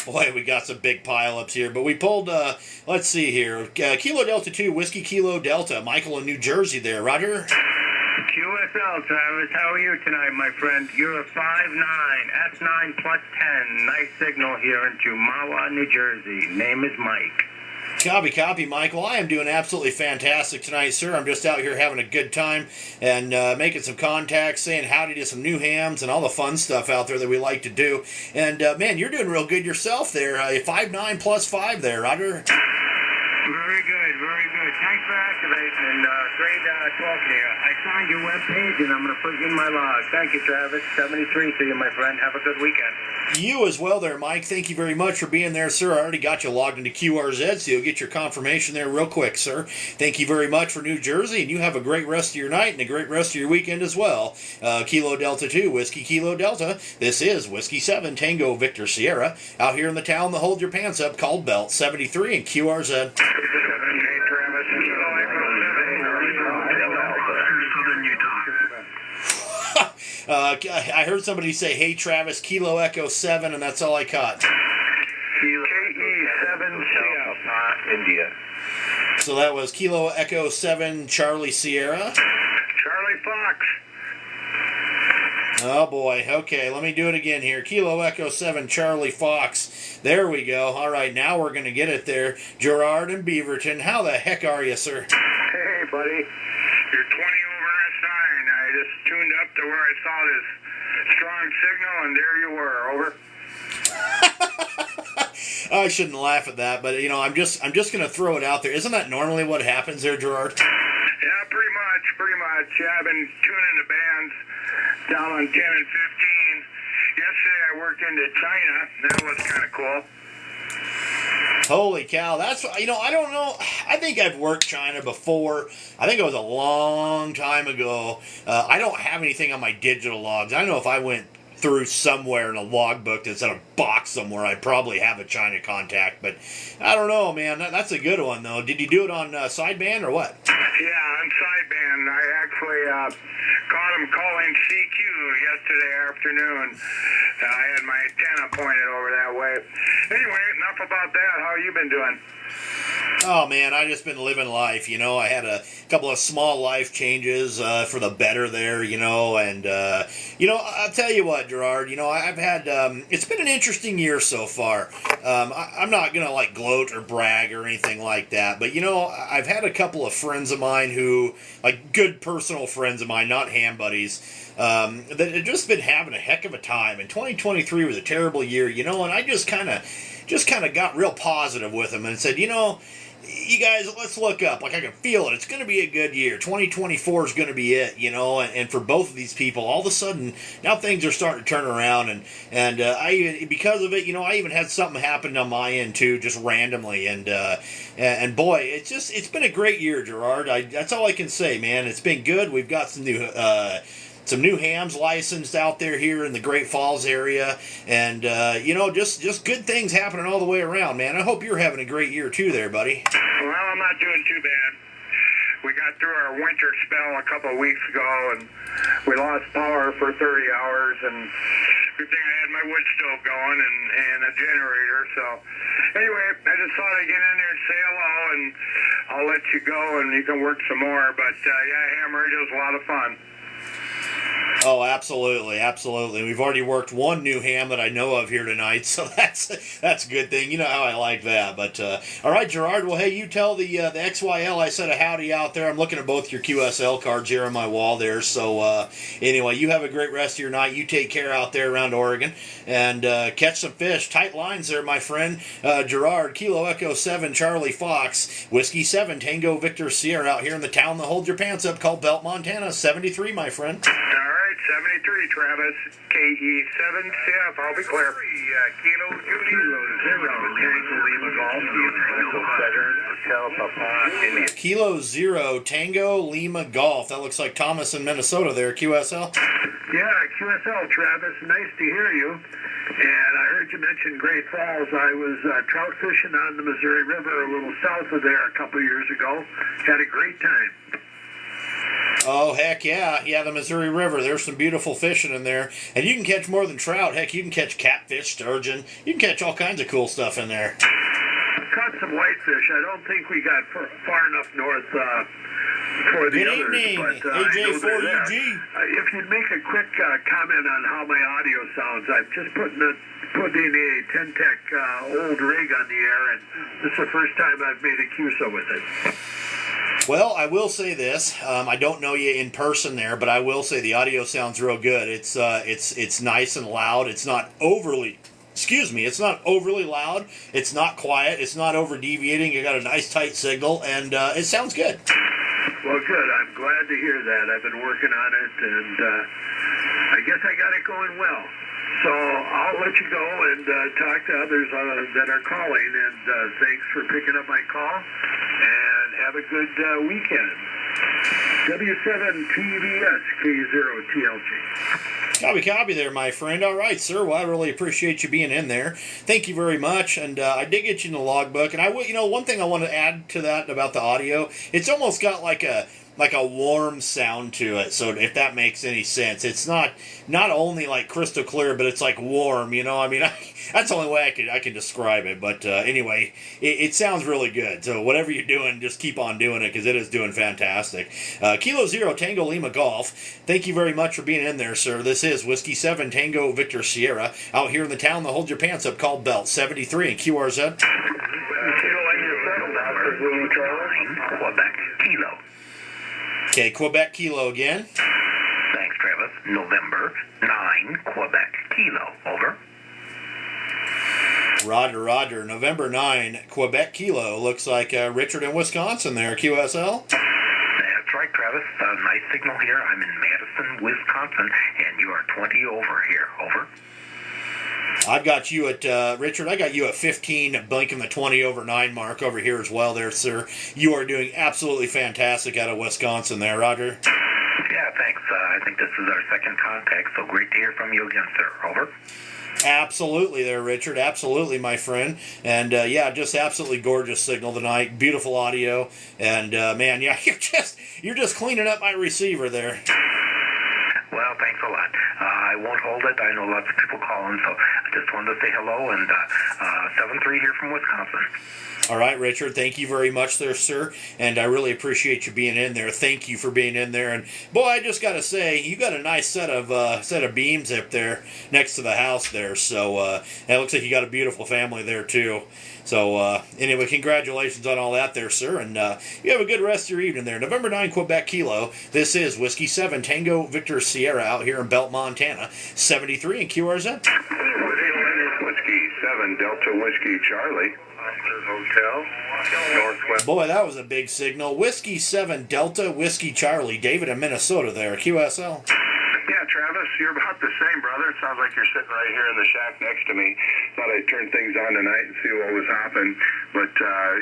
Boy, we got some big pileups here, but we pulled, let's see here, Kilo Delta 2, Whiskey Kilo Delta, Michael in New Jersey there, Roger. QSL, Travis, how are you tonight, my friend? You're a 5-9, S9 plus 10, nice signal here in Jumawa, New Jersey. Name is Mike. Copy, Michael. I am doing absolutely fantastic tonight, sir. I'm just out here having a good time and making some contacts, saying howdy to some new hams and all the fun stuff out there that we like to do. And, man, you're doing real good yourself there. 5-9 plus 5 there, Roger. Very good, very good. Thanks for activating and great talking to you. I signed your webpage and I'm going to put you in my log. Thank you, Travis. 73 to you, my friend. Have a good weekend. You as well there, Mike. Thank you very much for being there, sir. I already got you logged into QRZ, so you'll get your confirmation there real quick, sir. Thank you very much for New Jersey, and you have a great rest of your night and a great rest of your weekend as well. Kilo Delta 2, Whiskey Kilo Delta. This is Whiskey 7, Tango Victor Sierra, out here in the town that holds your pants up called Belt, 73 in QRZ. Southern Utah. I heard somebody say, "Hey Travis, Kilo Echo 7," and that's all I caught. KE7CF. India. So that was Kilo Echo 7 Charlie Sierra. Charlie Fox. Oh boy. Okay, let me do it again here. Kilo Echo 7 Charlie Fox. There we go. All right, now we're going to get it there. Gerard and Beaverton, how the heck are you, sir? Hey, buddy. You're 20 over S9. I just tuned up to where I saw this strong signal, and there you were. Over. I shouldn't laugh at that, but I'm just going to throw it out there. Isn't that normally what happens there, Gerard? Yeah, pretty much. Yeah, I've been tuning the bands down on 10 and 15. Yesterday I worked into China. That was kind of cool. Holy cow, that's, I don't know, I think I've worked China before. I think it was a long time ago. I don't have anything on my digital logs. I don't know if I went through somewhere in a logbook that's in a box somewhere, I probably have a China contact, but I don't know, man. That's a good one, though. Did you do it on sideband or what? Yeah, on sideband. I actually caught him calling CQ yesterday afternoon. I had my antenna pointed over that way. Anyway, enough about that. How you been doing? Oh, man, I just been living life, I had a couple of small life changes for the better there, and, I'll tell you what, Gerard, I've had, it's been an interesting year so far. I'm not going to, gloat or brag or anything like that, but, I've had a couple of friends of mine who, good personal friends of mine, not ham buddies, that have just been having a heck of a time, and 2023 was a terrible year, and I just kind of got real positive with them and said, you guys, let's look up. I can feel it. It's going to be a good year. 2024 is going to be it, and for both of these people, all of a sudden, now things are starting to turn around, and I, because of it, I even had something happen on my end, too, just randomly, and boy, it's been a great year, Gerard. That's all I can say, man. It's been good. We've got some new hams licensed out there here in the Great Falls area, and just good things happening all the way around, man. I hope you're having a great year too there, buddy. Well, I'm not doing too bad. We got through our winter spell a couple of weeks ago, and we lost power for 30 hours, and good thing I had my wood stove going and a generator. So anyway, I just thought I'd get in there and say hello, and I'll let you go, and you can work some more. But yeah, ham radio's a lot of fun. Oh, absolutely, absolutely. We've already worked one new ham that I know of here tonight, so that's a good thing. You know how I like that. But all right, Gerard. Well, hey, you tell the XYL I said a howdy out there. I'm looking at both your QSL cards here on my wall there. So anyway, you have a great rest of your night. You take care out there around Oregon and catch some fish. Tight lines there, my friend. Gerard, Kilo Echo 7, Charlie Fox, Whiskey 7, Tango Victor Sierra out here in the town that holds your pants up called Belt, Montana. 73, my friend. All right, 73, Travis. KE7CF, I'll be clear. Kilo 0, Tango Lima Golf, Hotel, Papa, Kilo 0, Tango Lima Golf. That looks like Thomas in Minnesota there, QSL. Yeah, QSL, Travis. Nice to hear you. And I heard you mention Great Falls. I was trout fishing on the Missouri River a little south of there a couple years ago. Had a great time. Oh, heck yeah. Yeah, the Missouri River. There's some beautiful fishing in there. And you can catch more than trout. Heck, you can catch catfish, sturgeon. You can catch all kinds of cool stuff in there. Caught some whitefish. I don't think we got far enough north for the Good others. evening, But, AJ4UG. If you'd make a quick comment on how my audio sounds, I've just put in a Ten-Tech old rig on the air, and this is the first time I've made a QSO with it. Well, I will say this. I don't know you in person there, but I will say the audio sounds real good. It's nice and loud. It's not overly... it's not overly loud. It's not quiet. It's not over deviating. You got a nice tight signal, and it sounds good. Well, good. I'm glad to hear that. I've been working on it, and I guess I got it going well. So I'll let you go and talk to others that are calling, and thanks for picking up my call, and have a good weekend. W7TVS K0TLG. Copy there, my friend. All right, sir. Well, I really appreciate you being in there. Thank you very much. And I did get you in the logbook. And I will, one thing I want to add to that about the audio, it's almost got like a warm sound to it. So if that makes any sense, it's not only like crystal clear, but it's like warm. You know, I mean, that's the only way I can describe it. But anyway, it sounds really good. So whatever you're doing, just keep on doing it because it is doing fantastic. Kilo Zero Tango Lima Golf. Thank you very much for being in there, sir. This is Whiskey 7 Tango Victor Sierra out here in the town that hold your pants up called Belt 73 and QRZ. Quebec Kilo. Okay, Quebec Kilo again. Thanks, Travis. November 9, Quebec Kilo. Over. Roger. November 9, Quebec Kilo. Looks like Richard in Wisconsin there, QSL. That's right, Travis. Nice signal here. I'm in Madison, Wisconsin, and you are 20 over here. Over. I've got you at, Richard, I got you at 15, blinking the 20 over 9 mark over here as well there, sir. You are doing absolutely fantastic out of Wisconsin there, Roger. Yeah, thanks. I think this is our second contact, so great to hear from you again, sir. Over. Absolutely there, Richard. Absolutely, my friend. And, yeah, just absolutely gorgeous signal tonight. Beautiful audio. And, man, yeah, you're just cleaning up my receiver there. Well, thanks a lot. I won't hold it. I know lots of people calling, so I just wanted to say hello, and 7-3 here from Wisconsin. All right, Richard, thank you very much there, sir, and I really appreciate you being in there. Thank you for being in there, and boy, I just got to say, you got a nice set of beams up there next to the house there, so it looks like you got a beautiful family there, too. So, anyway, congratulations on all that there, sir, and you have a good rest of your evening there. November 9, Quebec Kilo. This is Whiskey 7 Tango Victor Sierra out here in Belt, Montana. 73 in QRZ. Whiskey 7 Delta Whiskey Charlie. Hotel, Northwest. Boy, that was a big signal. Whiskey 7 Delta Whiskey Charlie. David in Minnesota there. QSL. Yeah, Travis, you're about the same, brother. It sounds like you're sitting right here in the shack next to me. Thought I'd turn things on tonight and see what was happening. But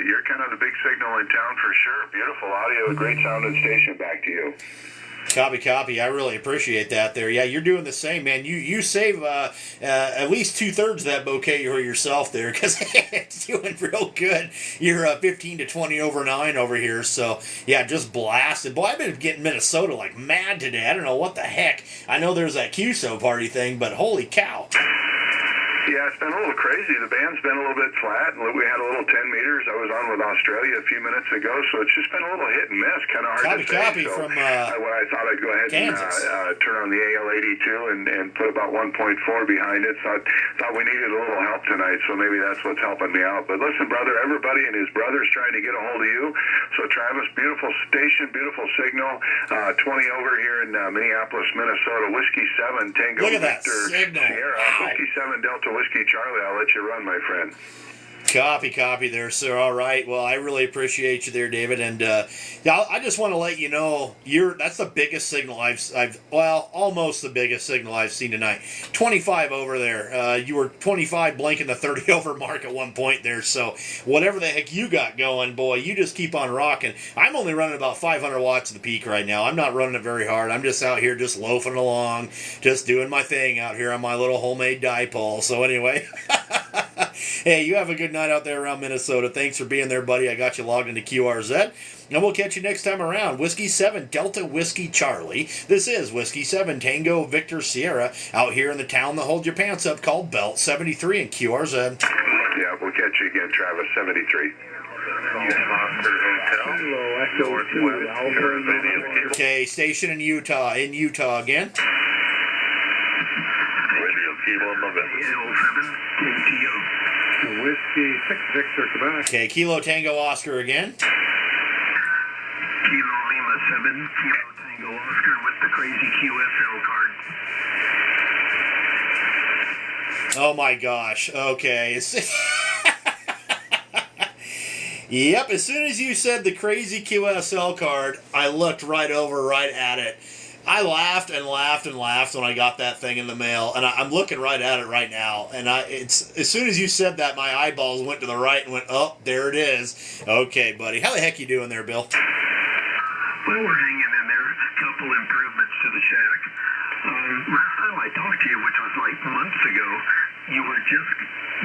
you're kind of the big signal in town for sure. Beautiful audio, great sounding station. Back to you. Copy. I really appreciate that there. Yeah, you're doing the same, man. You save at least 2/3 of that bouquet for yourself there because it's doing real good. You're 15 to 20 over 9 over here. So, yeah, just blasted. Boy, I've been getting Minnesota like mad today. I don't know what the heck. I know there's that QSO party thing, but holy cow. Yeah, it's been a little crazy. The band's been a little bit flat. We had a little 10 meters. I was on with Australia a few minutes ago, so it's just been a little hit and miss. Kind of hard to say. Copy so from when I thought I'd go ahead Kansas. and turn on the AL82 and put about 1.4 behind it. So I thought we needed a little help tonight, so maybe that's what's helping me out. But listen, brother, everybody and his brother's trying to get a hold of you. So Travis, beautiful station, beautiful signal. 20 over here in Minneapolis, Minnesota. Whiskey 7 Tango Look at that Victor signal. Sierra. Wow. Whiskey 7 Delta Whiskey Charlie. I'll let you run, my friend. Copy there, sir. All right. Well, I really appreciate you there, David. And yeah, I just want to let you know that's the biggest signal almost the biggest signal I've seen tonight. 25 over there. You were 25 blanking the 30 over mark at one point there. So whatever the heck you got going, boy, you just keep on rocking. I'm only running about 500 watts of the peak right now. I'm not running it very hard. I'm just out here just loafing along, just doing my thing out here on my little homemade dipole. So anyway. Hey, you have a good night out there around Minnesota. Thanks for being there, buddy. I got you logged into QRZ. And we'll catch you next time around. Whiskey 7 Delta Whiskey Charlie. This is Whiskey 7 Tango Victor Sierra out here in the town that holds your pants up called Belt 73 in QRZ. Yeah, we'll catch you again, Travis. 73. Okay, station in Utah again. Whiskey 6 Victor Quebec. Okay, Kilo Tango Oscar again. Kilo Lima 7, Kilo Tango Oscar with the crazy QSL card. Oh my gosh. Okay. Yep, as soon as you said the crazy QSL card, I looked right at it. I laughed and laughed and laughed when I got that thing in the mail, and I'm looking right at it right now. And it's as soon as you said that, my eyeballs went to the right and went, oh, there it is. Okay, buddy. How the heck you doing there, Bill? Well, we're hanging in there. A couple improvements to the shack. Last time I talked to you, which was like months ago, you were just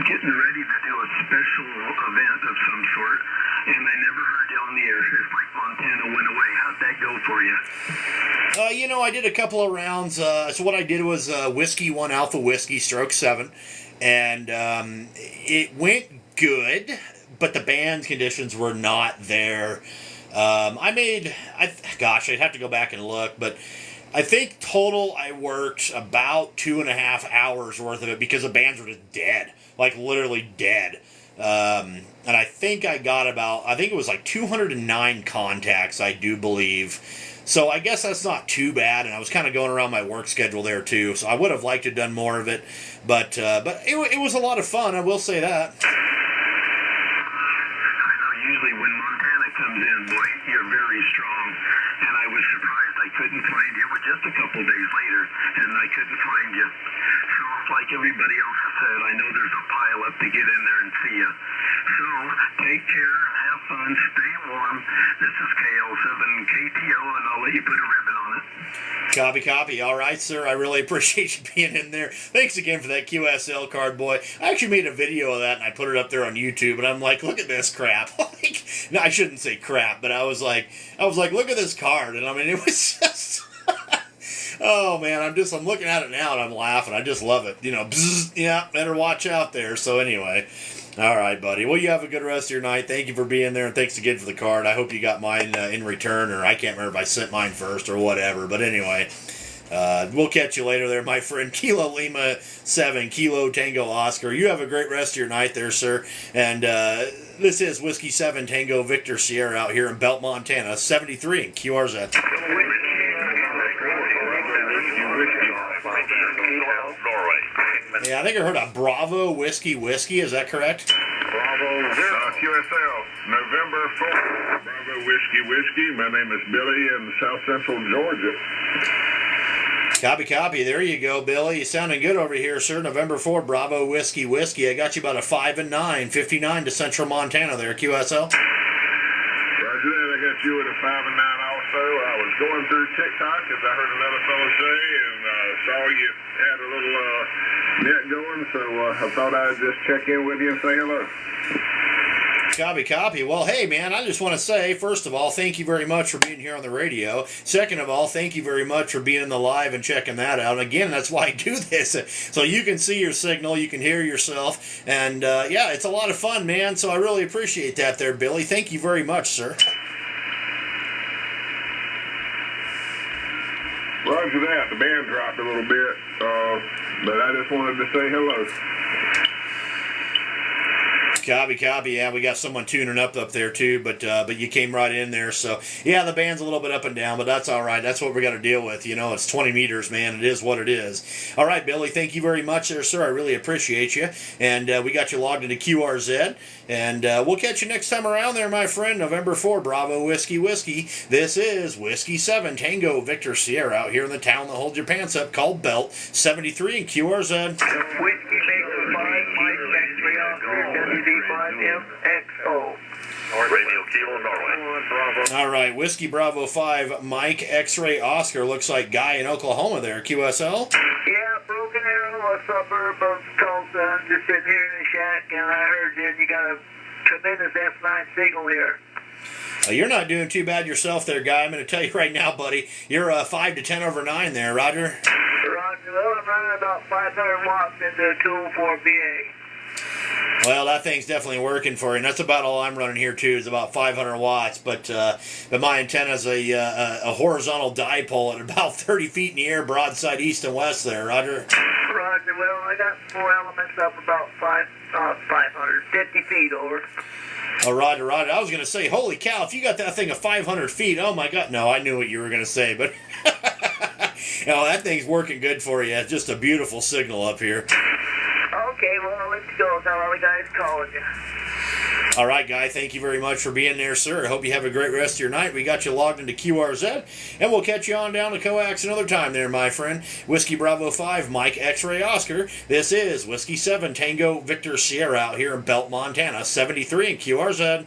getting ready to do a special event of some sort, and I never heard you on the air. It's like Montana went away. How'd that go for you? I did a couple of rounds. So what I did was Whiskey 1 Alpha Whiskey Stroke 7, and it went good, but the band conditions were not there. I'd have to go back and look, but I think total I worked about 2.5 hours worth of it because the bands were just dead, like literally dead. And I think I got it was like 209 contacts, I do believe. So I guess that's not too bad, and I was kind of going around my work schedule there too, so I would have liked to have done more of it, but it was a lot of fun, I will say that. I know usually when Montana comes in, boy, you're very strong, and I was surprised I couldn't find you. It was just a couple days later, and I couldn't find you. So like everybody else said, I know there's a pile up to get in there and see you. So take care and have fun, stay warm. This is KL7KTO, and I'll let you put a ribbon on it. Copy. All right, sir. I really appreciate you being in there. Thanks again for that QSL card, boy. I actually made a video of that, and I put it up there on YouTube, and I'm like, look at this crap. No, I shouldn't say crap, but I was like, look at this card, and I mean, it was just... Oh man, I'm looking at it now and I'm laughing. I just love it. Bzz, yeah, better watch out there. So anyway, all right, buddy. Well, you have a good rest of your night. Thank you for being there, and thanks again for the card. I hope you got mine in return, or I can't remember if I sent mine first or whatever. But anyway, we'll catch you later there, my friend. Kilo Lima 7, Kilo Tango Oscar. You have a great rest of your night there, sir. And this is Whiskey 7 Tango Victor Sierra out here in Belt, Montana, 73 in QRZ. Yeah, I think I heard a Bravo Whiskey. Is that correct? Bravo QSL, November 4th. Bravo Whiskey. My name is Billy in South Central Georgia. Copy. There you go, Billy. You sounding good over here, sir. November 4, Bravo Whiskey. I got you about a 5 and 9, 59 to Central Montana there, QSL. Roger that. I got you at a 5 and 9 also. I was going through TikTok as I heard another fellow say, and saw you had a little net going, so I thought I'd just check in with you and say hello. Copy. Well, hey, man, I just want to say, first of all, thank you very much for being here on the radio. Second of all, thank you very much for being in the live and checking that out. Again, that's why I do this, so you can see your signal, you can hear yourself, and yeah, it's a lot of fun, man, so I really appreciate that there, Billy. Thank you very much, sir. Roger that. The band dropped a little bit, but I just wanted to say hello. Copy. Yeah, we got someone tuning up there too, but you came right in there. So yeah, the band's a little bit up and down, but that's all right. That's what we got to deal with. It's 20 meters, man. It is what it is. All right, Billy. Thank you very much, there, sir. I really appreciate you. And we got you logged into QRZ, and we'll catch you next time around there, my friend. November 4, Bravo Whiskey. This is Whiskey 7 Tango Victor Sierra out here in the town that holds your pants up, called Belt, 73 in QRZ. Whiskey Maker 5, Mike X-Ray Oscar, WD5MXO. Radio Kilo, Norway. All right, Whiskey Bravo 5, Mike X-Ray Oscar. Looks like Guy in Oklahoma there, QSL. Yeah, Broken Arrow, a suburb of Tulsa. Just sitting here in the shack, and I heard that you got a tremendous F9 signal here. You're not doing too bad yourself there, Guy. I'm going to tell you right now, buddy. You're 5 to 10 over 9 there, Roger. Roger. Well, I'm running about 500 watts into 204 BA. Well, that thing's definitely working for you, and that's about all I'm running here too. Is about 500 watts, but my antenna's a horizontal dipole at about 30 feet in the air, broadside east and west. There, Roger. Roger. Well, I got 4 elements up about 550 feet over. Oh, Roger. I was going to say, holy cow! If you got that thing at 500 feet, oh my God! No, I knew what you were going to say, but that thing's working good for you. It's just a beautiful signal up here. Okay, well, let's go. Tell all the guys calling you. All right, Guy, thank you very much for being there, sir. I hope you have a great rest of your night. We got you logged into QRZ, and we'll catch you on down to Coax another time there, my friend. Whiskey Bravo 5, Mike X-Ray Oscar. This is Whiskey 7, Tango Victor Sierra out here in Belt, Montana, 73 in QRZ.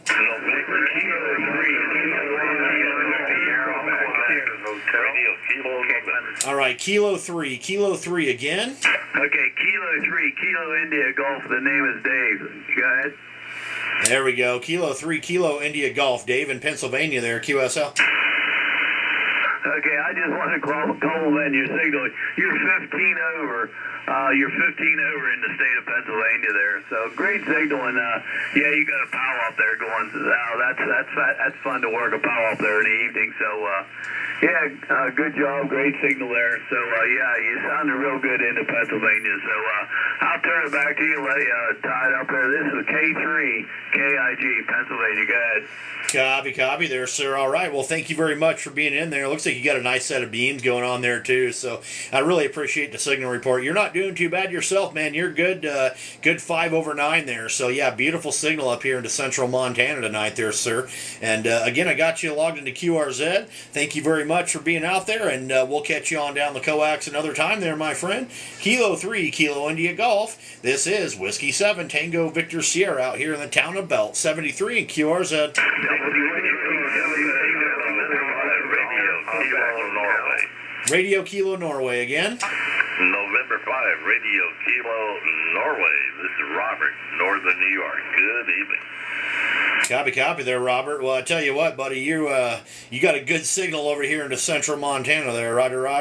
Radio Kilo, All right, Kilo 3 again. Okay, Kilo Kilo 3, Kilo India Golf. The name is Dave. Go ahead. There we go. Kilo 3, Kilo India Golf. Dave in Pennsylvania there, QSL. Okay, I just want to compliment your signal. You're 15 over. You're 15 over in the state of Pennsylvania there. So great signal, and yeah, you got a pow up there going. That's fun to work a pow up there in the evening. So yeah, good job, great signal there. So yeah, you sounded real good into Pennsylvania. So I'll turn it back to you, Todd up there. This is K3 KIG Pennsylvania. Go ahead. Copy there, sir. All right. Well, thank you very much for being in there. Looks like you got a nice set of beams going on there, too. So I really appreciate the signal report. You're not doing too bad yourself, man. You're good. Good 5 over 9 there. So, yeah, beautiful signal up here into central Montana tonight there, sir. And, again, I got you logged into QRZ. Thank you very much for being out there, and we'll catch you on down the coax another time there, my friend. Kilo 3, Kilo India Golf. This is Whiskey 7, Tango Victor Sierra out here in the town of Belt, 73 in QRZ. Radio Kilo Norway again. November 5, Radio Kilo Norway. This is Robert, Northern New York. Good evening. Copy there, Robert. Well, I tell you what, buddy, you got a good signal over here into central Montana there, Roger. You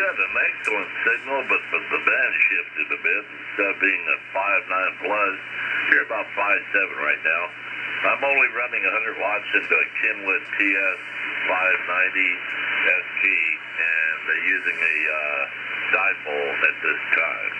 have an excellent signal, but the band shifted a bit. Instead of being a 5.9 plus, you're about 5.7 right now. I'm only running 100 watts into a Kenwood TS 590 SG, and they're using a dipole at this time.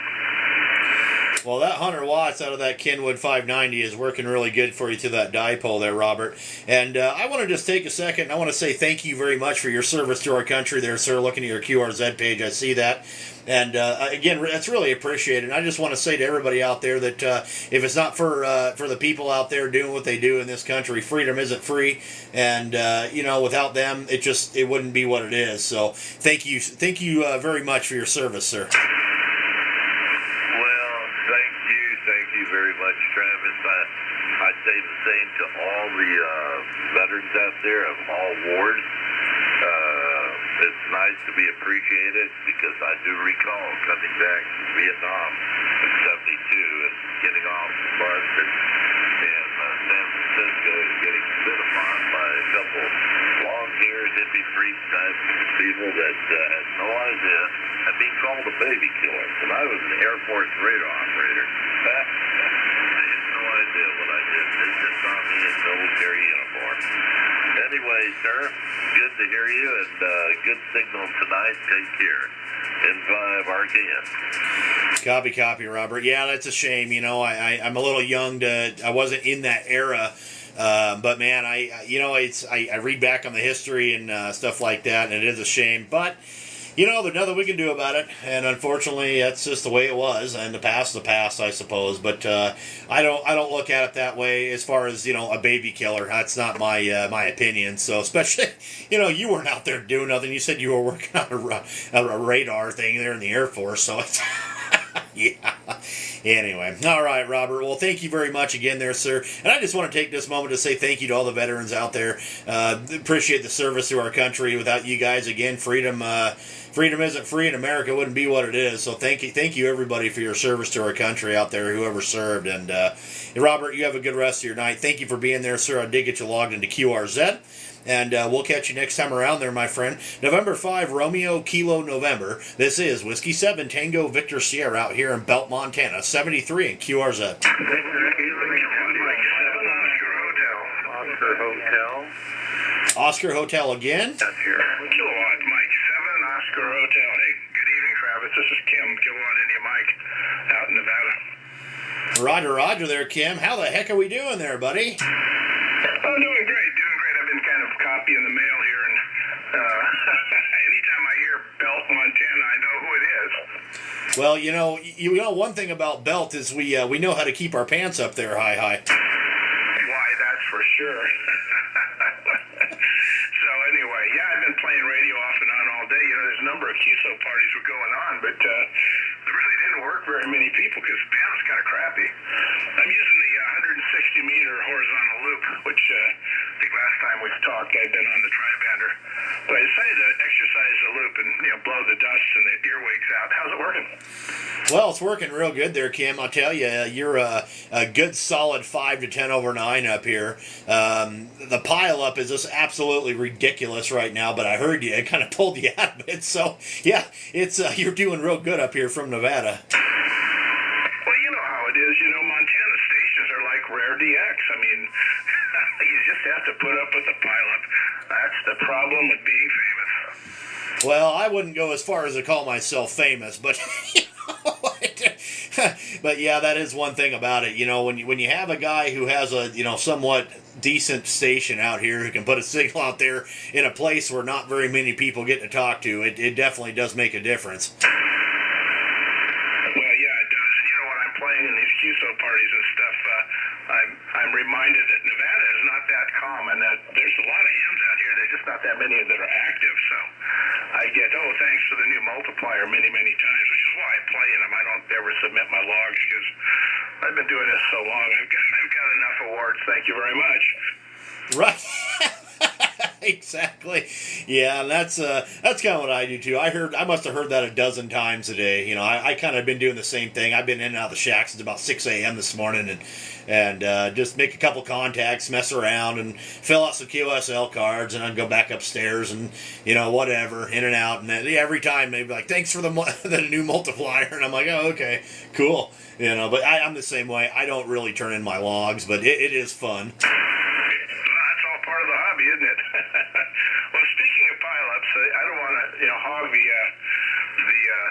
Well, that 100 watts out of that Kenwood 590 is working really good for you to that dipole there, Robert. And I want to just take a second. I want to say thank you very much for your service to our country there, sir. Looking at your QRZ page, I see that. And again, that's really appreciated. And I just want to say to everybody out there that if it's not for the people out there doing what they do in this country, freedom isn't free. And without them, it wouldn't be what it is. So thank you very much for your service, sir. Very much, Travis. I say the same to all the veterans out there of all wars. It's nice to be appreciated because I do recall coming back from Vietnam in '72 and getting off the bus in San Francisco and getting spit upon by a couple long-haired hippie freak type people that had no idea and being called a baby killer. And I was an Air Force radar operator. They had no idea what I did. They just saw me in military uniform. Anyway, sir, good to hear you, and good signal tonight. Take care. N5 RKN. Copy, Robert. Yeah, that's a shame. I'm a little young I wasn't in that era. But man, I read back on the history and stuff like that, and it is a shame. But there's nothing we can do about it, and unfortunately, that's just the way it was. And the past, I suppose. But I don't look at it that way. As far as a baby killer, that's not my opinion. So especially, you weren't out there doing nothing. You said you were working on a radar thing there in the Air Force. So it's yeah. Anyway, all right, Robert. Well, thank you very much again there, sir. And I just want to take this moment to say thank you to all the veterans out there. Appreciate the service to our country. Without you guys, again, freedom isn't free, and America wouldn't be what it is. So thank you, everybody, for your service to our country out there, whoever served. And Robert, you have a good rest of your night. Thank you for being there, sir. I did get you logged into QRZ. And we'll catch you next time around there, my friend. November 5, Romeo Kilo November. This is Whiskey 7, Tango Victor Sierra out here in Belt, Montana. 73 in QRZ. Oscar Hotel again. That's here. Kilowatt Mike 7, Oscar Hotel. Hey, good evening, Travis. This is Kim, Kilowatt India Mike, out in Nevada. Roger there, Kim. How the heck are we doing there, buddy? Oh, doing great. I've been kind of copying the mail here, and anytime I hear Belt, Montana, I know who it is. Well, one thing about Belt is we know how to keep our pants up there high. Why, that's for sure. So anyway, yeah, I've been playing radio off and on all day. There's a number of QSO parties were going on, but it really didn't work very many people because the band was kind of crappy. I'm using the 160-meter horizontal loop, which I think last time we've talked, I'd been on the Tribander. But I decided to exercise the loop and blow the dust and the earwigs out out. How's it working? Well, it's working real good there, Kim. I'll tell you, you're a good solid 5 to 10 over 9 up here. The pile up is just absolutely ridiculous right now, but I heard you. I kind of pulled you out of it. So, yeah, it's you're doing real good up here from Nevada. Well, you know how it is. You know, Montana stations are like Rare DX. I mean, you just have to put up with the pile up. That's the problem with being famous. Well, I wouldn't go as far as to call myself famous, but but yeah, that is one thing about it. You know, when you have a guy who has a somewhat decent station out here who can put a signal out there in a place where not very many people get to talk to, it definitely does make a difference. Well, yeah, it does. And you know, when I'm playing in these QSO parties and stuff, I'm reminded that Nevada is not that common. That there's a lot of hams out here. There's just not that many that are active. So I get, thanks for the new multiplier many, many times, which is why I play in them. I don't ever submit my logs because I've been doing this so long. I've got enough awards. Thank you very much. Right. Exactly. Yeah, and that's kind of what I do too. I must have heard that a dozen times a day. You know, I kind of been doing the same thing. I've been in and out of the shack since about 6 a.m. this morning, and just make a couple contacts, mess around, and fill out some QSL cards, and I'd go back upstairs and whatever, in and out. And then every time they'd be like, "Thanks for the new multiplier," and I'm like, "Oh, okay, cool." But I'm the same way. I don't really turn in my logs, but it is fun. Part of the hobby, isn't it? Well, speaking of pile-ups, I don't want to, hog the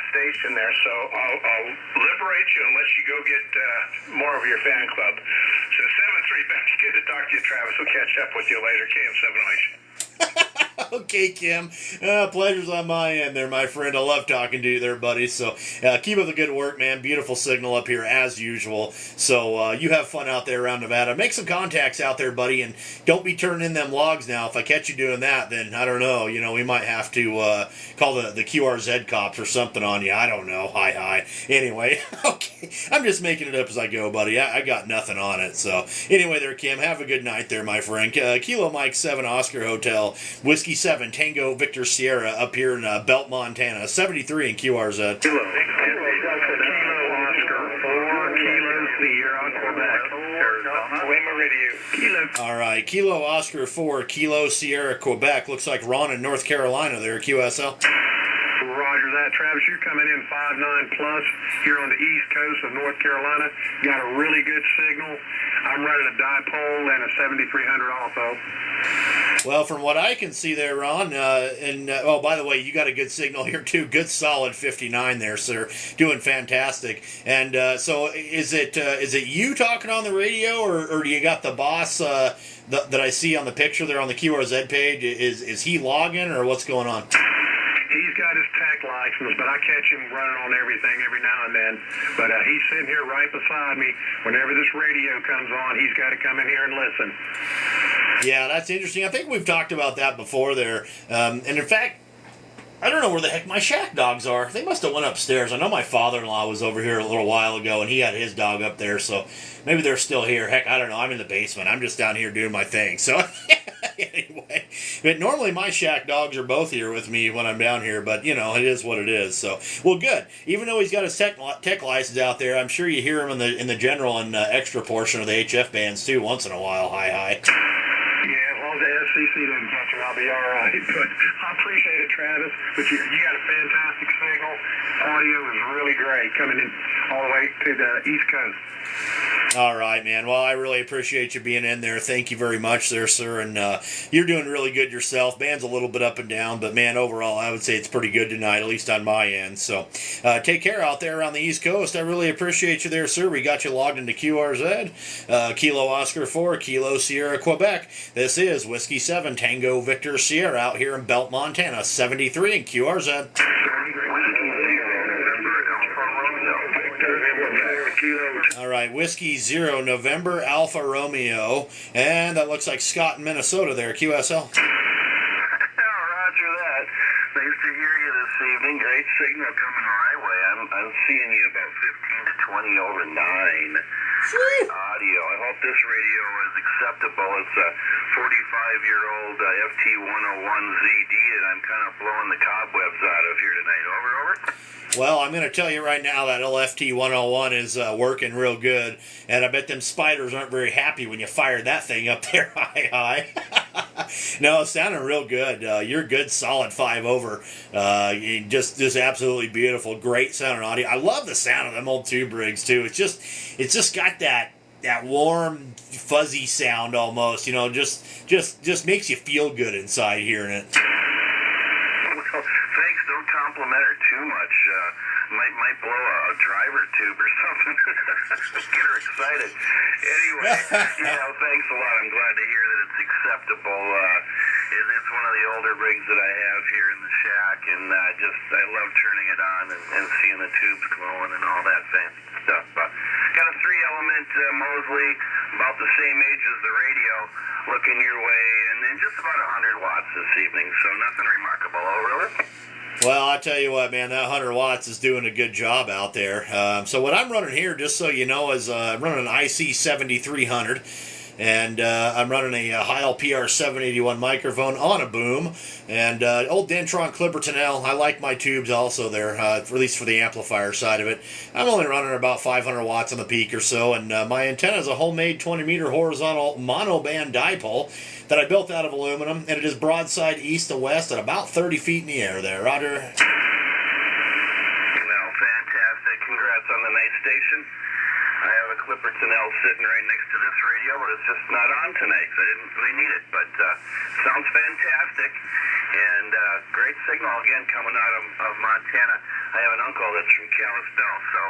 station there, so I'll liberate you and let you go get more of your fan club. So 7-3, Becky, good to talk to you, Travis. We'll catch up with you later. KM7 Okay, Kim. Pleasure's on my end there, my friend. I love talking to you there, buddy. So keep up the good work, man. Beautiful signal up here as usual. So you have fun out there around Nevada. Make some contacts out there, buddy, and don't be turning in them logs now. If I catch you doing that, then I don't know. We might have to call the QRZ cops or something on you. I don't know. Hi. Anyway, okay. I'm just making it up as I go, buddy. I got nothing on it. So anyway there, Kim. Have a good night there, my friend. Kilo Mike 7 Oscar Hotel. Whiskey 7 Tango Victor Sierra up here in Belt, Montana. 73 in QRZ. Kilo Oscar 4 Kilo Sierra Quebec, Arizona. Lima Radio. Kilo. All right, Kilo Oscar 4 Kilo Sierra Quebec. Looks like Ron in North Carolina there. QSL. Roger that, Travis. You're coming in 5.9 plus here on the east coast of North Carolina. Got a really good signal. I'm running a dipole and a 7300 also. Well, from what I can see there, Ron, by the way, you got a good signal here too. Good solid 59 there, sir. Doing fantastic. And so is it you talking on the radio, or do you got the boss that I see on the picture there on the QRZ page? Is he logging, or what's going on? He's got his tech license, but I catch him running on everything every now and then. But he's sitting here right beside me. Whenever this radio comes on, he's got to come in here and listen. Yeah, that's interesting. I think we've talked about that before there. And in fact, I don't know where the heck my shack dogs are. They must have went upstairs. I know my father-in-law was over here a little while ago, and he had his dog up there, so maybe they're still here. Heck, I don't know. I'm in the basement. I'm just down here doing my thing. So anyway, but normally my shack dogs are both here with me when I'm down here, but it is what it is. So, well, good. Even though he's got his tech license out there, I'm sure you hear him in the general and extra portion of the HF bands too once in a while. Hi. The SCC doesn't catch it, I'll be all right. But I appreciate it, Travis. But you got a fantastic signal. Audio is really great coming in all the way to the East Coast. All right, man. Well, I really appreciate you being in there. Thank you very much there, sir. And you're doing really good yourself. Band's a little bit up and down, but, man, overall, I would say it's pretty good tonight, at least on my end. So take care out there on the East Coast. I really appreciate you there, sir. We got you logged into QRZ. Kilo Oscar 4, Kilo Sierra Quebec. This is Whiskey 7 Tango Victor Sierra out here in Belt, Montana. 73 in QRZ. All right, Whiskey 0 November Alpha Romeo, and that looks like Scott in Minnesota there. QSL. Roger that. Nice to hear you this evening. Great signal coming my way. I'm seeing you about 15 to 20 over 9. Great audio. I hope this radio is acceptable. It's a 45-year-old FT101ZD that I'm kind of blowing the cobwebs out of here tonight. Over. Well, I'm going to tell you right now that LFT 101 is working real good, and I bet them spiders aren't very happy when you fired that thing up there high. No, it's sounding real good. You're good, solid 5 over. Just absolutely beautiful, great sound and audio. I love the sound of them old tube rigs too. It's just got that warm, fuzzy sound almost. You know, just makes you feel good inside hearing it. Well, thanks. Don't compliment her too much. Might blow a driver tube or something. Get her excited. Anyway, thanks a lot. I'm glad to hear that it's acceptable. It's one of the older rigs that I have here in the shack, and I love turning it on and seeing the tubes glowing and all that fancy stuff. Got a 3-element Mosley, about the same age as the radio, looking your way, and then just about 100 watts this evening, so nothing remarkable. Oh, really? Well, I tell you what, man, that 100 watts is doing a good job out there. So what I'm running here, just so you know, is I'm running an IC7300, and I'm running a Heil PR781 microphone on a boom, and old Dentron Clipperton. I like my tubes also there, at least for the amplifier side of it. I'm only running about 500 watts on the peak or so, and my antenna is a homemade 20-meter horizontal monoband dipole that I built out of aluminum, and it is broadside east to west at about 30 feet in the air there. Roger. Well, fantastic. Congrats on the nice station. I have a Clipperton L sitting right next to this radio, but it's just not on tonight, so I didn't really need it. But sounds fantastic, and great signal again coming out of Montana. I have an uncle that's from Kalispell, so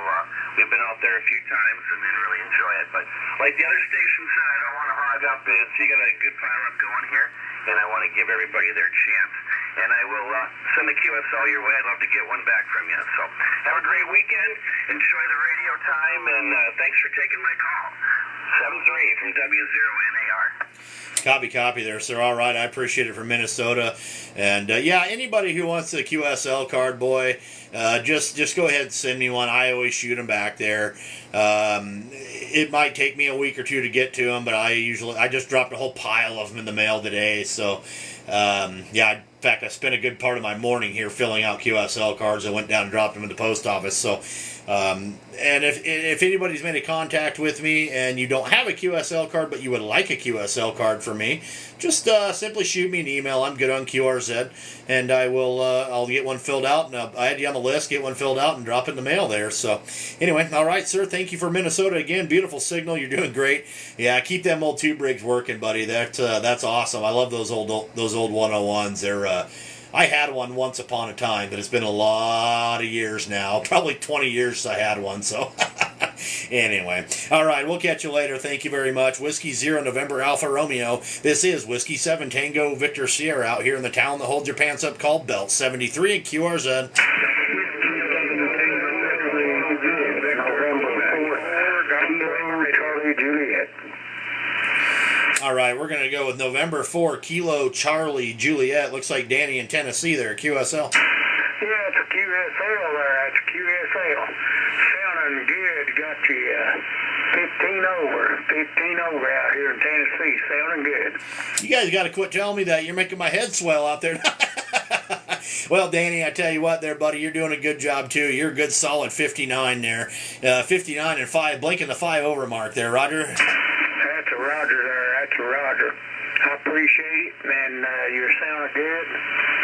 we've been out there a few times and then really enjoy it. But like the other station said, I don't want to hog up. You got a good fire up going here, and I want to give everybody their chance. And I will send the QSL your way. I'd love to get one back from you. So have a great weekend. Enjoy the radio time, and thanks for taking my call. 7-3 from W0NAR. Copy there, sir. All right, I appreciate it from Minnesota. And anybody who wants a QSL card, boy, just go ahead and send me one. I always shoot them back there. It might take me a week or two to get to them, but I just dropped a whole pile of them in the mail today. So, in fact, I spent a good part of my morning here filling out QSL cards. I went down and dropped them in the post office. So, and if anybody's made a contact with me and you don't have a QSL card, but you would like a QSL card for me, just simply shoot me an email. I'm good on QRZ, and I'll get one filled out, and I add you on the list, get one filled out, and drop it in the mail there. So, anyway, all right, sir. Thank you for Minnesota again. Beautiful signal. You're doing great. Yeah, keep them old tube rigs working, buddy. That's awesome. I love those old 101s. They're I had one once upon a time, but it's been a lot of years now. Probably 20 years since I had one, so anyway. All right, we'll catch you later. Thank you very much. Whiskey 0 November Alpha Romeo. This is Whiskey 7 Tango Victor Sierra out here in the town that holds your pants up called Belt 73 and QRZ. All right, we're going to go with November 4, Kilo Charlie Juliet. Looks like Danny in Tennessee there, QSL. Yeah, it's a QSL there. It's a QSL. Sounding good. Got you 15 over out here in Tennessee. Sounding good. You guys got to quit telling me that. You're making my head swell out there. Well, Danny, I tell you what there, buddy, you're doing a good job, too. You're a good solid 59 there. 59 and 5, blinking the 5 over mark there, Roger. That's a Roger there. That's a Roger. I appreciate it, and you're sounding good.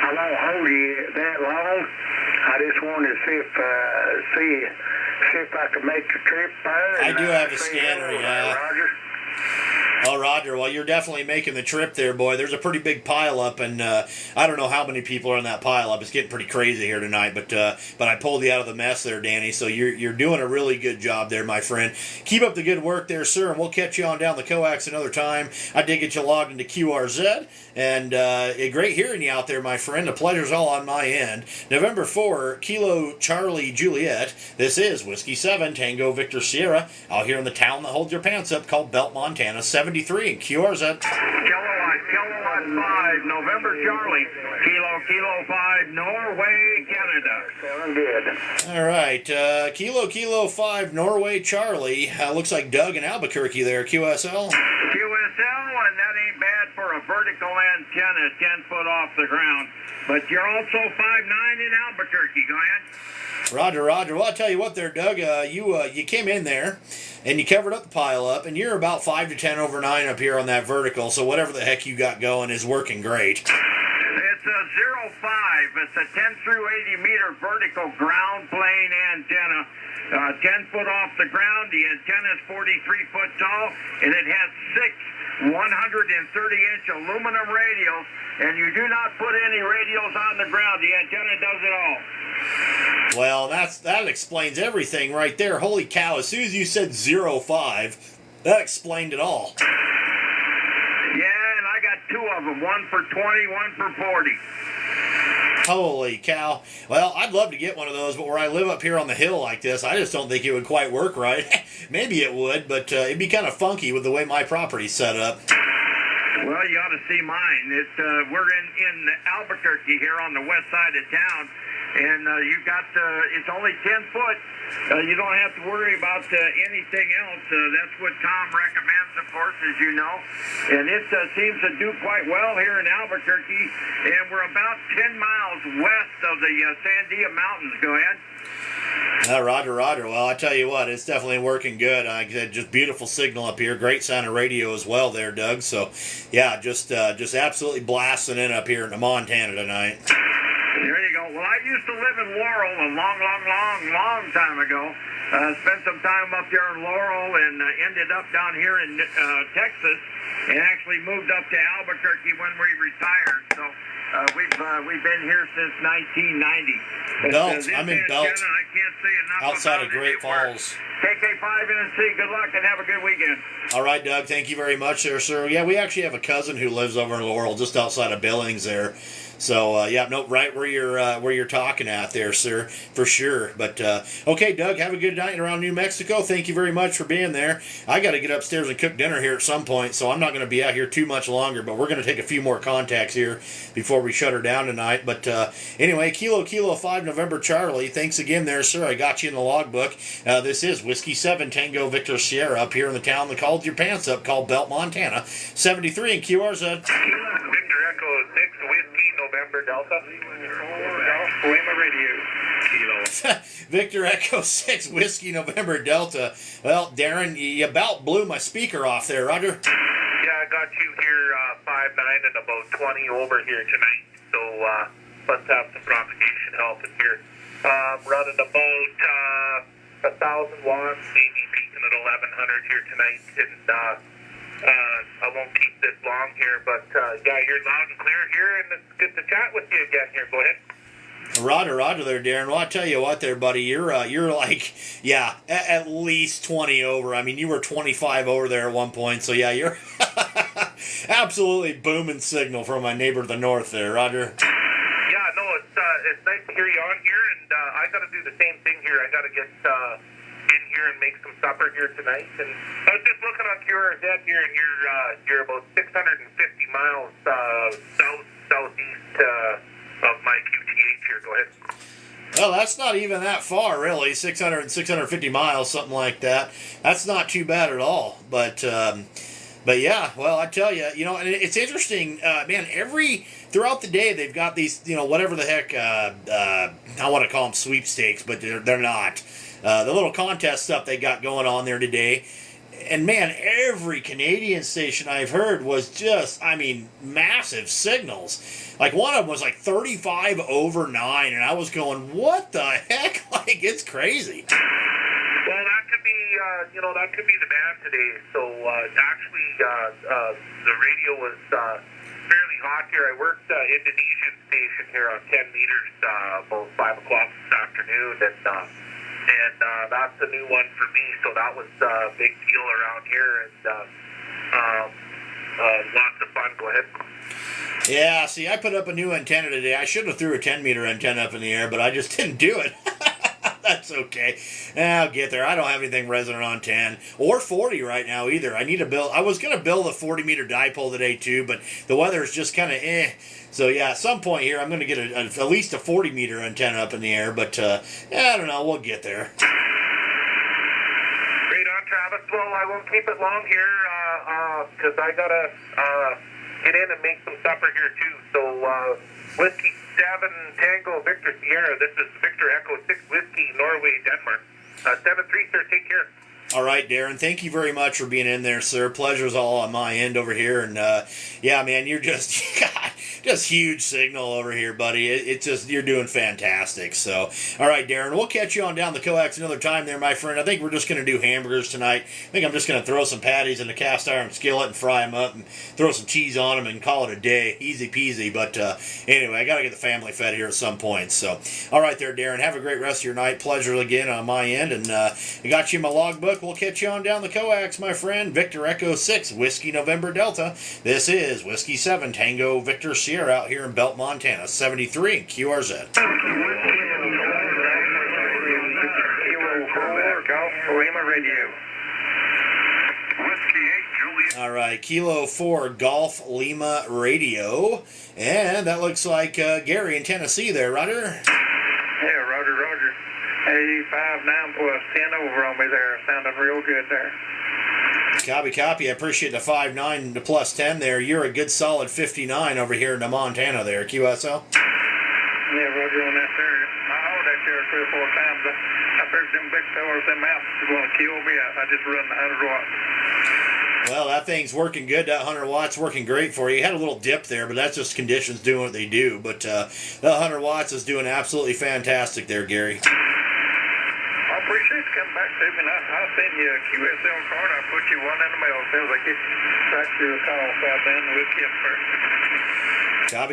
I won't hold you that long. I just wanted to see if I could make the trip there. I do have a scanner, yeah. Roger. Oh, Roger, well, you're definitely making the trip there, boy. There's a pretty big pile-up, and I don't know how many people are in that pile-up. It's getting pretty crazy here tonight, but I pulled you out of the mess there, Danny, so you're doing a really good job there, my friend. Keep up the good work there, sir, and we'll catch you on down the coax another time. I did get you logged into QRZ, and great hearing you out there, my friend. The pleasure's all on my end. November 4, Kilo Charlie Juliet. This is Whiskey 7 Tango Victor Sierra out here in the town that holds your pants up called Belt, Montana, 73 and QRZ. Kilowatt 5, November Charlie, Kilo 5, Norway, Canada. Sounding good. All right, Kilo 5, Norway Charlie. Looks like Doug in Albuquerque there, QSL. QSL QSL, and that ain't bad for a vertical antenna 10 foot off the ground. But you're also 5'9" in Albuquerque. Go ahead. Roger, Roger. Well, I'll tell you what there, Doug. You came in there, and you covered up the pile up, and you're about 5 to 10 over 9 up here on that vertical, so whatever the heck you got going is working great. It's a 0.5. It's a 10 through 80 meter vertical ground plane antenna. 10 foot off the ground. The antenna is 43 foot tall, and it has 6 130-inch aluminum radios, and you do not put any radios on the ground. The antenna does it all. Well, that explains everything right there. Holy cow, as soon as you said 0.5, that explained it all. Yeah, and I got 2 of them, one for 20, one for 40. Holy cow. Well, I'd love to get one of those, but where I live up here on the hill like this, I just don't think it would quite work right. Maybe it would, but it'd be kind of funky with the way my property's set up. Well, you ought to see mine. We're in Albuquerque here on the west side of town, and you've got, it's only 10 foot. You don't have to worry about anything else. That's what Tom recommends, of course, as you know. And it seems to do quite well here in Albuquerque, and we're about 10 miles west of the Sandia Mountains. Go ahead. Roger, Roger. Well, I tell you what, it's definitely working good. Just beautiful signal up here. Great sound of radio as well there, Doug. So, yeah, just absolutely blasting in up here in Montana tonight. There you go. Well, I used to live in Laurel a long time ago. Spent some time up there in Laurel and ended up down here in Texas, and actually moved up to Albuquerque when we retired. So we've been here since 1990. Belt. I'm in Belt. I can't say enough outside about of Great Falls. KK5NC, good luck and have a good weekend. All right, Doug, thank you very much there, sir. Yeah, we actually have a cousin who lives over in Laurel, just outside of Billings there. So, yeah, no, right where you're talking at there, sir, for sure. But, okay, Doug, have a good night around New Mexico. Thank you very much for being there. I got to get upstairs and cook dinner here at some point, so I'm not going to be out here too much longer, but we're going to take a few more contacts here before we shut her down tonight. But, anyway, Kilo 5 November Charlie, thanks again there, sir. I got you in the logbook. This is Whiskey 7 Tango Victor Sierra up here in the town that called your pants up, called Belt, Montana. 73 in QRZ. Victor Echo 6 Whiskey November Delta. Lima Radio. Kilo. Victor Echo 6 Whiskey November Delta. Well, Darren, you about blew my speaker off there, Roger. Yeah, I got you here 5'9" and about 20 over here tonight. So let's have some propagation helping here. Running about 1,000 watts, maybe peaking at 1,100 here tonight. And I won't keep this long here, but yeah, you're loud and clear here, and it's good to chat with you again here. Go ahead. Roger there, Darren. Well, I tell you what there, buddy, you're like, yeah, at least 20 over. I mean, you were 25 over there at one point, so yeah, you're absolutely booming signal from my neighbor to the north there, Roger. Yeah, no, it's nice to hear you on here, and I got to do the same thing here. I got to get in here and make some supper here tonight. And I was just looking on QRZ here, and you're about 650 miles southeast of my QTH here. Go ahead. Well, that's not even that far, really. 650 miles, something like that. That's not too bad at all. But yeah, well, I tell you, you know, and it's interesting, man, throughout the day, they've got these, you know, whatever the heck, I want to call them sweepstakes, but they're not. The little contest stuff they got going on there today. And man, every Canadian station I've heard was just, I mean, massive signals. Like one of them was like 35 over 9, and I was going, what the heck? Like, it's crazy. Well, that could be, that could be the band today. So actually, the radio was fairly hot here. I worked Indonesian station here on 10 meters about 5 o'clock this afternoon, and that's a new one for me, so that was a big deal around here, and lots of fun. Go ahead. Yeah, see, I put up a new antenna today. I should have threw a 10-meter antenna up in the air, but I just didn't do it. That's okay. I'll get there. I don't have anything resonant on 10 or 40 right now either. I need to build. I was going to build a 40-meter dipole today too, but the weather is just kind of So yeah, at some point here, I'm going to get at least a 40-meter antenna up in the air, but yeah, I don't know. We'll get there. Right on, Travis. well, I won't keep it long here, because I gotta get in and make some supper here too. So, Whiskey 7 Tango Victor Sierra. This is Victor Echo 6 Whiskey Norway Denmark. 7-3, sir. Take care. All right, Darren, thank you very much for being in there, sir. Pleasure's all on my end over here. And, yeah, man, you're just, God, just huge signal over here, buddy. It's just, you're doing fantastic. So, all right, Darren, we'll catch you on down the coax another time there, my friend. I think we're just going to do hamburgers tonight. I think I'm just going to throw some patties in a cast iron skillet and fry them up and throw some cheese on them and call it a day. Easy peasy. But, anyway, I got to get the family fed here at some point. So, all right there, Darren. Have a great rest of your night. Pleasure again on my end. And, I got you in my logbook. We'll catch you on down the coax, my friend. Victor Echo 6, Whiskey November Delta. This is Whiskey 7, Tango Victor Sierra out here in Belt, Montana. 73 and QRZ. Lima Radio. Whiskey 8, Juliet. All right, Kilo 4, Golf Lima Radio. And that looks like Gary in Tennessee there, Roger. Yeah, Roger. Hey, 5-9 plus 10 over on me there. Sounding real good there. Copy. I appreciate the 5-9 to plus 10 there. You're a good solid 59 over here in the Montana there, QSL. Yeah, Roger on that there. I hauled that there 3 or 4 times. I figured them big fellas, them out was going to kill me. I just run the 100 watts. Well, that thing's working good. That 100 watts working great for you. You had a little dip there, but that's just conditions doing what they do. But that 100 watts is doing absolutely fantastic there, Gary. I appreciate you coming back to me. And I'll send you a QSL card. I'll put you one in the mail as soon as I get back to your call. So I'll be in with you first.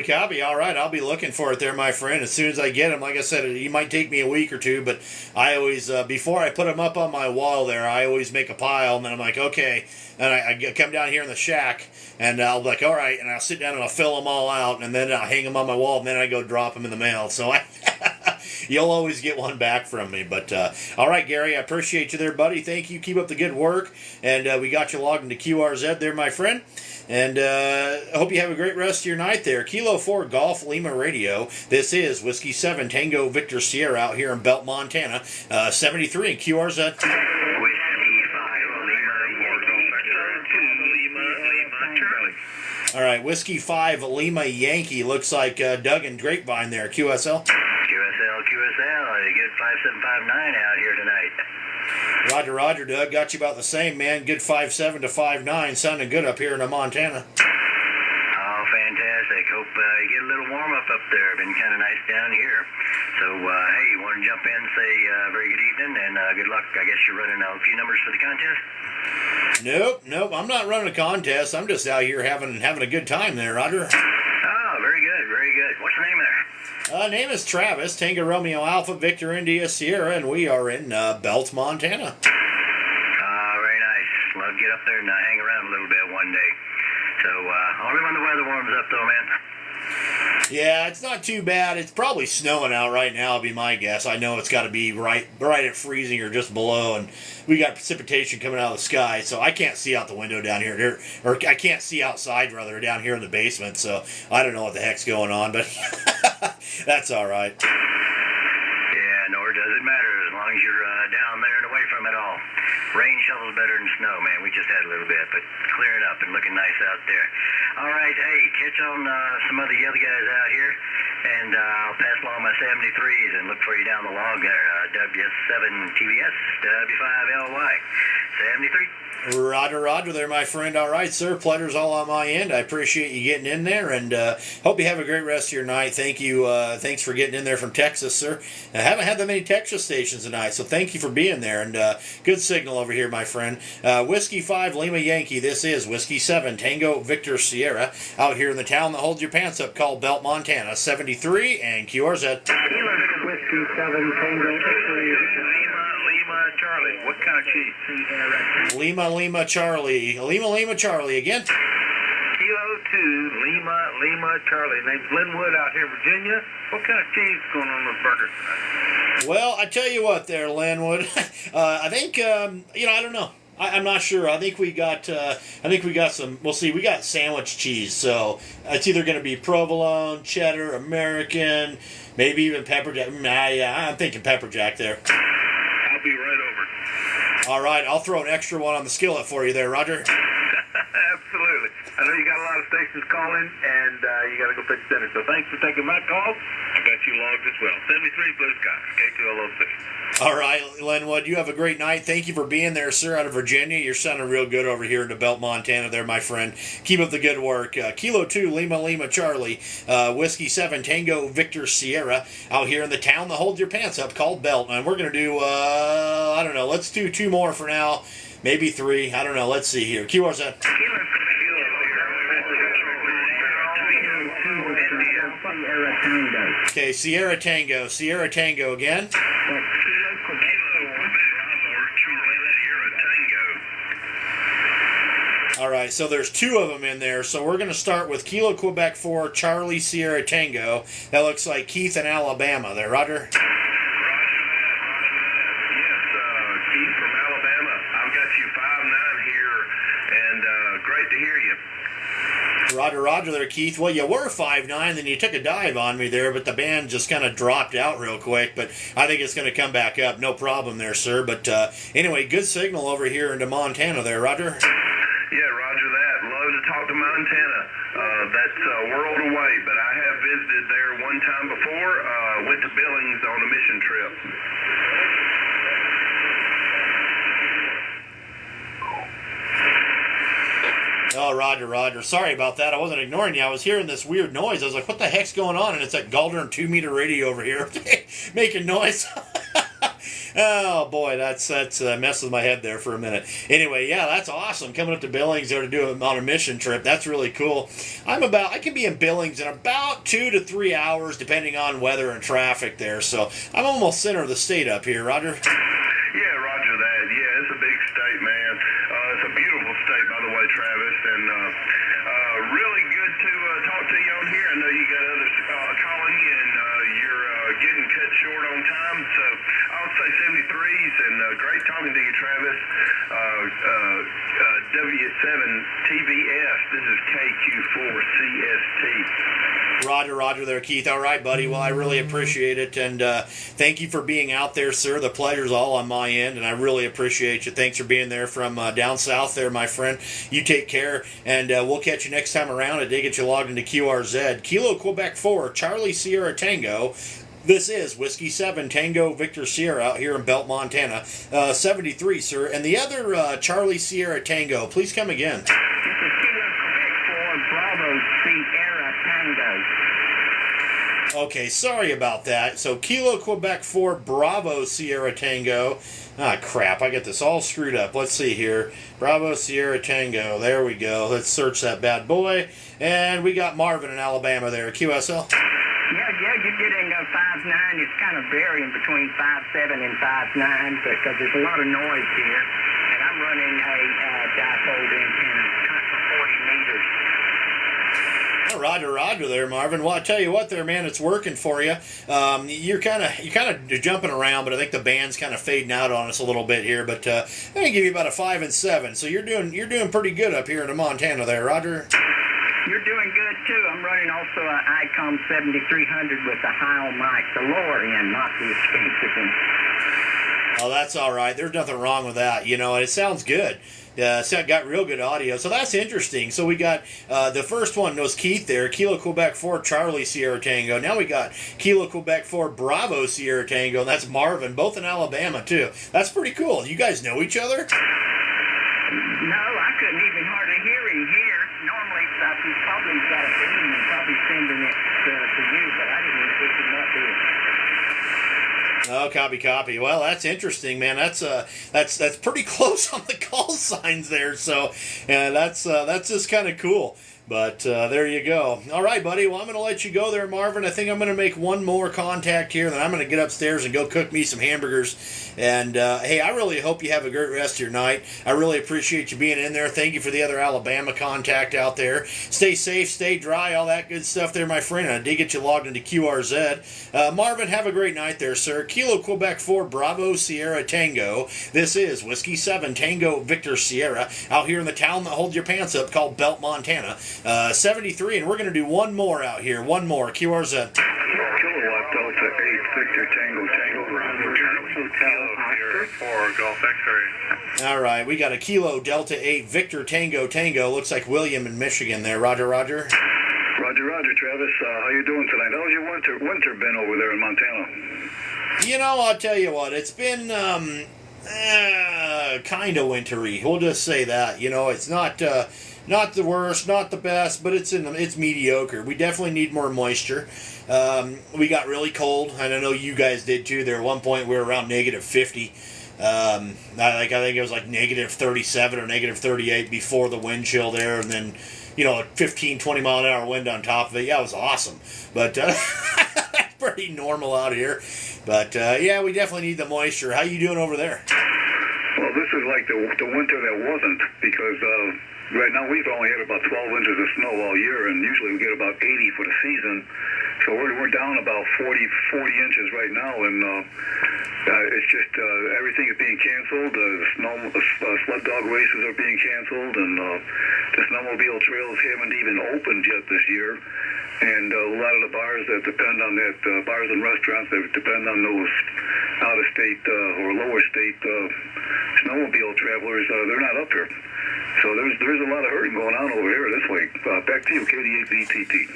Copy. All right, I'll be looking for it there, my friend. As soon as I get them, like I said, it might take me a week or two, but I always, before I put them up on my wall there, I always make a pile, and then I'm like, okay. And I come down here in the shack, and I'll be like, all right, and I'll sit down and I'll fill them all out, and then I'll hang them on my wall, and then I go drop them in the mail. So you'll always get one back from me. But all right, Gary, I appreciate you there, buddy. Thank you. Keep up the good work. And we got you logged into QRZ there, my friend. And I hope you have a great rest of your night there. Kilo 4 Golf Lima Radio. This is Whiskey 7 Tango Victor Sierra out here in Belt, Montana. 73 in QRZ. Whiskey 5, Lima, Charlie. All right, Whiskey 5 Lima Yankee. Looks like Doug and Grapevine there. QSL. QSL, a good 5759 out here tonight. Roger, Doug. Got you about the same, man. Good 5.7 to 5.9. Sounding good up here in Montana. Oh, fantastic. Hope you get a little warm up there. Been kind of nice down here. So, hey, you want to jump in and say very good evening and good luck. I guess you're running a few numbers for the contest? Nope. I'm not running a contest. I'm just out here having a good time there, Roger. Oh, very good. What's the name there? Name is Travis, Tango Romeo Alpha Victor India Sierra, and we are in Belt, Montana. Very nice. Love to get up there and hang around a little bit one day. So, only when the weather warms up, though, man. Yeah, it's not too bad. It's probably snowing out right now, would be my guess. I know it's got to be right at freezing or just below, and we got precipitation coming out of the sky, so I can't see out the window down here, or I can't see outside, rather, down here in the basement, so I don't know what the heck's going on, but that's all right. Yeah, nor does it matter as long as you're down there and away from it all. Rain shovels better than snow, man. We just had a little bit, but clearing up and looking nice out there. All right, hey, catch on some of the other guys out here, and I'll pass along my 73s and look for you down the log there. W7TBS, W5LY, 73. Roger there, my friend. All right, sir. Pleasure's all on my end. I appreciate you getting in there, and hope you have a great rest of your night. Thank you. Thanks for getting in there from Texas, sir. I haven't had that many Texas stations tonight, so thank you for being there, and good signal over here, my friend. Whiskey 5 Lima Yankee. This is Whiskey 7 Tango Victor Sierra out here in the town that holds your pants up called Belt, Montana. 73 and QRZ. Whiskey 7 Tango Victory. Charlie, what kind of cheese? Lima Charlie again. Kilo 2, Lima Charlie. Name's Linwood out here in Virginia. What kind of cheese is going on with burgers tonight? Well, I tell you what there, Linwood. I think, I don't know. I'm not sure. I think we got some. We'll see. We got sandwich cheese, so it's either going to be provolone, cheddar, American, maybe even pepper jack. Yeah, I'm thinking pepper jack there. I'll be right over. All right, I'll throw an extra one on the skillet for you there, Roger. Absolutely. I know you got a lot of stations calling, and you got to go pitch center. So thanks for taking my call. I got you logged as well. 73 Blue Sky, K2LOC. All right, Lenwood, you have a great night. Thank you for being there, sir, out of Virginia. You're sounding real good over here in the Belt, Montana there, my friend. Keep up the good work. Kilo 2, Lima Charlie, Whiskey 7, Tango Victor Sierra, out here in the town that holds your pants up called Belt. And we're going to do, I don't know, let's do 2 more for now. Maybe 3. I don't know. Let's see here. QRZ. Okay, Sierra Tango again. All right, so there's 2 of them in there. So we're going to start with Kilo Quebec 4, Charlie Sierra Tango. That looks like Keith in Alabama there, Roger. Yes, Keith from Alabama. I've got you 5'9" here, and great to hear you. Roger there, Keith. Well, you were 5'9", then you took a dive on me there, but the band just kind of dropped out real quick. But I think it's going to come back up. No problem there, sir. But anyway, good signal over here into Montana there, Roger. Yeah, roger that. Love to talk to Montana. That's a world away, but I have visited there one time before. Went to Billings on a mission trip. Oh, Roger. Sorry about that. I wasn't ignoring you. I was hearing this weird noise. I was like, what the heck's going on? And it's that Galdern 2-meter radio over here making noise. Oh, boy, that's messed with my head there for a minute. Anyway, yeah, that's awesome. Coming up to Billings there to do it on a mission trip. That's really cool. I can be in Billings in about 2 to 3 hours, depending on weather and traffic there. So I'm almost center of the state up here, Roger. Yeah, roger that. Yeah, it's a big state, man. It's a beautiful state, by the way, Travis, and really good to talk to you on here. I know you got others calling you, and you're getting cut short on time, so I'll say 73s, and great talking to you, Travis. W7TVS, this is KQ4CST. Roger there, Keith. All right, buddy. Well, I really appreciate it, and thank you for being out there, sir. The pleasure's all on my end, and I really appreciate you. Thanks for being there from down south there, my friend. You take care, and we'll catch you next time around. I did get you logged into QRZ. Kilo Quebec 4, Charlie Sierra Tango. This is Whiskey 7, Tango Victor Sierra out here in Belt, Montana. 73, sir. And the other Charlie Sierra Tango, please come again. This is Kilo Quebec 4, Bravo Sierra Tango. Okay, sorry about that. So Kilo Quebec 4, Bravo Sierra Tango. Ah, crap, I got this all screwed up. Let's see here. Bravo Sierra Tango. There we go. Let's search that bad boy. And we got Marvin in Alabama there. QSL. Yeah, you're getting 5'9". It's kind of varying between 5'7" and 5'9", because there's a lot of noise here. And I'm running a dipole antenna, for 40 meters. Oh, Roger there, Marvin. Well, I tell you what there, man, it's working for you. You're kind of jumping around, but I think the band's kind of fading out on us a little bit here. But I'm gonna give you about a 5 and 7. So you're doing pretty good up here in Montana there, Roger. You're doing good too. I'm running also an ICOM 7300 with the high mic, the lower end, not the expensive one. Oh, that's all right. There's nothing wrong with that. You know, it sounds good. So got real good audio. So that's interesting. So we got the first one was Keith there, Kilo Quebec 4, Charlie Sierra Tango. Now we got Kilo Quebec 4, Bravo Sierra Tango, and that's Marvin, both in Alabama too. That's pretty cool. You guys know each other? No, I couldn't even hardly hear him here. Normally, he's probably got a beam and probably sending it to you, but I didn't even pick him up here. Oh, copy. Well, that's interesting, man. That's pretty close on the call signs there. So, that's just kind of cool. But there you go. All right, buddy. Well, I'm going to let you go there, Marvin. I think I'm going to make one more contact here, then I'm going to get upstairs and go cook me some hamburgers. And, hey, I really hope you have a great rest of your night. I really appreciate you being in there. Thank you for the other Alabama contact out there. Stay safe, stay dry, all that good stuff there, my friend. I did get you logged into QRZ. Marvin, have a great night there, sir. Kilo Quebec 4, Bravo Sierra Tango. This is Whiskey 7, Tango Victor Sierra, out here in the town that holds your pants up called Belt, Montana. 73, and we're going to do one more out here. One more. QRZ. Kilowatt Delta 8, Victor Tango, Bravo, Charlie Hotel, Oscar. 4, Golf X-ray. All right, we got a Kilo Delta 8 Victor Tango Tango. Looks like William in Michigan there. Roger, Roger. Roger, Travis. How you doing tonight? How's your winter been over there in Montana? You know, I'll tell you what, it's been kind of wintry. We'll just say that. You know, it's not the worst, not the best, but it's mediocre. We definitely need more moisture. We got really cold, and I know you guys did too. There at one point we were around negative 50. I think it was like negative 37 or negative 38 before the wind chill there, and then, you know, a 15, 20 mile an hour wind on top of it. Yeah, it was awesome. But that's pretty normal out here. But yeah, we definitely need the moisture. How you doing over there? Well, this is like the winter that wasn't, because right now we've only had about 12 inches of snow all year, and usually we get about 80 for the season. So we're down about 40 inches right now, and it's just everything is being canceled. Sled dog races are being canceled, and the snowmobile trails haven't even opened yet this year. And a lot of the bars that depend on that, bars and restaurants that depend on those out-of-state or lower-state snowmobile travelers, they're not up here. So there's a lot of hurting going on over here this way. Back to you, KD8VTT.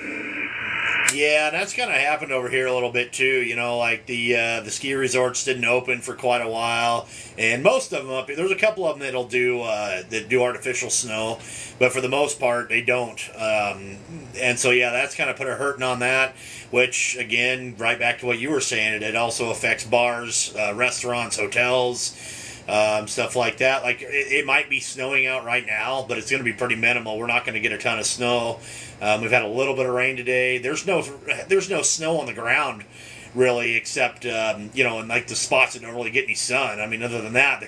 Yeah, that's kind of happened over here a little bit too. You know, like the ski resorts didn't open for quite a while, and most of them up here. There's a couple of them that'll do that do artificial snow, but for the most part they don't. And so yeah, that's kind of put a hurting on that. Which again, right back to what you were saying, it also affects bars, restaurants, hotels. Stuff like that. Like it might be snowing out right now, but it's going to be pretty minimal. We're not going to get a ton of snow. We've had a little bit of rain today. There's no snow on the ground really, except you know, in like the spots that don't really get any sun. I mean, other than that,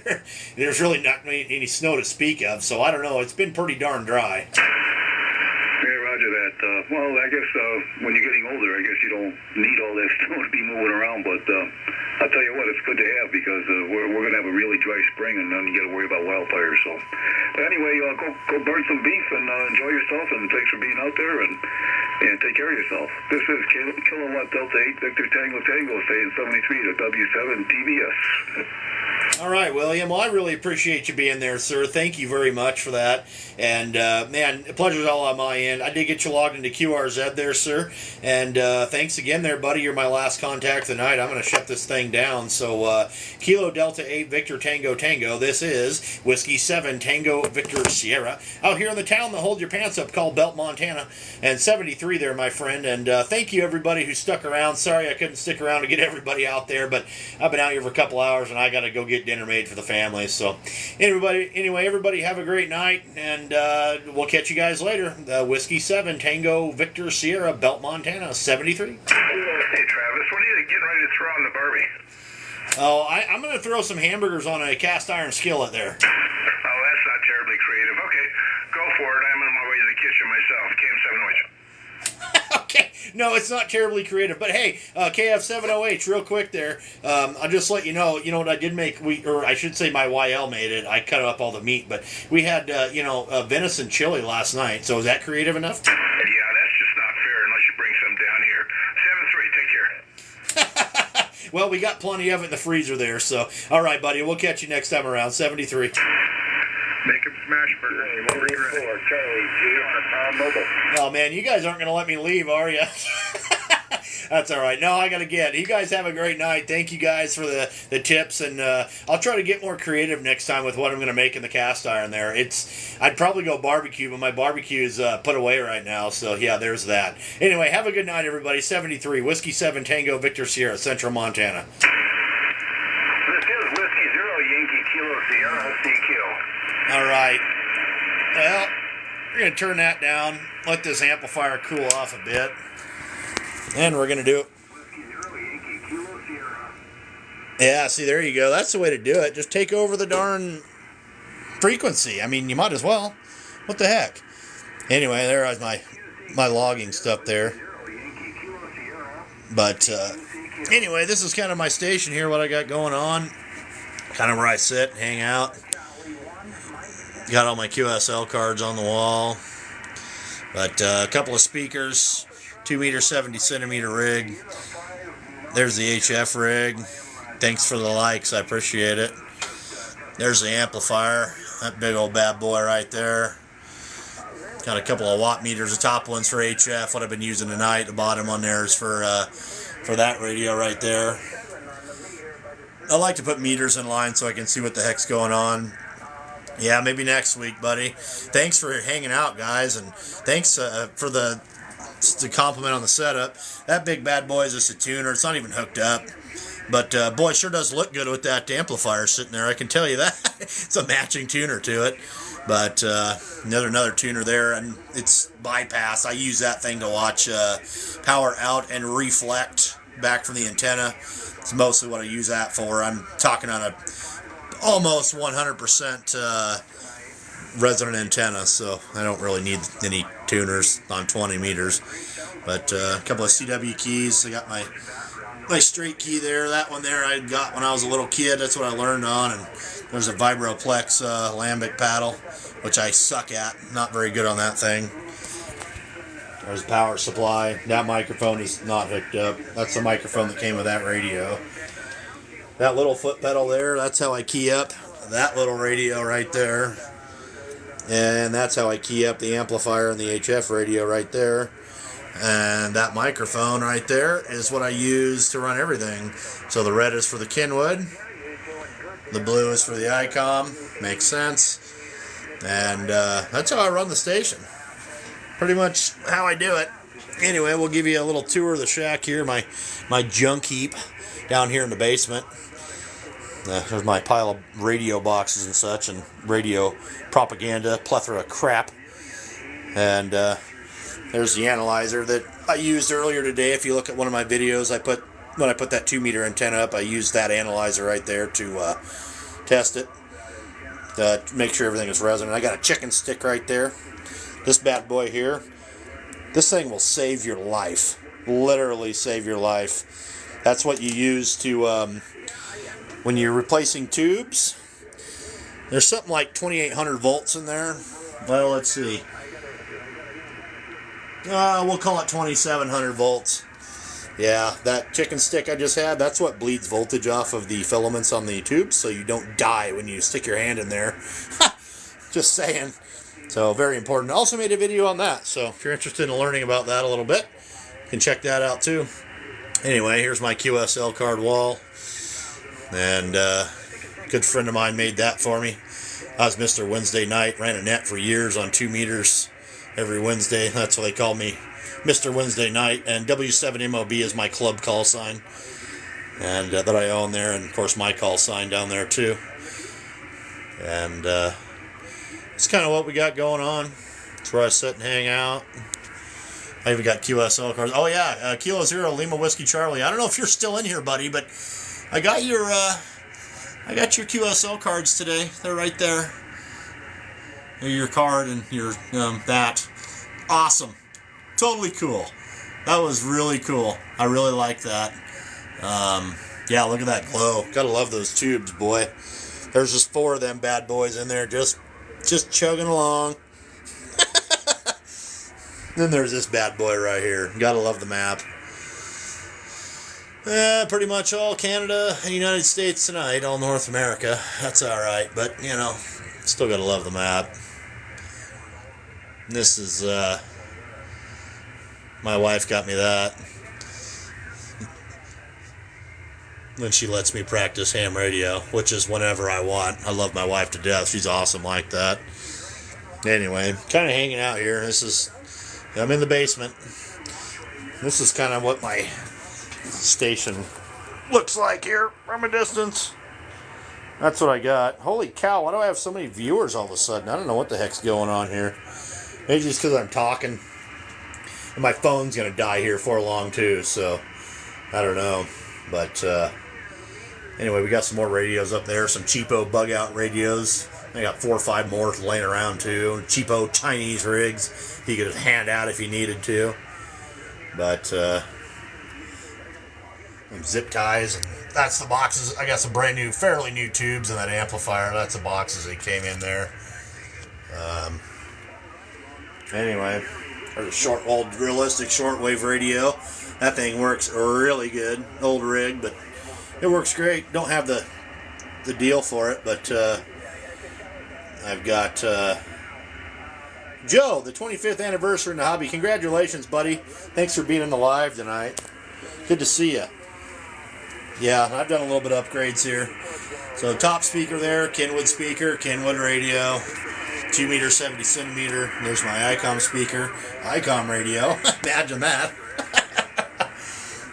there's really not any snow to speak of. So I don't know. It's been pretty darn dry. Yeah, roger that. Well, I guess when you're getting older, I guess you don't need all that snow to be moving around. But I'll tell you what, it's good to have, because we're going to have a really dry spring, and then you got to worry about wildfires. So, but anyway, go burn some beef and enjoy yourself. And thanks for being out there, and take care of yourself. This is Kilowatt Delta 8 Victor Tango Tango saying 73 to W7 TBS. All right, William. Well, I really appreciate you being there, sir. Thank you very much for that. And, man, pleasure's all on my end. I did get you logged into QRZ there, sir. And thanks again there, buddy. You're my last contact tonight. I'm going to shut this thing down. So, Kilo Delta 8 Victor Tango Tango. This is Whiskey 7 Tango Victor Sierra. Out here in the town that hold your pants up called Belt, Montana. And 73 there, my friend. And thank you, everybody who stuck around. Sorry I couldn't stick around to get everybody out there, but I've been out here for a couple hours, and I got to go get dinner made for the family. So everybody have a great night, and we'll catch you guys later. Whiskey 7 Tango Victor Sierra, Belt, Montana, 73. Hey, Travis, what are you getting ready to throw on the Barbie? Oh, I'm going to throw some hamburgers on a cast iron skillet there. Oh, that's not terribly creative. Okay, go for it. I'm on my way to the kitchen myself. KM7OH. Okay, no, it's not terribly creative, but hey, KF7OH, real quick there. I'll just let you know what I did make. Or I should say, my YL made it. I cut up all the meat, but we had venison chili last night. So is that creative enough? Yeah, that's just not fair unless you bring some down here. 7-3, take care. Well, we got plenty of it in the freezer there. So all right, buddy, we'll catch you next time around. 73. Make him smash burgers. Oh man, you guys aren't going to let me leave, are you? That's all right. No, I got to get. You guys have a great night. Thank you guys for the tips, and I'll try to get more creative next time with what I'm going to make in the cast iron there. I'd probably go barbecue, but my barbecue is put away right now, so yeah, there's that. Anyway, have a good night, everybody. 73, Whiskey 7 Tango Victor Sierra, Central Montana. This is Whiskey 0 Yankee Kilo Sierra CQ. All right. Well, we're going to turn that down, let this amplifier cool off a bit, and we're going to do it. Yeah, see, there you go. That's the way to do it. Just take over the darn frequency. I mean, you might as well. What the heck? Anyway, there was my logging stuff there. But anyway, this is kind of my station here, what I got going on. Kind of where I sit, hang out. Got all my QSL cards on the wall. But a couple of speakers, 2 meter, 70 centimeter rig. There's the HF rig. Thanks for the likes, I appreciate it. There's the amplifier, that big old bad boy right there. Got a couple of watt meters, the top one's for HF, what I've been using tonight. The bottom one there is for that radio right there. I like to put meters in line so I can see what the heck's going on. Yeah, maybe next week, buddy. Thanks for hanging out, guys, and thanks for the compliment on the setup. That big bad boy is just a tuner. It's not even hooked up. But, boy, it sure does look good with that amplifier sitting there. I can tell you that. It's a matching tuner to it. But another tuner there, and it's bypass. I use that thing to watch power out and reflect back from the antenna. It's mostly what I use that for. I'm talking on a almost 100% resonant antenna, so I don't really need any tuners on 20 meters. But a couple of CW keys. I got my straight key there. That one there I got when I was a little kid. That's what I learned on. And there's a Vibroplex lambic paddle, which I suck at. Not very good on that thing. There's a power supply. That microphone is not hooked up. That's the microphone that came with that radio. That little foot pedal there, that's how I key up that little radio right there. And that's how I key up the amplifier and the HF radio right there. And that microphone right there is what I use to run everything. So the red is for the Kenwood. The blue is for the ICOM. Makes sense. And that's how I run the station. Pretty much how I do it. Anyway, we'll give you a little tour of the shack here. My junk heap down here in the basement. There's my pile of radio boxes and such, and radio propaganda, plethora of crap. And there's the analyzer that I used earlier today. If you look at one of my videos, when I put that 2-meter antenna up, I used that analyzer right there to test it, to make sure everything is resonant. I got a chicken stick right there. This bad boy here, this thing will save your life. Literally save your life. That's what you use to, when you're replacing tubes. There's something like 2,800 volts in there. Well, let's see. We'll call it 2,700 volts. Yeah, that chicken stick I just had, that's what bleeds voltage off of the filaments on the tubes, so you don't die when you stick your hand in there. Just saying. So, very important. I also made a video on that, so if you're interested in learning about that a little bit, you can check that out too. Anyway, here's my QSL card wall. And a good friend of mine made that for me. I was Mr. Wednesday Night, ran a net for years on 2 meters every Wednesday. That's why they call me Mr. Wednesday Night. And W7MOB is my club call sign, and that I own there, and of course my call sign down there too. And it's kind of what we got going on. It's where I sit and hang out. I even got QSL cards. Oh yeah, Kilo Zero Lima Whiskey Charlie. I don't know if you're still in here, buddy, but I got your QSL cards today. They're right there. Your card and your that. Awesome. Totally cool. That was really cool. I really like that. Yeah, look at that glow. Gotta love those tubes, boy. There's just 4 of them bad boys in there, just chugging along. Then there's this bad boy right here. Gotta love the map. Pretty much all Canada and United States tonight, all North America. That's alright, but, you know, still gotta love the map. This is, my wife got me that when she lets me practice ham radio, which is whenever I want. I love my wife to death. She's awesome like that. Anyway, kind of hanging out here. I'm in the basement. This is kind of what my station looks like here from a distance. That's what I got. Holy cow, why do I have so many viewers all of a sudden? I don't know what the heck's going on here. Maybe just because I'm talking. And my phone's going to die here for long too, so I don't know. But anyway, we got some more radios up there, some cheapo bug out radios. I got 4 or 5 more laying around too. Cheapo Chinese rigs you could hand out if you needed to. But zip ties, and that's the boxes. I got some brand new, fairly new tubes in that amplifier. That's the boxes that came in there. Anyway, there's a old realistic shortwave radio. That thing works really good. Old rig, but it works great. Don't have the the deal for it, but I've got Joe, the 25th anniversary in the hobby. Congratulations, buddy. Thanks for being in the live tonight. Good to see you. Yeah, I've done a little bit of upgrades here. So top speaker there, Kenwood speaker, Kenwood radio, 2 meter, 70 centimeter. There's my ICOM speaker, ICOM radio. Imagine that.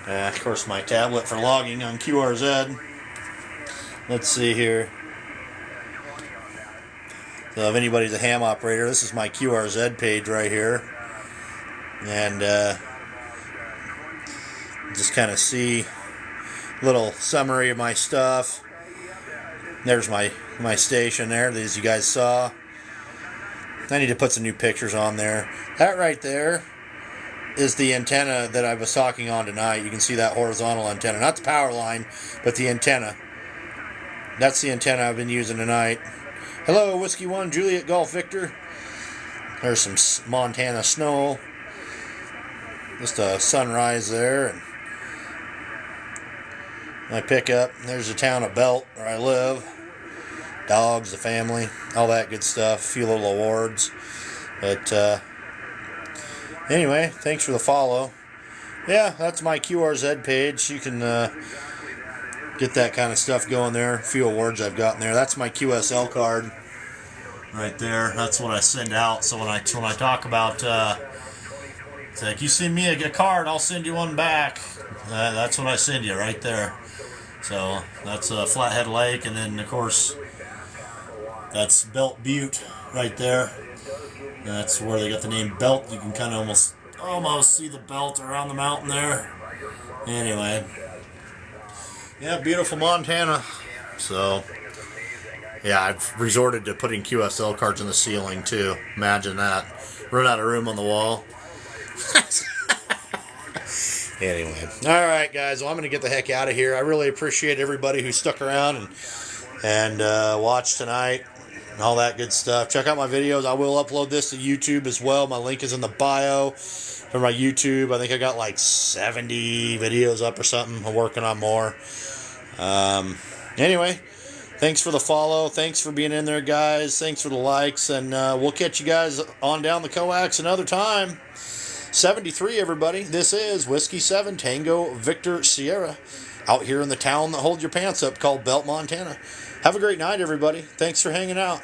Of course, my tablet for logging on QRZ. Let's see here. So if anybody's a ham operator, this is my QRZ page right here. And just kind of see a little summary of my stuff. There's my station there, as you guys saw. I need to put some new pictures on there. That right there is the antenna that I was talking on tonight. You can see that horizontal antenna. Not the power line, but the antenna. That's the antenna I've been using tonight. Hello, Whiskey 1, Juliet Golf Victor. There's some Montana snow. Just a sunrise there. And my pickup. There's the town of Belt where I live. Dogs, the family, all that good stuff. A few little awards. But anyway, thanks for the follow. Yeah, that's my QRZ page. You can get that kind of stuff going there. A few awards I've gotten there. That's my QSL card right there. That's what I send out. So when I talk about it's like, you send me a card, I'll send you one back. That's what I send you right there. So that's Flathead Lake, and then of course that's Belt Butte right there. That's where they got the name Belt. You can kind of almost see the belt around the mountain there. Anyway, yeah, beautiful Montana. So yeah, I've resorted to putting QSL cards in the ceiling too. Imagine that. Run out of room on the wall. Anyway, all right, guys. Well, I'm going to get the heck out of here. I really appreciate everybody who stuck around and watched tonight and all that good stuff. Check out my videos. I will upload this to YouTube as well. My link is in the bio for my YouTube. I think I got like 70 videos up or something. I'm working on more. Anyway, thanks for the follow. Thanks for being in there, guys. Thanks for the likes, and we'll catch you guys on down the coax another time. 73, everybody. This is Whiskey 7 Tango Victor Sierra out here in the town that holds your pants up called Belt, Montana. Have a great night, everybody. Thanks for hanging out.